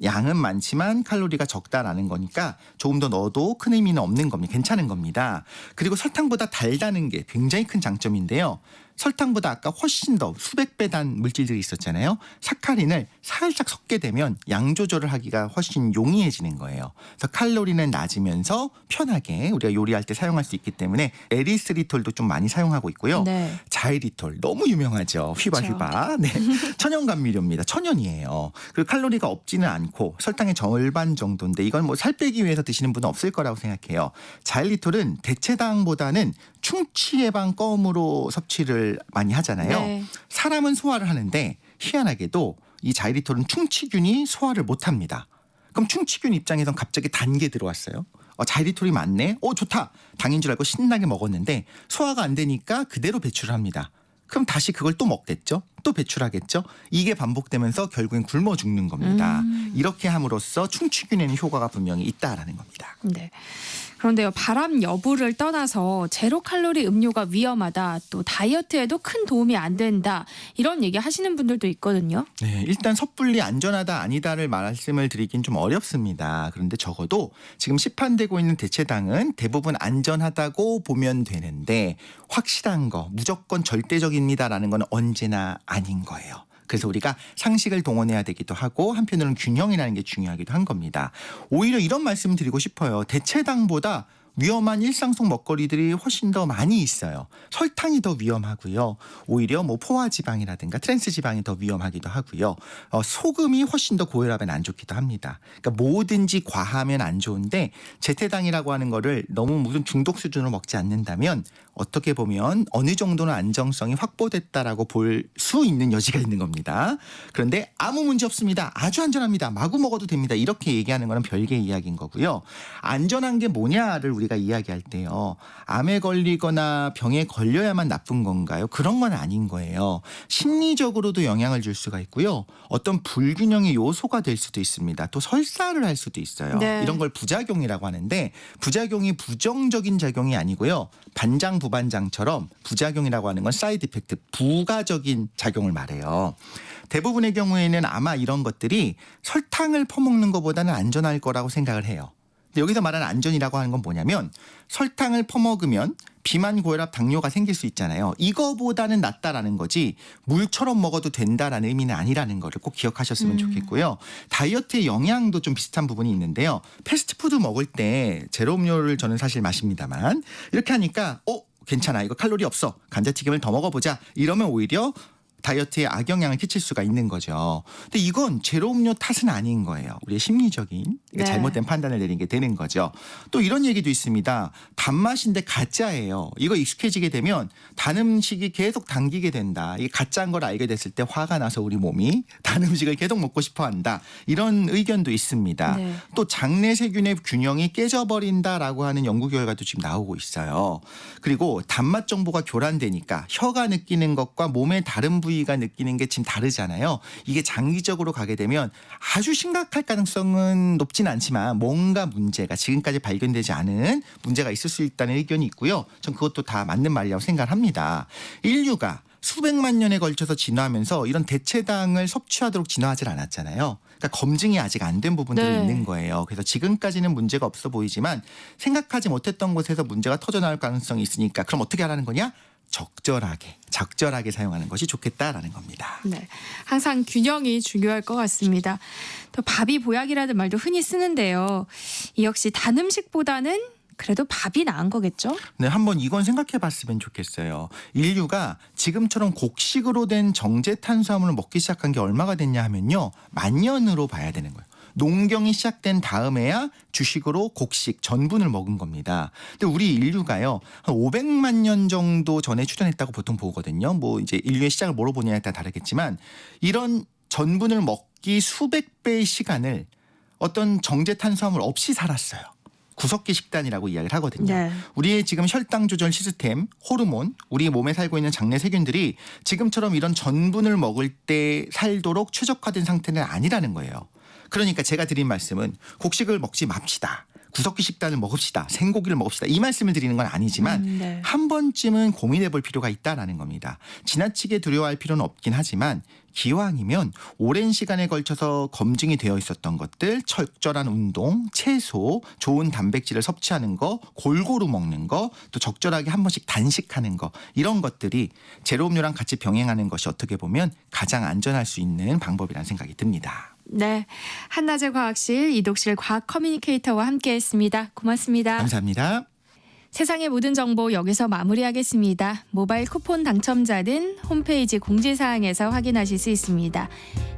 양은 많지만 칼로리가 적다라는 거니까 조금 더 넣어도 큰 의미는 없는 겁니다. 괜찮은 겁니다. 그리고 설탕보다 달다는 게 굉장히 큰 장점인데요. 설탕보다 아까 훨씬 더 수백 배 단 물질들이 있었잖아요. 사카린을 살짝 섞게 되면 양 조절을 하기가 훨씬 용이해지는 거예요. 그래서 칼로리는 낮으면서 편하게 우리가 요리할 때 사용할 수 있기 때문에 에리스리톨도 좀 많이 사용하고 있고요. 네. 자이리톨 너무 유명하죠. 휘바휘바. 네. 천연 감미료입니다. 천연이에요. 그리고 칼로리가 없지는 않고 설탕의 절반 정도인데 이건 살 빼기 위해서 드시는 분은 없을 거라고 생각해요. 자일리톨은 대체당보다는 충치 예방 껌으로 섭취를 많이 하잖아요. 네. 사람은 소화를 하는데 희한하게도 이 자이리톨은 충치균이 소화를 못합니다. 그럼 충치균 입장에선 갑자기 단 게 들어왔어요. 자이리톨이 많네. 좋다. 당인 줄 알고 신나게 먹었는데 소화가 안 되니까 그대로 배출을 합니다. 그럼 다시 그걸 또 먹겠죠? 또 배출하겠죠? 이게 반복되면서 결국엔 굶어 죽는 겁니다. 이렇게 함으로써 충치균에는 효과가 분명히 있다라는 겁니다. 네. 그런데요, 바람 여부를 떠나서 제로 칼로리 음료가 위험하다, 또 다이어트에도 큰 도움이 안 된다, 이런 얘기 하시는 분들도 있거든요. 네, 일단 섣불리 안전하다 아니다를 말씀을 드리긴 좀 어렵습니다. 그런데 적어도 지금 시판되고 있는 대체당은 대부분 안전하다고 보면 되는데 확실한 거, 무조건 절대적입니다라는 건 언제나 아닌 거예요. 그래서 우리가 상식을 동원해야 되기도 하고 한편으로는 균형이라는 게 중요하기도 한 겁니다. 오히려 이런 말씀을 드리고 싶어요. 대체당보다 위험한 일상 속 먹거리들이 훨씬 더 많이 있어요. 설탕이 더 위험하고요. 오히려 포화지방이라든가 트랜스지방이 더 위험하기도 하고요. 소금이 훨씬 더 고혈압엔 안 좋기도 합니다. 그러니까 뭐든지 과하면 안 좋은데 제태당이라고 하는 거를 너무 무슨 중독 수준으로 먹지 않는다면 어떻게 보면 어느 정도는 안정성이 확보됐다라고 볼 수 있는 여지가 있는 겁니다. 그런데 아무 문제 없습니다. 아주 안전합니다. 마구 먹어도 됩니다. 이렇게 얘기하는 거는 별개의 이야기인 거고요. 안전한 게 뭐냐를 우리가 이야기할 때요. 암에 걸리거나 병에 걸려야만 나쁜 건가요? 그런 건 아닌 거예요. 심리적으로도 영향을 줄 수가 있고요. 어떤 불균형의 요소가 될 수도 있습니다. 또 설사를 할 수도 있어요. 네. 이런 걸 부작용이라고 하는데 부작용이 부정적인 작용이 아니고요. 반장부반장처럼 부작용이라고 하는 건 사이드 이펙트, 부가적인 작용을 말해요. 대부분의 경우에는 아마 이런 것들이 설탕을 퍼먹는 것보다는 안전할 거라고 생각을 해요. 근데 여기서 말하는 안전이라고 하는 건 뭐냐면 설탕을 퍼먹으면 비만, 고혈압, 당뇨가 생길 수 있잖아요. 이거보다는 낫다라는 거지 물처럼 먹어도 된다라는 의미는 아니라는 거를 꼭 기억하셨으면 좋겠고요. 다이어트의 영향도 좀 비슷한 부분이 있는데요. 패스트푸드 먹을 때 제로 음료를 저는 사실 마십니다만 이렇게 하니까 괜찮아. 이거 칼로리 없어. 감자튀김을 더 먹어보자. 이러면 오히려 다이어트에 악영향을 끼칠 수가 있는 거죠. 근데 이건 제로 음료 탓은 아닌 거예요. 우리의 심리적인 네. 잘못된 판단을 내린 게 되는 거죠. 또 이런 얘기도 있습니다. 단맛인데 가짜예요. 이거 익숙해지게 되면 단 음식이 계속 당기게 된다. 이게 가짜인 걸 알게 됐을 때 화가 나서 우리 몸이 단 음식을 계속 먹고 싶어 한다. 이런 의견도 있습니다. 네. 또 장내 세균의 균형이 깨져버린다라고 하는 연구 결과도 지금 나오고 있어요. 그리고 단맛 정보가 교란되니까 혀가 느끼는 것과 몸의 다른 부위가 느끼는 게 지금 다르잖아요. 이게 장기적으로 가게 되면 아주 심각할 가능성은 높진 않지만 뭔가 문제가 지금까지 발견되지 않은 문제가 있을 수 있다는 의견이 있고요. 전 그것도 다 맞는 말이라고 생각을 합니다. 인류가 수백만 년에 걸쳐서 진화하면서 이런 대체당을 섭취하도록 진화하지 않았잖아요. 그러니까 검증이 아직 안 된 부분들이 네. 있는 거예요. 그래서 지금까지는 문제가 없어 보이지만 생각하지 못했던 곳에서 문제가 터져나올 가능성이 있으니까 그럼 어떻게 하라는 거냐? 적절하게 사용하는 것이 좋겠다라는 겁니다. 네, 항상 균형이 중요할 것 같습니다. 또 밥이 보약이라는 말도 흔히 쓰는데요. 이 역시 단 음식보다는 그래도 밥이 나은 거겠죠? 네, 한번 이건 생각해 봤으면 좋겠어요. 인류가 지금처럼 곡식으로 된 정제 탄수화물을 먹기 시작한 게 얼마가 됐냐 하면요. 만년으로 봐야 되는 거예요. 농경이 시작된 다음에야 주식으로 곡식, 전분을 먹은 겁니다. 근데 우리 인류가요, 한 500만 년 정도 전에 출현했다고 보통 보거든요. 뭐 이제 인류의 시작을 뭐로 보냐에 따라 다르겠지만 이런 전분을 먹기 수백 배의 시간을 어떤 정제 탄수화물 없이 살았어요. 구석기 식단이라고 이야기를 하거든요. 네. 우리의 지금 혈당 조절 시스템, 호르몬, 우리 몸에 살고 있는 장내 세균들이 지금처럼 이런 전분을 먹을 때 살도록 최적화된 상태는 아니라는 거예요. 그러니까 제가 드린 말씀은 곡식을 먹지 맙시다. 구석기 식단을 먹읍시다. 생고기를 먹읍시다. 이 말씀을 드리는 건 아니지만 네. 한 번쯤은 고민해 볼 필요가 있다라는 겁니다. 지나치게 두려워할 필요는 없긴 하지만 기왕이면 오랜 시간에 걸쳐서 검증이 되어 있었던 것들, 적절한 운동, 채소, 좋은 단백질을 섭취하는 거, 골고루 먹는 거, 또 적절하게 한 번씩 단식하는 거, 이런 것들이 제로 음료랑 같이 병행하는 것이 어떻게 보면 가장 안전할 수 있는 방법이라는 생각이 듭니다. 네, 한낮의 과학실 이독실 과학 커뮤니케이터와 함께했습니다. 고맙습니다. 감사합니다. 세상의 모든 정보 여기서 마무리하겠습니다. 모바일 쿠폰 당첨자는 홈페이지 공지사항에서 확인하실 수 있습니다.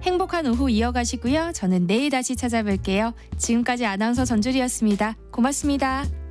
행복한 오후 이어가시고요. 저는 내일 다시 찾아뵐게요. 지금까지 아나운서 전주리였습니다. 고맙습니다.